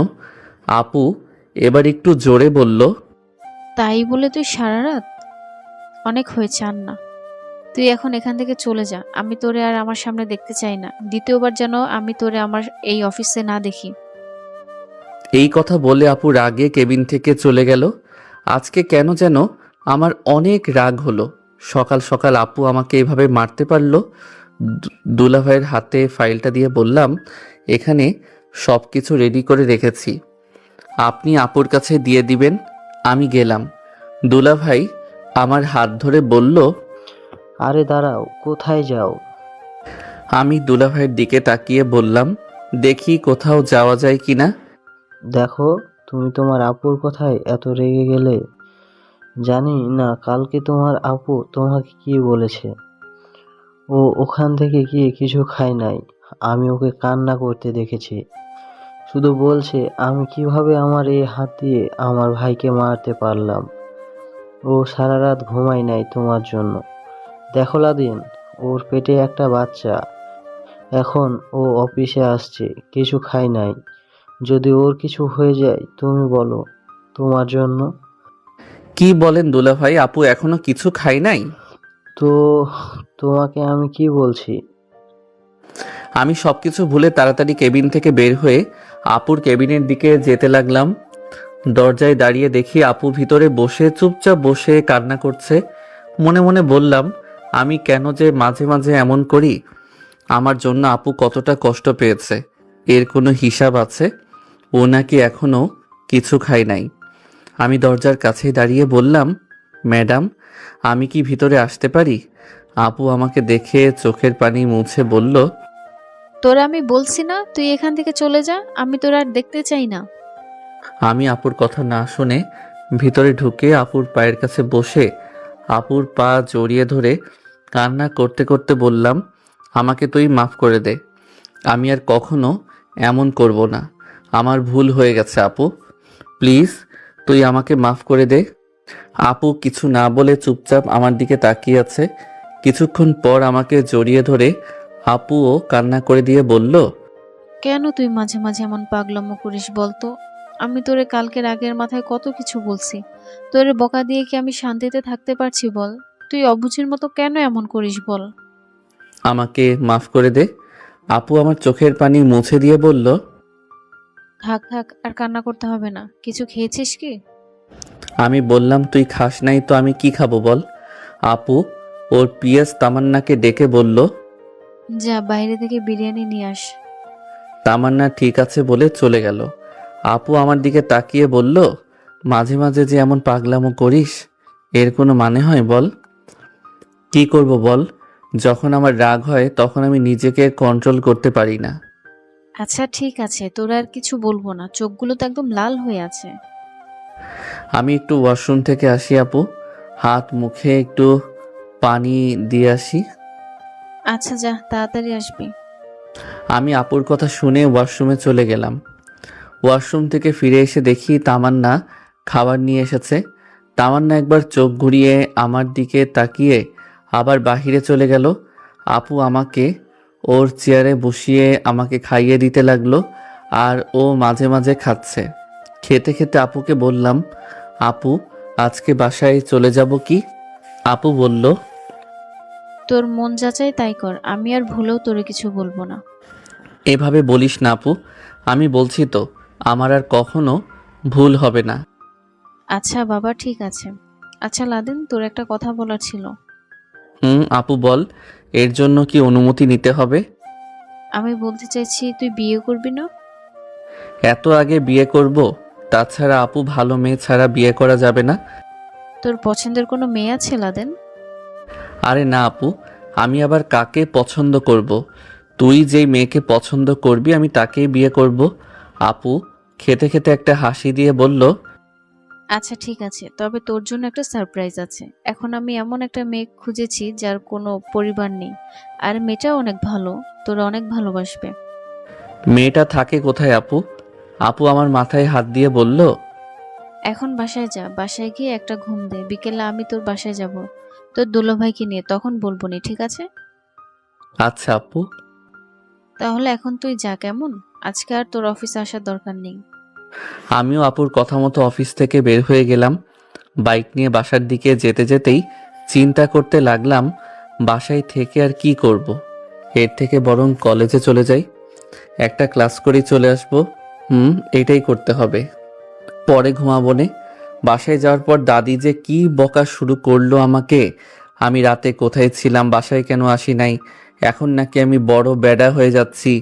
S1: আপু এবার একটু জোরে বলল,
S6: তাই বলে তুই সারা রাত? অনেক হয়েছে, আর না। তুই এখন এখান থেকে চলে যা, আমি তোরে আর আমার সামনে দেখতে চাই না। দ্বিতীয়বার যেন আমি তোরে আমার এই অফিসে না দেখি।
S1: এই কথা বলে আপু রাগে কেবিন থেকে চলে গেল। আজকে কেন যেন আমার অনেক রাগ হলো। সকাল সকাল আপু আমাকে এভাবে মারতে পারলো। দুলাভাইয়ের হাতে ফাইলটা দিয়ে বললাম, এখানে সব কিছু রেডি করে রেখেছি, আপনি আপুর কাছে দিয়ে দিবেন। আমি গেলাম। দুলাভাই আমার হাত ধরে বলল,
S8: আরে দাঁড়াও, কোথায় যাও?
S1: আমি দুলাভাইয়ের দিকে তাকিয়ে বললাম, দেখি কোথাও যাওয়া যায় কিনা।
S8: দেখো, তুমি তোমার আপুর কথায় এত রেগে গেলে। জানি না কালকে তোমার আপু তোমাকে কি বলেছে। ও ওখান থেকে গিয়ে কিছু খায় নাই, আমি ওকে কান্না করতে দেখেছি। শুধু বলছে আমি কিভাবে আমার এই হাত দিয়ে আমার ভাইকে মারতে পারলাম। ও সারা রাত ঘুমায় নাই তোমার জন্য। দেখো লাদিন, ওর পেটে একটা বাচ্চা। এখন ও অফিসে আসছে, কিছু খায় নাই। যদি ওর কিছু হয়ে যায় তুমি বলো, তোমার জন্য।
S1: কি বলেন দুলাভাই, আপু এখনো কিছু খাই নাই?
S8: তো তোমাকে আমি কি বলছি?
S1: আমি সবকিছু ভুলে তাড়াতাড়ি কেবিন থেকে বের হয়ে আপুর কেবিনের দিকে যেতে লাগলাম। দরজায় দাঁড়িয়ে দেখি আপু ভিতরে বসে চুপচাপ বসে কান্না করছে। মনে মনে বললাম, আমি কেন যে মাঝে মাঝে এমন করি। আমার জন্য আপু কতটা কষ্ট পেয়েছে এর কোনো হিসাব আছে? ও নাকি এখনো কিছু খায় নাই। আমি দরজার কাছে দাঁড়িয়ে বললাম, ম্যাডাম আমি কি ভিতরে আসতে পারি? আপু আমাকে দেখে চোখের পানি মুছে বলল,
S6: তোরে আমি বলছি না তুই এখান থেকে চলে যা, আমি তোর আর দেখতে চাই না।
S1: আমি আপুর কথা না শুনে ভিতরে ঢুকে আপুর পায়ের কাছে বসে আপুর পা জড়িয়ে ধরে কান্না করতে করতে বললাম, আমাকে তুই মাফ করে দে। আমি আর কখনো এমন করব না। আমার ভুল হয়ে গেছে আপু, প্লিজ তুই আমাকে মাফ করে দে। আপু কিছু না বলে চুপচাপ আমার দিকে তাকিয়ে আছে। কিছুক্ষণ পর আমাকে জড়িয়ে ধরে আপুও কান্না করে দিয়ে বলল,
S6: কেন তুই মাঝে মাঝে এমন পাগলামো করিস বলতো? আমি তোরে কালকের আগের মাথায় কত কিছু বলছি। তোরে বকা দিয়ে কি আমি শান্তিতে থাকতে পারছি বল? তুই অবুঝের মতো কেন এমন করিস বল?
S1: আমাকে মাফ করে দে। আপু আমার চোখের পানি মুছে দিয়ে বলল,
S6: থাক থাক, আর কান্না করতে হবে না। কিছু খেয়েছিস কি?
S1: আমি বললাম, তুই খাস নাই তো আমি কি খাবো বল। আপু ওর পিএস তামান্নাকে ডেকে বলল,
S6: যা বাইরে থেকে বিরিয়ানি নিয়ে আস।
S1: তামান্না ঠিক আছে বলে চলে গেল। আপু আমার দিকে তাকিয়ে বলল, মাঝে মাঝে যে এমন পাগলামো করিস, এর কোনো মানে হয় বল? কি করব বল? যখন আমার রাগ হয় তখন আমি নিজেকে কন্ট্রোল করতে পারি না।
S6: আচ্ছা ঠিক আছে, তোরা আর কিছু বলবো না। চোখগুলো তো একদম লাল হয়ে আছে।
S1: আমি একটু ওয়াশরুম থেকে আসি আপু, হাত মুখে একটু পানি দিয়ে আসি।
S6: আচ্ছা যা, তাড়াতাড়ি আসবি।
S1: আমি আপুর কথা শুনে ওয়াশরুমে চলে গেলাম। ওয়াশরুম থেকে ফিরে এসে দেখি তামান্না খাবার নিয়ে এসেছে। তামান্না একবার চোখ ঘুরিয়ে আমার দিকে তাকিয়ে আবার বাহিরে চলে গেল। আপু আমাকে ওর চেয়ারে বসিয়ে আমাকে খাইয়ে দিতে লাগলো, আর ও মাঝে মাঝে খাচ্ছে। খেতে খেতে আপুকে বললাম, আপু আজকে বাসায় চলে যাব কি? আপু বলল,
S6: তোর মন যাচাই তাই কর, আমি আর ভুলেও তোরে কিছু বলবো না।
S1: এভাবে বলিস না আপু, আমি বলছি তো আমার আর কখনো ভুল হবে না।
S6: আচ্ছা বাবা ঠিক আছে। আচ্ছা লাদেন, তোর একটা কথা বলার ছিল।
S1: আপু বল, এর জন্য কি অনুমতি নিতে হবে?
S6: আমি বলতে চাইছি, তুই বিয়ে করবি না?
S1: এত আগে বিয়ে করব? তাছাড়া আপু ভালো মেয়ে ছাড়া বিয়ে করা যাবে না।
S6: তোর পছন্দের কোনো মেয়ে আছে লাদেন?
S1: আরে না আপু, আমি আবার কাকে পছন্দ করব? তুই যেই মেয়েকে পছন্দ করবি আমি তাকেই বিয়ে করব। আপু খেতে খেতে একটা হাসি দিয়ে বলল,
S6: আচ্ছা ঠিক আছে, তবে তোর জন্য একটা সারপ্রাইজ আছে। এখন আমি এমন একটা মেয়ে খুঁজেছি যার কোনো পরিবার নেই, আর মেয়েটাও অনেক ভালো, তোর অনেক ভালোবাসবে।
S1: মেয়েটা থাকে কোথায় আপু? আপু আমার মাথায় হাত দিয়ে বলল,
S6: এখন বাসায় যা, বাসায় গিয়ে একটা ঘুম দে। বিকেলে আমি তোর বাসায় যাব তোর দুলোভাইকে নিয়ে, তখন বলবো নি, ঠিক আছে?
S1: আচ্ছা আপু।
S6: তাহলে এখন তুই যা কেমন? আজকে আর তোর অফিসে আসার দরকার নেই।
S1: আমিও আপুর কথা মতো অফিস থেকে বের হয়ে গেলাম। বাইক নিয়ে বাসার দিকে যেতে যেতেই চিন্তা করতে লাগলাম, বাসায় থেকে আর কি করব। এর থেকে বরং কলেজে চলে যাই, একটা ক্লাস করেই চলে আসবো। এটাই করতে হবে। পরে ঘুমাবো নে। বাসায় যাওয়ার পর দাদি যে কি বকা শুরু করলো আমাকে। আমি রাতে কোথায় ছিলাম, বাসায় কেন আসি নাই, এখন নাকি আমি বড় বেডা হয়ে যাচ্ছি।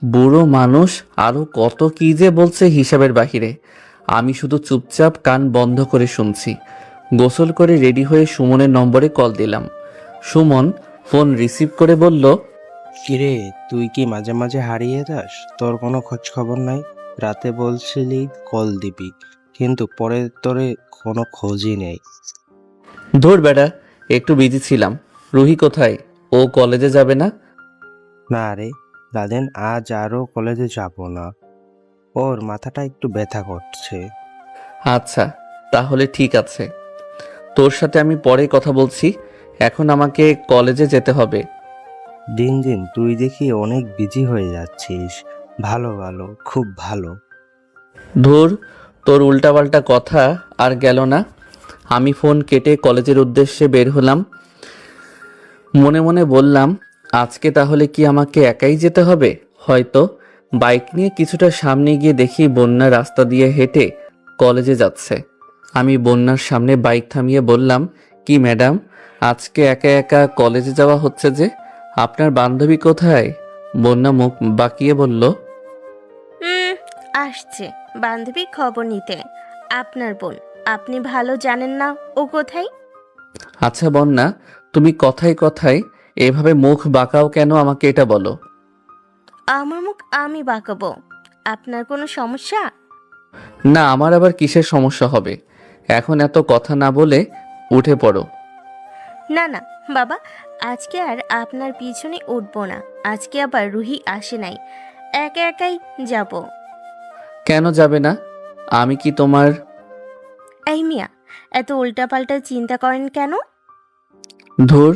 S1: বুড়ো মানুষ আরো কত কি যে বলছে হিসাবের বাহিরে। আমি শুধু চুপচাপ কান বন্ধ করে শুনছি। গোসল করে রেডি হয়ে সুমনের নম্বরে কল দিলাম। সুমন ফোন রিসিভ করে বলল,
S7: কিরে, তুই কি মাঝে মাঝে হারিয়ে যাস? তোর কোনো খোঁজ খবর নাই। রাতে বলছিলি কল দিবি, কিন্তু পরে তোরে কোনো খোঁজই নেই।
S1: ধুর বেডা, একটু বিজি ছিলাম। রুহি কোথায়? ও কলেজে যাবে না?
S7: না রে লাদেন, আজ আরও কলেজে যাব না। ওর মাথাটা একটু ব্যথা করছে।
S1: আচ্ছা তাহলে ঠিক আছে, তোর সাথে আমি পরে কথা বলছি। এখন আমাকে কলেজে যেতে হবে।
S7: দিন দিন তুই দেখি অনেক বিজি হয়ে যাচ্ছিস। ভালো ভালো, খুব ভালো।
S1: ধুর, তোর উল্টাপাল্টা কথা আর গেল না। আমি ফোন কেটে কলেজের উদ্দেশ্যে বের হলাম। মনে মনে বললাম, আজকে তাহলে কি আমাকে একাই যেতে হবে? হয়তো। বাইক নিয়ে কিছুটা সামনে গিয়ে দেখি বন্যা রাস্তা দিয়ে হেঁটে কলেজে যাচ্ছে। আমি বন্যার সামনে বাইক থামিয়ে বললাম, কি ম্যাডাম, আজকে একা একা কলেজে যাওয়া হচ্ছে যে? আপনার বান্ধবী কোথায়? বন্যা মুখ বাঁকিয়ে বলল,
S10: আসছে বান্ধবীর খবর নিতে। আপনার বোন, আপনি ভালো জানেন না ও কোথায়?
S1: আচ্ছা বন্যা, তুমি কথায় কথায় এভাবে মুখ বাঁকাও কেন, আমাকে এটা বলো।
S10: আমার মুখ আমি বাঁকাবো? আপনার কোনো সমস্যা?
S1: না, আমার আবার কিসের সমস্যা হবে? এখন এত কথা না বলে উঠে পড়ো।
S10: না না বাবা, আজকে আর আপনার পিছনে উঠবো না। আজকে আবার রুহি আসে নাই, একা একাই যাব।
S1: কেন যাবে না? আমি কি তোমার...
S10: এই মিয়া, এত উল্টাপাল্টা চিন্তা করেন কেন?
S1: ধুর,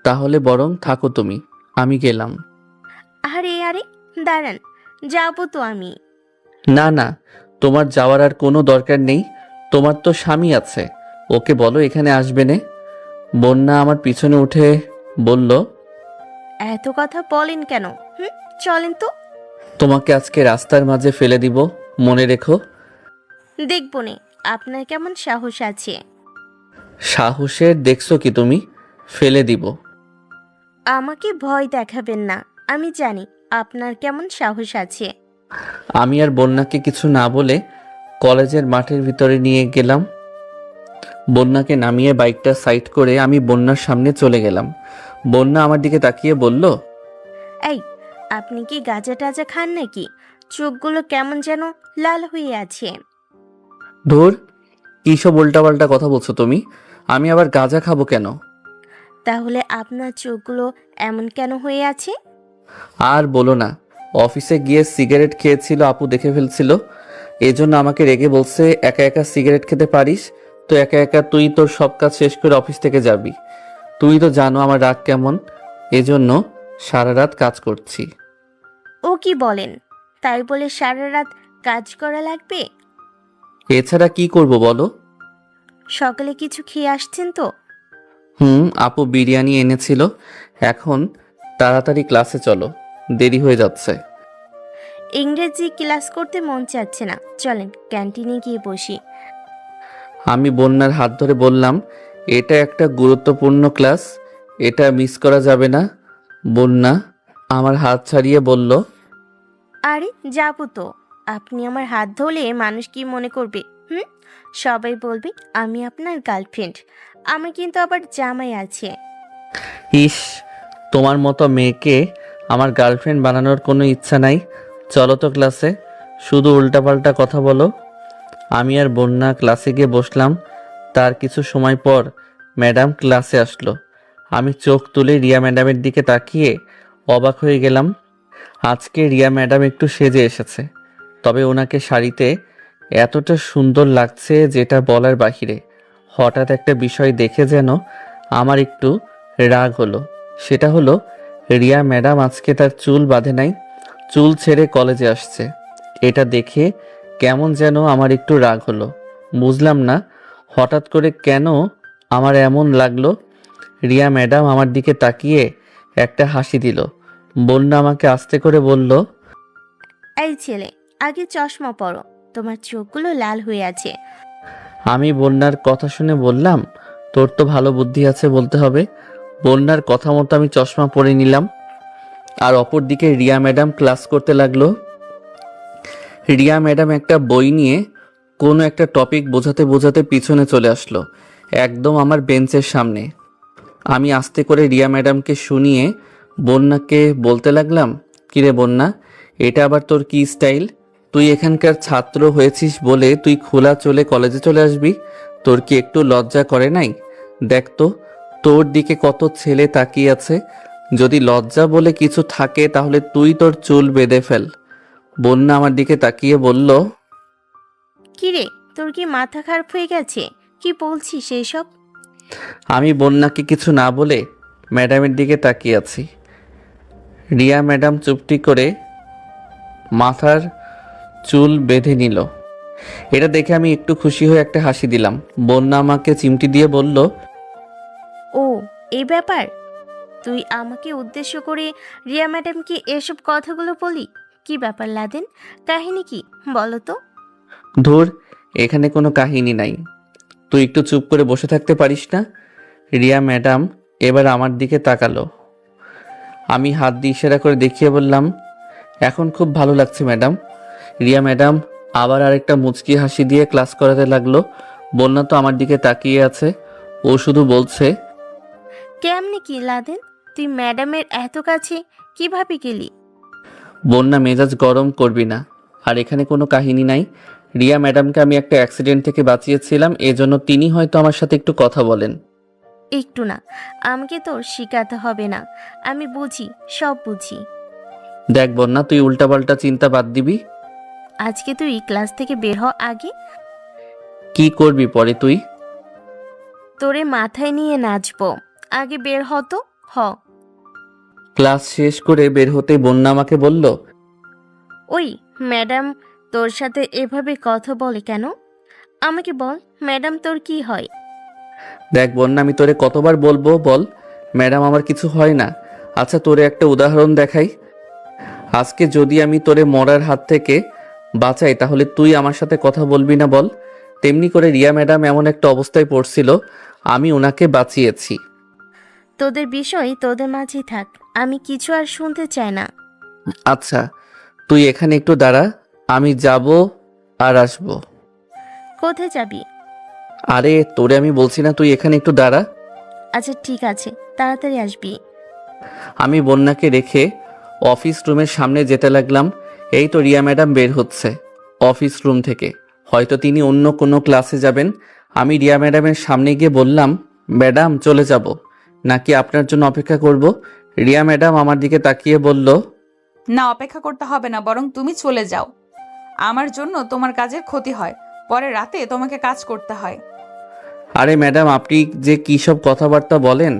S1: তাহলে বরং থাকো তুমি, আমি গেলাম।
S10: আরে আরে দাঁড়ান, যাবো তো আমি।
S1: না না, তোমার যাওয়ার আর কোনো দরকার নেই। তোমার তো স্বামী আছে, ওকে বলো এখানে আসবে নে। বন্যা আমার পিছনে উঠে বলল,
S10: এত কথা বলেন কেন? চলেন তো।
S1: তোমাকে আজকে রাস্তার মাঝে ফেলে দিব, মনে রেখো।
S10: দেখবো নে আপনার কেমন সাহস আছে।
S1: সাহসের দেখছো কি তুমি? ফেলে দিব।
S10: আমাকে ভয় দেখাবেন না, আমি জানি আপনার কেমন সাহস আছে।
S1: আমি আর বন্যাকে কিছু না বলে কলেজের মাঠের ভিতরে নিয়ে গেলাম। বন্যাকে নামিয়ে বাইকটা সাইড করে আমি বন্যার সামনে চলে গেলাম। বন্যা আমার দিকে তাকিয়ে বলল,
S10: এই, আপনি কি গাঁজা টাজা খান নাকি? চোখগুলো কেমন যেন লাল হয়ে আছে।
S1: ধুর, কী সব উল্টাপাল্টা কথা বলছো তুমি? আমি আবার গাঁজা খাবো কেন?
S10: তাহলে আপনার চোখগুলো এমন কেন হয়ে আছে?
S1: আর বলো না, অফিসে গিয়ে সিগারেট খেয়েছিল, আপু দেখে ফেলছিল। এজন্য আমাকে রেগে বলছে, একা একা সিগারেট খেতে পারিস তো একা একা তুই তোর সব কাজ শেষ করে অফিস থেকে যাবি। তুই তো জানো আমার রাগ কেমন, এজন্য সারা রাত কাজ করছি।
S10: ও কি বলেন? তাই বলে সারা রাত কাজ করা লাগবে?
S1: এছাড়া কি করব বলো?
S10: সকালে কিছু খেয়ে আসছেন তো?
S1: আপু বিরিয়ানি এনেছিল। এখন তাড়াতাড়ি ক্লাসে চলো, দেরি হয়ে যাচ্ছে।
S10: ইংরেজি ক্লাস করতে মন চাচ্ছে না, চলেন ক্যান্টিনে গিয়ে বসি।
S1: আমি বন্যার হাত ধরে বললাম, এটা একটা গুরুত্বপূর্ণ ক্লাস, এটা মিস করা যাবে না। বন্যা আমার হাত ছাড়িয়ে বলল,
S10: আরে যাবো তো। আপনি আমার হাত ধরলে মানুষ কি মনে করবে? সবাই বলবে আমি আপনার গার্লফ্রেন্ড। আমার কিন্তু আবার জামাই আছে।
S1: ইস, তোমার মতো মেয়েকে আমার গার্লফ্রেন্ড বানানোর কোনো ইচ্ছা নাই। চলো তো ক্লাসে, শুধু উল্টাপাল্টা কথা বলো। আমি আর বন্যা ক্লাসে গিয়ে বসলাম। তার কিছু সময় পর ম্যাডাম ক্লাসে আসলো। আমি চোখ তুলে রিয়া ম্যাডামের দিকে তাকিয়ে অবাক হয়ে গেলাম। আজকে রিয়া ম্যাডাম একটু সেজে এসেছে, তবে ওনাকে শাড়িতে এতটা সুন্দর লাগছে যেটা বলার বাহিরে। হঠাৎ একটা বিষয় দেখে যেন আমার একটু রাগ হলো। সেটা হলো, রিয়া ম্যাডাম আজকে তার চুল বাঁধে নাই, চুল ছেড়ে কলেজে আসছে। এটা দেখে কেমন যেন আমার একটু রাগ হলো। বুঝলাম না হঠাৎ করে কেন আমার এমন লাগলো। রিয়া ম্যাডাম আমার দিকে তাকিয়ে একটা হাসি দিল। বন্যা আমাকে আস্তে করে বলল,
S10: এই ছেলে, আগে চশমা পরো, তোমার চোখগুলো লাল হয়ে আছে।
S1: আমি বন্যার কথা শুনে বললাম, তোর তো ভালো বুদ্ধি আছে বলতে হবে। বন্যার কথা মতো আমি চশমা পরে নিলাম। আর অপরদিকে রিয়া ম্যাডাম ক্লাস করতে লাগলো। রিয়া ম্যাডাম একটা বই নিয়ে কোনো একটা টপিক বোঝাতে বোঝাতে পিছনে চলে আসলো, একদম আমার বেঞ্চের সামনে। আমি আস্তে করে রিয়া ম্যাডামকে শুনিয়ে বন্যাকে বলতে লাগলাম, কিরে বন্যা, এটা আবার তোর কি স্টাইল? তুই এখানকার ছাত্র হয়েছিস বলে তুই খোলা চলে কলেজে চলে আসবি? তোর কি একটু লজ্জা করে নাই? দেখ তো, তোর দিকে কত ছেলে তাকিয়ে আছে। যদি লজ্জা বলে কিছু থাকে তাহলে তুই তোর চুল বেঁধে ফেল। বন্যা আমার দিকে তাকিয়ে বলল,
S10: কিরে, তোর কি মাথা খারাপ হয়ে গেছে? কি বলছিস এইসব?
S1: আমি বন্যাকে কিছু না বলে ম্যাডামের দিকে তাকিয়ে আছি। রিয়া ম্যাডাম চুপটি করে মাথার চুল বেঁধে নিল। এটা দেখে আমি একটু খুশি হয়ে একটা হাসি দিলাম। বন্যা আমাকে চিমটি দিয়ে বলল,
S10: ও, এই ব্যাপার? তুই আমাকে উদ্দেশ্য করে রিয়া ম্যাডামকে এসব কথাগুলো বলি? কি ব্যাপার লাদেন, কাহিনী কি বলো তো?
S1: ধুর, এখানে কোনো কাহিনী নাই, তুই একটু চুপ করে বসে থাকতে পারিস না? রিয়া ম্যাডাম এবার আমার দিকে তাকালো। আমি হাত দিয়ে ইশারা করে দেখিয়ে বললাম, এখন খুব ভালো লাগছে ম্যাডাম। রিয়া ম্যাডাম আবার আরেকটা মুচকি হাসি দিয়ে ক্লাস করাতে লাগলো। বন্যা তো আমার দিকে তাকিয়ে আছে, ও শুধু বলছে,
S10: কেমনে কি লাদেন, তুই ম্যাডামের এত কাছে কিভাবে গেলি?
S1: বন্যা মেজাজ গরম করবি না, আর এখানে কোনো কাহিনী নাই। রিয়া ম্যাডামকে আমি একটা অ্যাক্সিডেন্ট থেকে বাঁচিয়েছিলাম, এজন্য তিনি হয়তো আমার সাথে একটু কথা বলেন।
S10: একটু না, আমাকে তোর শিখাতে হবে না, আমি বুঝি, সব বুঝি।
S1: দেখ বন্যা, তুই উল্টাপাল্টা চিন্তা বাদ দিবি।
S10: আজকে তুই ক্লাস থেকে বের হ আগে।
S1: কি করবি পরে তুই?
S10: তোরে মাথায় নিয়ে নাচবো, আগে বের হ তো, হ।
S1: ক্লাস শেষ করে বের হতেই বন্যা আমাকে বলল,
S10: ওই ম্যাডাম তোর সাথে এভাবে কথা বলে কেন? আমাকে বল, ম্যাডাম তোর কি হয়?
S1: দেখ বন্যা, আমি তোরে কতবার বলবো বল, ম্যাডাম আমার কিছু হয় না। আচ্ছা তোরে একটা উদাহরণ দেখাই। আজকে যদি আমি তোরে মরার হাত থেকে বাঁচাই তাহলে তুই আমার সাথে কথা বলবি না বল? তেমনি করে রিয়া ম্যাডাম এমন একটা অবস্থায় পড়ছিল, আমি ওনাকে বাঁচিয়েছি।
S10: তোদের বিষয় তোদের মাঝেই থাক, আমি কিছু আর শুনতে চাই না।
S1: আচ্ছা তুই এখানে একটু দাঁড়া, আমি যাব আর আসবো।
S10: কোথায় যাবি?
S1: আরে তোরে আমি বলছি না তুই এখানে একটু দাঁড়া।
S10: আচ্ছা ঠিক আছে, তাড়াতাড়ি আসবি।
S1: আমি বন্যাকে রেখে অফিস রুমের সামনে যেতে লাগলাম। এই তো রিয়া ম্যাডাম বের হচ্ছে অফিস রুম থেকে, হয়তো তিনি অন্য কোনো ক্লাসে যাবেন। আমি রিয়া ম্যাডামের সামনে গিয়ে বললাম, ম্যাডাম চলে যাব নাকি আপনার জন্য অপেক্ষা করব? রিয়া ম্যাডাম আমার দিকে তাকিয়ে বলল,
S3: না, অপেক্ষা করতে হবে না, বরং তুমি চলে যাও। আমার জন্য তোমার কাজের ক্ষতি হয়, পরে রাতে তোমাকে কাজ করতে হয়।
S1: আরে ম্যাডাম আপনি যে কী সব কথাবার্তা বলেন,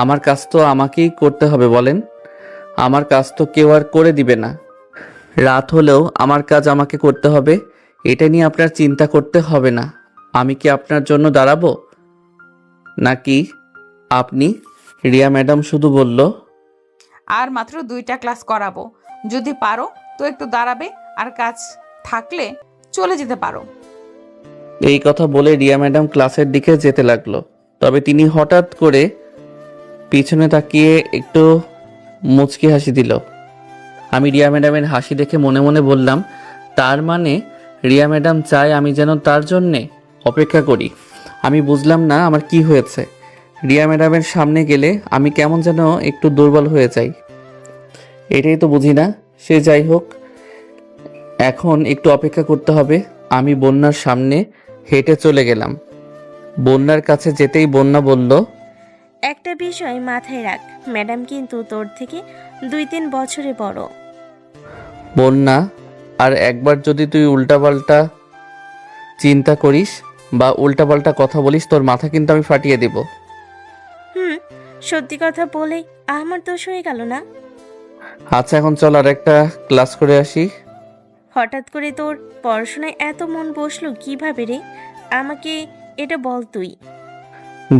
S1: আমার কাজ তো আমাকেই করতে হবে বলেন। আমার কাজ তো কেউ আর করে দিবে না। রাত হলেও আমার কাজ আমাকে করতে হবে, এটা নিয়ে আপনার চিন্তা করতে হবে না। আমি কি আপনার জন্য দাঁড়াবো নাকি আপনি? রিয়া ম্যাডাম শুধু বলল,
S3: আর মাত্র 2টা ক্লাস করাবো, যদি পারো তো একটু দাঁড়াবে, আর কাজ থাকলে চলে যেতে পারো।
S1: এই কথা বলে রিয়া ম্যাডাম ক্লাসের দিকে যেতে লাগলো। তবে তিনি হঠাৎ করে পিছনে তাকিয়ে একটু মুচকি হাসি দিল। আমি রিয়া ম্যাডামের হাসি দেখে মনে মনে বললাম, তার মানে রিয়া ম্যাডাম চায় আমি যেন তার জন্যে অপেক্ষা করি। আমি বুঝলাম না আমার কি হয়েছে। রিয়া ম্যাডামের সামনে গেলে আমি কেমন যেন একটু দুর্বল হয়ে যাই, এটাই তো বুঝি না। সে যাই হোক, এখন একটু অপেক্ষা করতে হবে। আমি বন্যার সামনে হেঁটে চলে গেলাম। বন্যার কাছে যেতেই বন্যা বলল,
S10: একটা বিষয় মাথায় রাখ, ম্যাডাম কিন্তু তোর থেকে 2-3 বছরে বড়।
S1: বন্যা, আর একবার যদি তুই উল্টাপাল্টা চিন্তা করিস বা উল্টাপাল্টা কথা বলিস, তোর মাথা কিন্তু আমি ফাটিয়ে দিব।
S10: সত্যি কথা বলে আমার দোষ হয়ে গেল না?
S1: আচ্ছা এখন চল আর একটা ক্লাস করে আসি।
S10: হঠাৎ করে তোর পড়াশোনায় এত মন বসলো কিভাবে রে? আমাকে এটা বল তুই।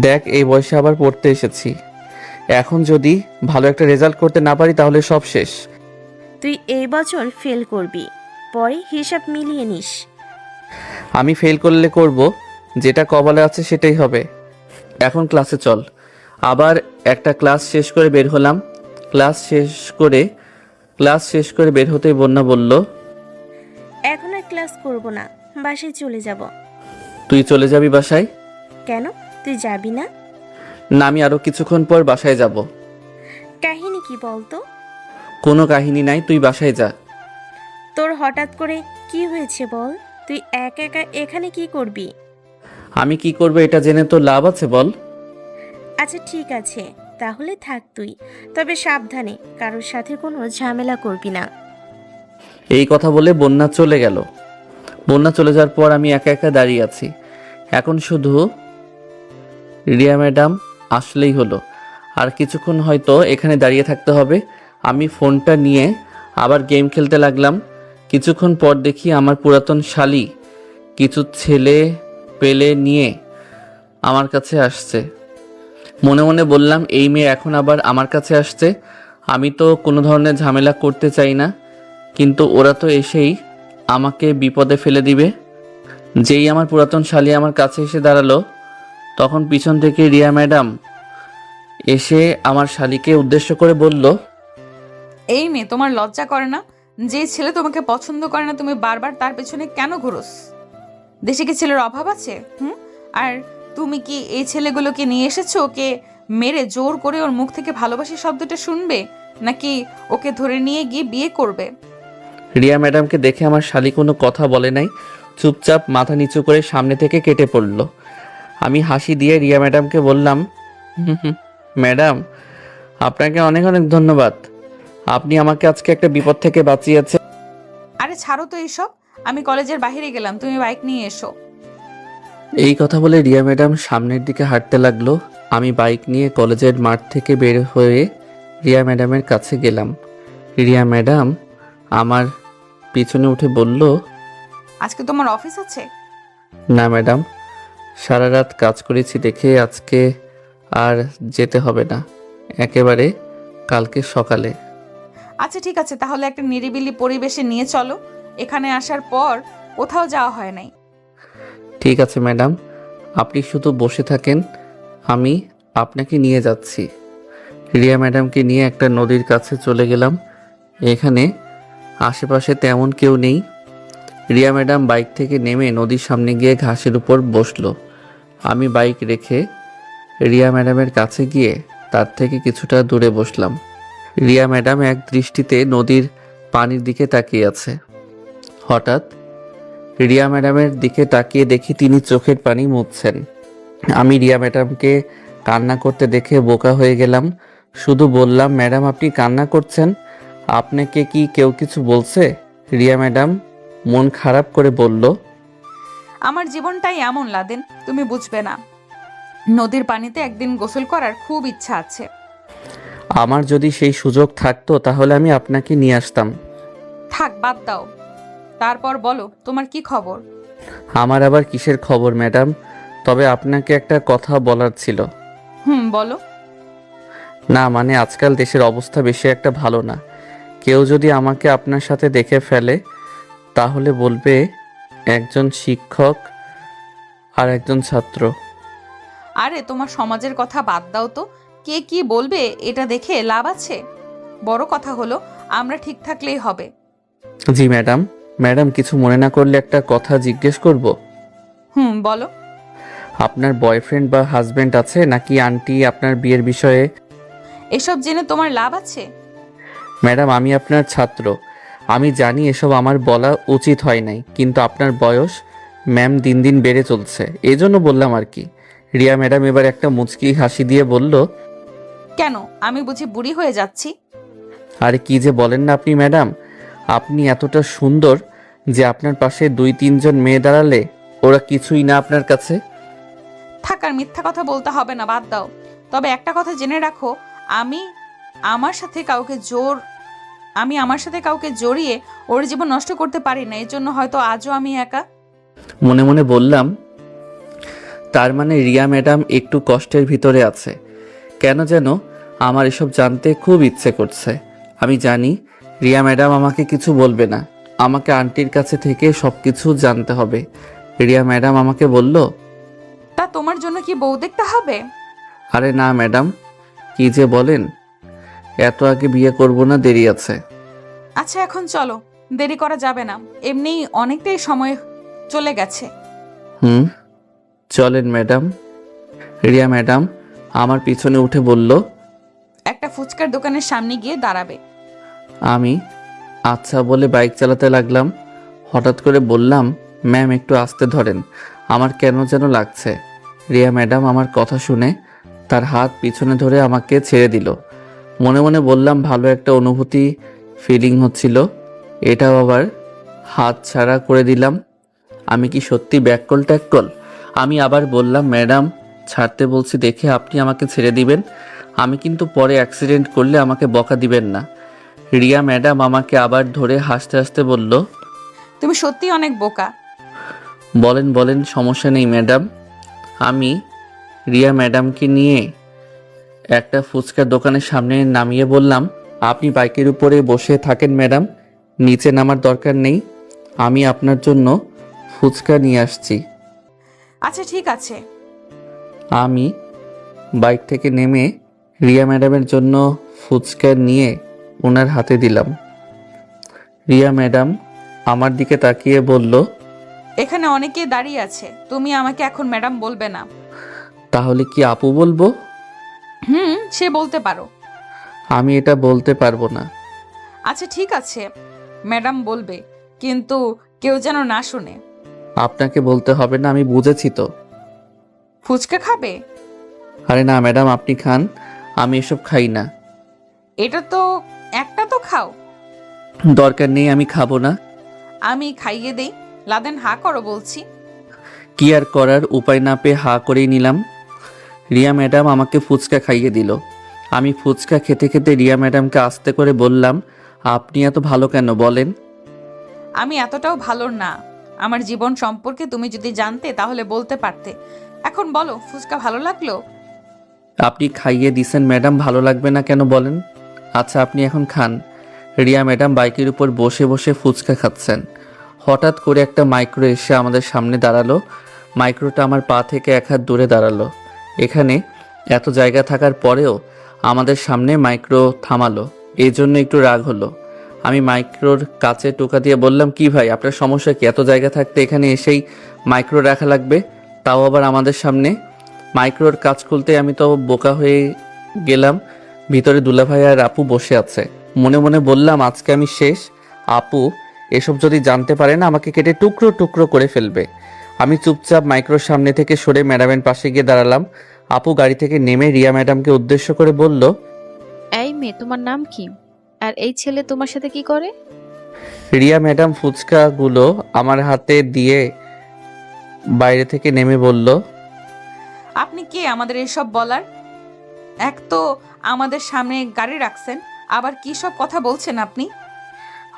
S1: দেখ এই বয়সে আবার পড়তে এসেছি, এখন যদি ভালো একটা রেজাল্ট করতে না পারি তাহলে সব শেষ।
S10: তুই এই বছর ফেল করবি, পরে হিসাব মিলিয়ে নিস।
S1: আমি ফেল করলে করব, যেটা কপালে আছে সেটাই হবে। এখন ক্লাসে চল। আবার একটা ক্লাস শেষ করে বের হলাম। ক্লাস শেষ করে বের হতেই বন্যা বলল,
S10: এখন আর ক্লাস করব না, বাসায় চলে যাব।
S1: তুই চলে যাবি বাসায়?
S10: কেন, তুই যাবি না?
S1: না, আমি আরো কিছুক্ষণ পর বাসায় যাব।
S10: কাহিনী কি বলতো?
S1: কোনো কাহিনী নাই, তুই বাসায় যা।
S10: তোর হঠাৎ করে কি হয়েছে বল? তুই একা একা এখানে কি করবি?
S1: আমি কি করব এটা জেনে তো লাভ আছে বল?
S10: আচ্ছা ঠিক আছে, তাহলে থাক তুই, তবে সাবধানে, কারোর সাথে কোনো ঝামেলা করবি না।
S1: এই কথা বলে বন্যা চলে গেল। বন্যা চলে যাওয়ার পর আমি একা একা দাঁড়িয়ে আছি। এখন শুধু রিয়া ম্যাডাম আসলেই হলো, আর কিছুক্ষণ হয়তো এখানে দাঁড়িয়ে থাকতে হবে। আমি ফোনটা নিয়ে আবার গেম খেলতে লাগলাম। কিছুক্ষণ পর দেখি আমার পুরাতন শালি কিছু ছেলে পেলে নিয়ে আমার কাছে আসছে। মনে মনে বললাম, এই মেয়ে এখন আবার আমার কাছে আসছে। আমি তো কোনো ধরনের ঝামেলা করতে চাই না, কিন্তু ওরা তো এসেই আমাকে বিপদে ফেলে দিবে। যেই আমার পুরাতন শালি আমার কাছে এসে দাঁড়ালো, তখন পিছন থেকে রিয়া ম্যাডাম এসে আমার শালিকে উদ্দেশ্য করে বলল,
S3: এই মেয়ে, তোমার লজ্জা করে না? যে ছেলে তোমাকে পছন্দ করে না, তুমি বারবার তার পেছনে কেন ঘুরোস? দেশে কি ছেলের অভাব আছে? আর তুমি কি এই ছেলেগুলোকে নিয়ে এসেছো ওকে মেরে জোর করে ওর মুখ থেকে ভালোবাসি শব্দটা শুনবে, নাকি ওকে ধরে নিয়ে গিয়ে বিয়ে করবে?
S1: রিয়া ম্যাডামকে দেখে আমার শালি কোনো কথা বলে নাই, চুপচাপ মাথা নিচু করে সামনে থেকে কেটে পড়ল। আমি হাসি দিয়ে রিয়া ম্যাডামকে বললাম, হুম হুম। ম্যাডাম, আপনাকে অনেক অনেক ধন্যবাদ। আপনি আমাকে আজকে একটা বিপদ থেকে বাঁচিয়েছেন।
S3: আরে ছাড়ো তো এইসব, আমি কলেজের বাইরে গেলাম, তুমি বাইক নিয়ে এসো।
S1: এই কথা বলে রিয়া ম্যাডাম সামনের দিকে হাঁটতে লাগলো। আমি বাইক নিয়ে কলেজের মাঠ থেকে বের হয়ে রিয়া ম্যাডামের কাছে গেলাম। রিয়া ম্যাডাম আমার পিছনে উঠে বলল,
S3: আজকে তোমার অফিস আছে?
S1: না ম্যাডাম, সারা রাত কাজ করেছি দেখে আজকে আর যেতে হবে না, একেবারে কালকে সকালে।
S3: আচ্ছা ঠিক আছে, তাহলে একটা নিরিবিলি পরিবেশে নিয়ে চলো। এখানে আসার পর কোথাও যাওয়া হয় নাই।
S1: ঠিক আছে ম্যাডাম, আপনি শুধু বসে থাকেন, আমি আপনাকে নিয়ে যাচ্ছি। রিয়া ম্যাডামকে নিয়ে একটা নদীর কাছে চলে গেলাম। এখানে আশেপাশে তেমন কেউ নেই। রিয়া ম্যাডাম বাইক থেকে নেমে নদীর সামনে গিয়ে ঘাসের উপর বসলো। আমি বাইক রেখে রিয়া ম্যাডামের কাছে গিয়ে তার থেকে কিছুটা দূরে বসলাম। রিয়া ম্যাডাম এক দৃষ্টিতে নদীর পানির দিকে তাকিয়ে আছে। হঠাৎ রিয়া ম্যাডামের দিকে তাকিয়ে দেখি তিনি চোখের পানি মুছছেন। আমি রিয়া ম্যাডামকে কান্না করতে দেখে বোকা হয়ে গেলাম। শুধু বললাম, ম্যাডাম আপনি কান্না করছেন, আপনাকে কি কেউ কিছু বলছে? রিয়া ম্যাডাম মন খারাপ করে বলল,
S3: আমার জীবনটাই এমন লাদেন, তুমি বুঝবে না। নদীর পানিতে একদিন গোসল করার খুব ইচ্ছা আছে।
S1: আমার যদি সেই সুযোগ থাকতো তাহলে আমি আপনাকে নিয়ে আসতাম।
S3: থাক, বাদ দাও। তারপর বলো, তোমার কি খবর?
S1: আমার আবার কিসের খবর ম্যাডাম, তবে আপনাকে একটা কথা বলার ছিল।
S3: বলো।
S1: না মানে আজকাল দেশের অবস্থা বেশি একটা ভালো না। কেউ যদি আমাকে আপনার সাথে দেখে ফেলে তাহলে বলবে একজন শিক্ষক আর একজন ছাত্র।
S3: আরে তোমার সমাজের কথা বাদ দাও তো, কে কি বলবে এটা দেখে লাভ আছে? বড় কথা হলো আমরা ঠিক থাকলেই হবে।
S1: জি ম্যাডাম। ম্যাডাম কিছু মনে না করলে একটা কথা জিজ্ঞেস করব?
S3: বলো।
S1: আপনার বয়ফ্রেন্ড বা হাজবেন্ড আছে নাকি আন্টি আপনার বিয়ের বিষয়ে?
S3: এসব জেনে তোমার লাভ আছে?
S1: ম্যাডাম আমি আপনার ছাত্র, আমি জানি এসব আমার বলা উচিত হয় নাই, কিন্তু আপনার বয়স ম্যাম দিন দিন বেড়ে চলছে, এই জন্য বললাম আর কি। রিয়া ম্যাডাম এবার একটা মুচকি হাসি দিয়ে বলল,
S3: কেন, আমি বুঝি বুড়ি হয়ে যাচ্ছি?
S1: আরে কি যে বলেন না আপনি ম্যাডাম, আপনি এতটা সুন্দর যে আপনার পাশে 2-3 জন মেয়ে দাঁড়ালে ওরা কিছুই না আপনার কাছে।
S3: থাক, আর মিথ্যা কথা বলতে হবে না, বাদ দাও। তবে একটা কথা জেনে রাখো, আমি আমার সাথে কাউকে জড়িয়ে ওর জীবন নষ্ট করতে পারি না, এর জন্য হয়তো আজও আমি একা।
S1: মনে মনে বললাম, তার মানে রিয়া ম্যাডাম একটু কষ্টের ভিতরে আছে। কেন যেন আমার এসব জানতে খুব ইচ্ছে করছে। আমি জানি রিয়া ম্যাডাম আমাকে কিছু বলবে না, আমাকে আন্টির কাছে থেকে সব কিছু জানতে হবে। রিয়া ম্যাডাম আমাকে বলল,
S3: তা তোমার জন্য কি বউ দেখতে হবে?
S1: আরে না ম্যাডাম, কি যে বলেন, এত আগে বিয়ে করব না, দেরি আছে।
S3: আচ্ছা এখন চলো, দেরি করা যাবে না, এমনিই অনেকটাই সময় চলে গেছে।
S1: চলেন ম্যাডাম। রিয়া ম্যাডাম আমার পিছনে উঠে বলল,
S3: একটা ফুচকার দোকানের সামনে গিয়ে দাঁড়াবে।
S1: আমি আচ্ছা বলে বাইক চালাতে লাগলাম। হঠাৎ করে বললাম, ম্যাম একটু আস্তে ধরেন, আমার কেন যেন লাগছে। রিয়া ম্যাডাম আমার কথা শুনে তার হাত পিছনে ধরে আমাকে ছেড়ে দিল। মনে মনে বললাম, ভালো একটা অনুভূতি ফিলিং হচ্ছিল, এটাও আবার হাত ছাড়া করে দিলাম। আমি কি সত্যি ব্যাককল ট্যাককল? আমি আবার বললাম, ম্যাডাম ছাড়তে বলছি দেখে আপনি আমাকে ছেড়ে দিবেন, আমি কিন্তু পরে অ্যাক্সিডেন্ট করলে আমাকে বকা দিবেন না। রিয়া ম্যাডাম আমাকে আবার ধরে হাসতে হাসতে বলল,
S3: তুমি সত্যি অনেক বোকা।
S1: বলেন বলেন, সমস্যা নেই ম্যাডাম। আমি রিয়া ম্যাডামকে নিয়ে একটা ফুচকার দোকানের সামনে নামিয়ে বললাম, আপনি বাইকের উপরে বসে থাকেন ম্যাডাম, নিচে নামার দরকার নেই, আমি আপনার জন্য ফুচকা নিয়ে আসছি।
S3: আচ্ছা ঠিক আছে।
S1: আমি বাইক থেকে নেমে রিয়া ম্যাডামের জন্য ফুচকা নিয়ে ওনার হাতে দিলাম। রিয়া ম্যাডাম আমার দিকে তাকিয়ে বলল,
S3: এখানে অনেকে দাঁড়িয়ে আছে, তুমি আমাকে এখন ম্যাডাম বলবে না।
S1: তাহলে কি আপু বলবো?
S3: সে বলতে পারো।
S1: আমি এটা বলতে পারবো না।
S3: আচ্ছা ঠিক আছে, ম্যাডাম বলবে, কিন্তু কেউ যেন না শুনে।
S1: আপনাকে বলতে হবে না, আমি বুঝেছি তো।
S3: ফুচকা খাবে?
S1: আরে না ম্যাডাম, আপনি খান, আমি এসব খাই না।
S3: এটা তো একটা তো খাও।
S1: দরকার নেই, আমি খাবো না।
S3: আমি খাইয়ে দেই। লাদেন হা করো বলছি।
S1: কি আর করার, উপায় না পেয়ে হা করেই নিলাম। রিয়া ম্যাডাম আমাকে ফুচকা খাইয়ে দিল। আমি ফুচকা খেতে খেতে রিয়া ম্যাডামকে আস্তে করে বললাম, আপনি এত ভালো কেন বলেন?
S3: আমি এতটাও ভালো না। আমার জীবন সম্পর্কে তুমি যদি জানতে তাহলে বলতে পারতে। এখন বলো, ফুচকা ভালো লাগলো?
S1: আপনি খাইয়ে দিছেন ম্যাডাম, ভালো লাগবে না কেন বলেন? আচ্ছা আপনি এখন খান। রিয়া ম্যাডাম বাইকের উপর বসে বসে ফুচকা খাচ্ছেন। হঠাৎ করে একটা মাইক্রো এসে আমাদের সামনে দাঁড়ালো। মাইক্রোটা আমার পা থেকে এক হাত দূরে দাঁড়ালো। এখানে এত জায়গা থাকার পরেও আমাদের সামনে মাইক্রো থামালো, এই জন্য একটু রাগ হলো। আমি মাইক্রোর কাছে টোকা দিয়ে বললাম, কি ভাই আপনার সমস্যা কি? এত জায়গা থাকতে এখানে এসেই মাইক্রো রাখা লাগবে, তাও আবার আমাদের সামনে। মাইক্রোর কাজ খুলতে আমি তো বোকা হয়ে গেলাম। ভিতরে দুলাভাই আর আপু বসে আছে। মনে মনে বললাম, আজকে আমি শেষ। আপু এসব যদি জানতে পারে না, আমাকে কেটে টুকরো টুকরো করে ফেলবে। আমি চুপচাপ মাইক্রোর সামনে থেকে সরে ম্যাডামের পাশে গিয়ে দাঁড়ালাম। আপু গাড়ি থেকে নেমে রিয়া ম্যাডামকে উদ্দেশ্য করে বলল,
S6: এই মেয়ে, তোমার নাম কি? আর এই ছেলে তোমার সাথে কি করে?
S1: রিয়া ম্যাডাম ফুচকাগুলো আমার হাতে দিয়ে বাইরে থেকে নেমে বলল,
S3: আপনি কে আমাদের এসব বলার? এক তো আমাদের সামনে গাড়ি রাখছেন, আবার কি সব কথা বলছেন আপনি?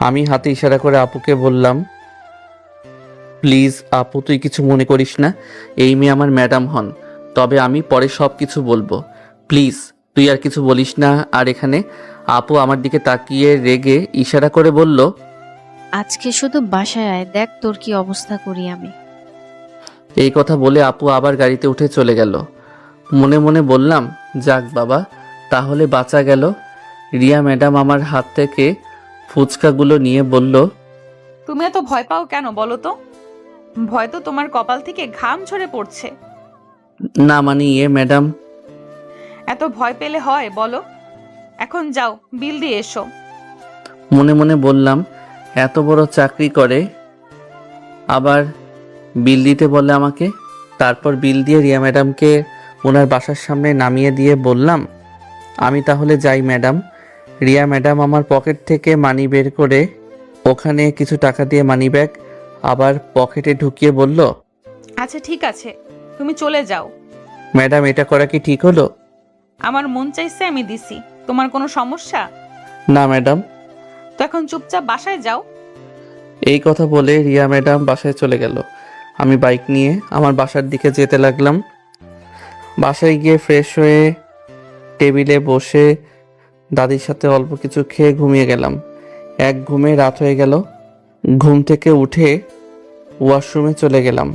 S1: আমি হাতে ইশারা করে আপুকে বললাম, প্লিজ আপু তুই কিছু মনে করিস না, এই মেয়ে আমার ম্যাডাম হন, তবে আমি পরে সব কিছু বলবো, প্লিজ তুই আর কিছু বলিস না। আর এখানে আপু আমার দিকে তাকিয়ে রেগে ইশারা করে বলল,
S6: আজকে শুধু বাসায় আয়, দেখ তোর কি অবস্থা করি আমি।
S1: এই কথা বলে আপু আবার গাড়িতে উঠে চলে গেল। মনে মনে বললাম, যাক বাবা, তাহলে বাঁচা গেল। রিয়া ম্যাডাম আমার হাত থেকে ফুচকাগুলো নিয়ে বলল,
S3: তুমি এত ভয় পাও কেন বলো তো? ভয় তো তোমার কপাল থেকে ঘাম ঝরে পড়ছে।
S1: না মানে ম্যাডাম।
S3: এত ভয় পেলে হয় বলো? এখন যাও, বিল দিয়ে এসো।
S1: মনে মনে বললাম, এত বড় চাকরি করে আবার বিল দিতে বলে আমাকে। তারপর বিল দিয়ে রিয়া ম্যাডামকে ওনার বাসার সামনে নামিয়ে দিয়ে বললাম, আমি তাহলে যাই ম্যাডাম। রিয়া ম্যাডাম আমার পকেট থেকে মানি বের করে ওখানে কিছু টাকা দিয়ে মানি ব্যাগ আবার পকেটে ঢুকিয়ে বলল,
S3: আচ্ছা ঠিক আছে, তুমি চলে যাও।
S1: ম্যাডাম এটা করা কি ঠিক হলো?
S3: আমার মন চাইছে আমি দিছি, তোমার কোনো সমস্যা?
S1: না ম্যাডাম।
S3: তো এখন চুপচাপ বাসায় যাও।
S1: এই কথা বলে রিয়া ম্যাডাম বাসায় চলে গেল। আমি বাইক নিয়ে আমার বাসার দিকে যেতে লাগলাম। বাসায় গিয়ে ফ্রেশ হয়ে টেবিলে বসে দাদির সাথে অল্প কিছু খেয়ে ঘুমিয়ে গেলাম। এক ঘুমে রাত হয়ে গেল। ঘুম থেকে উঠে ওয়াশরুমে চলে গেলাম।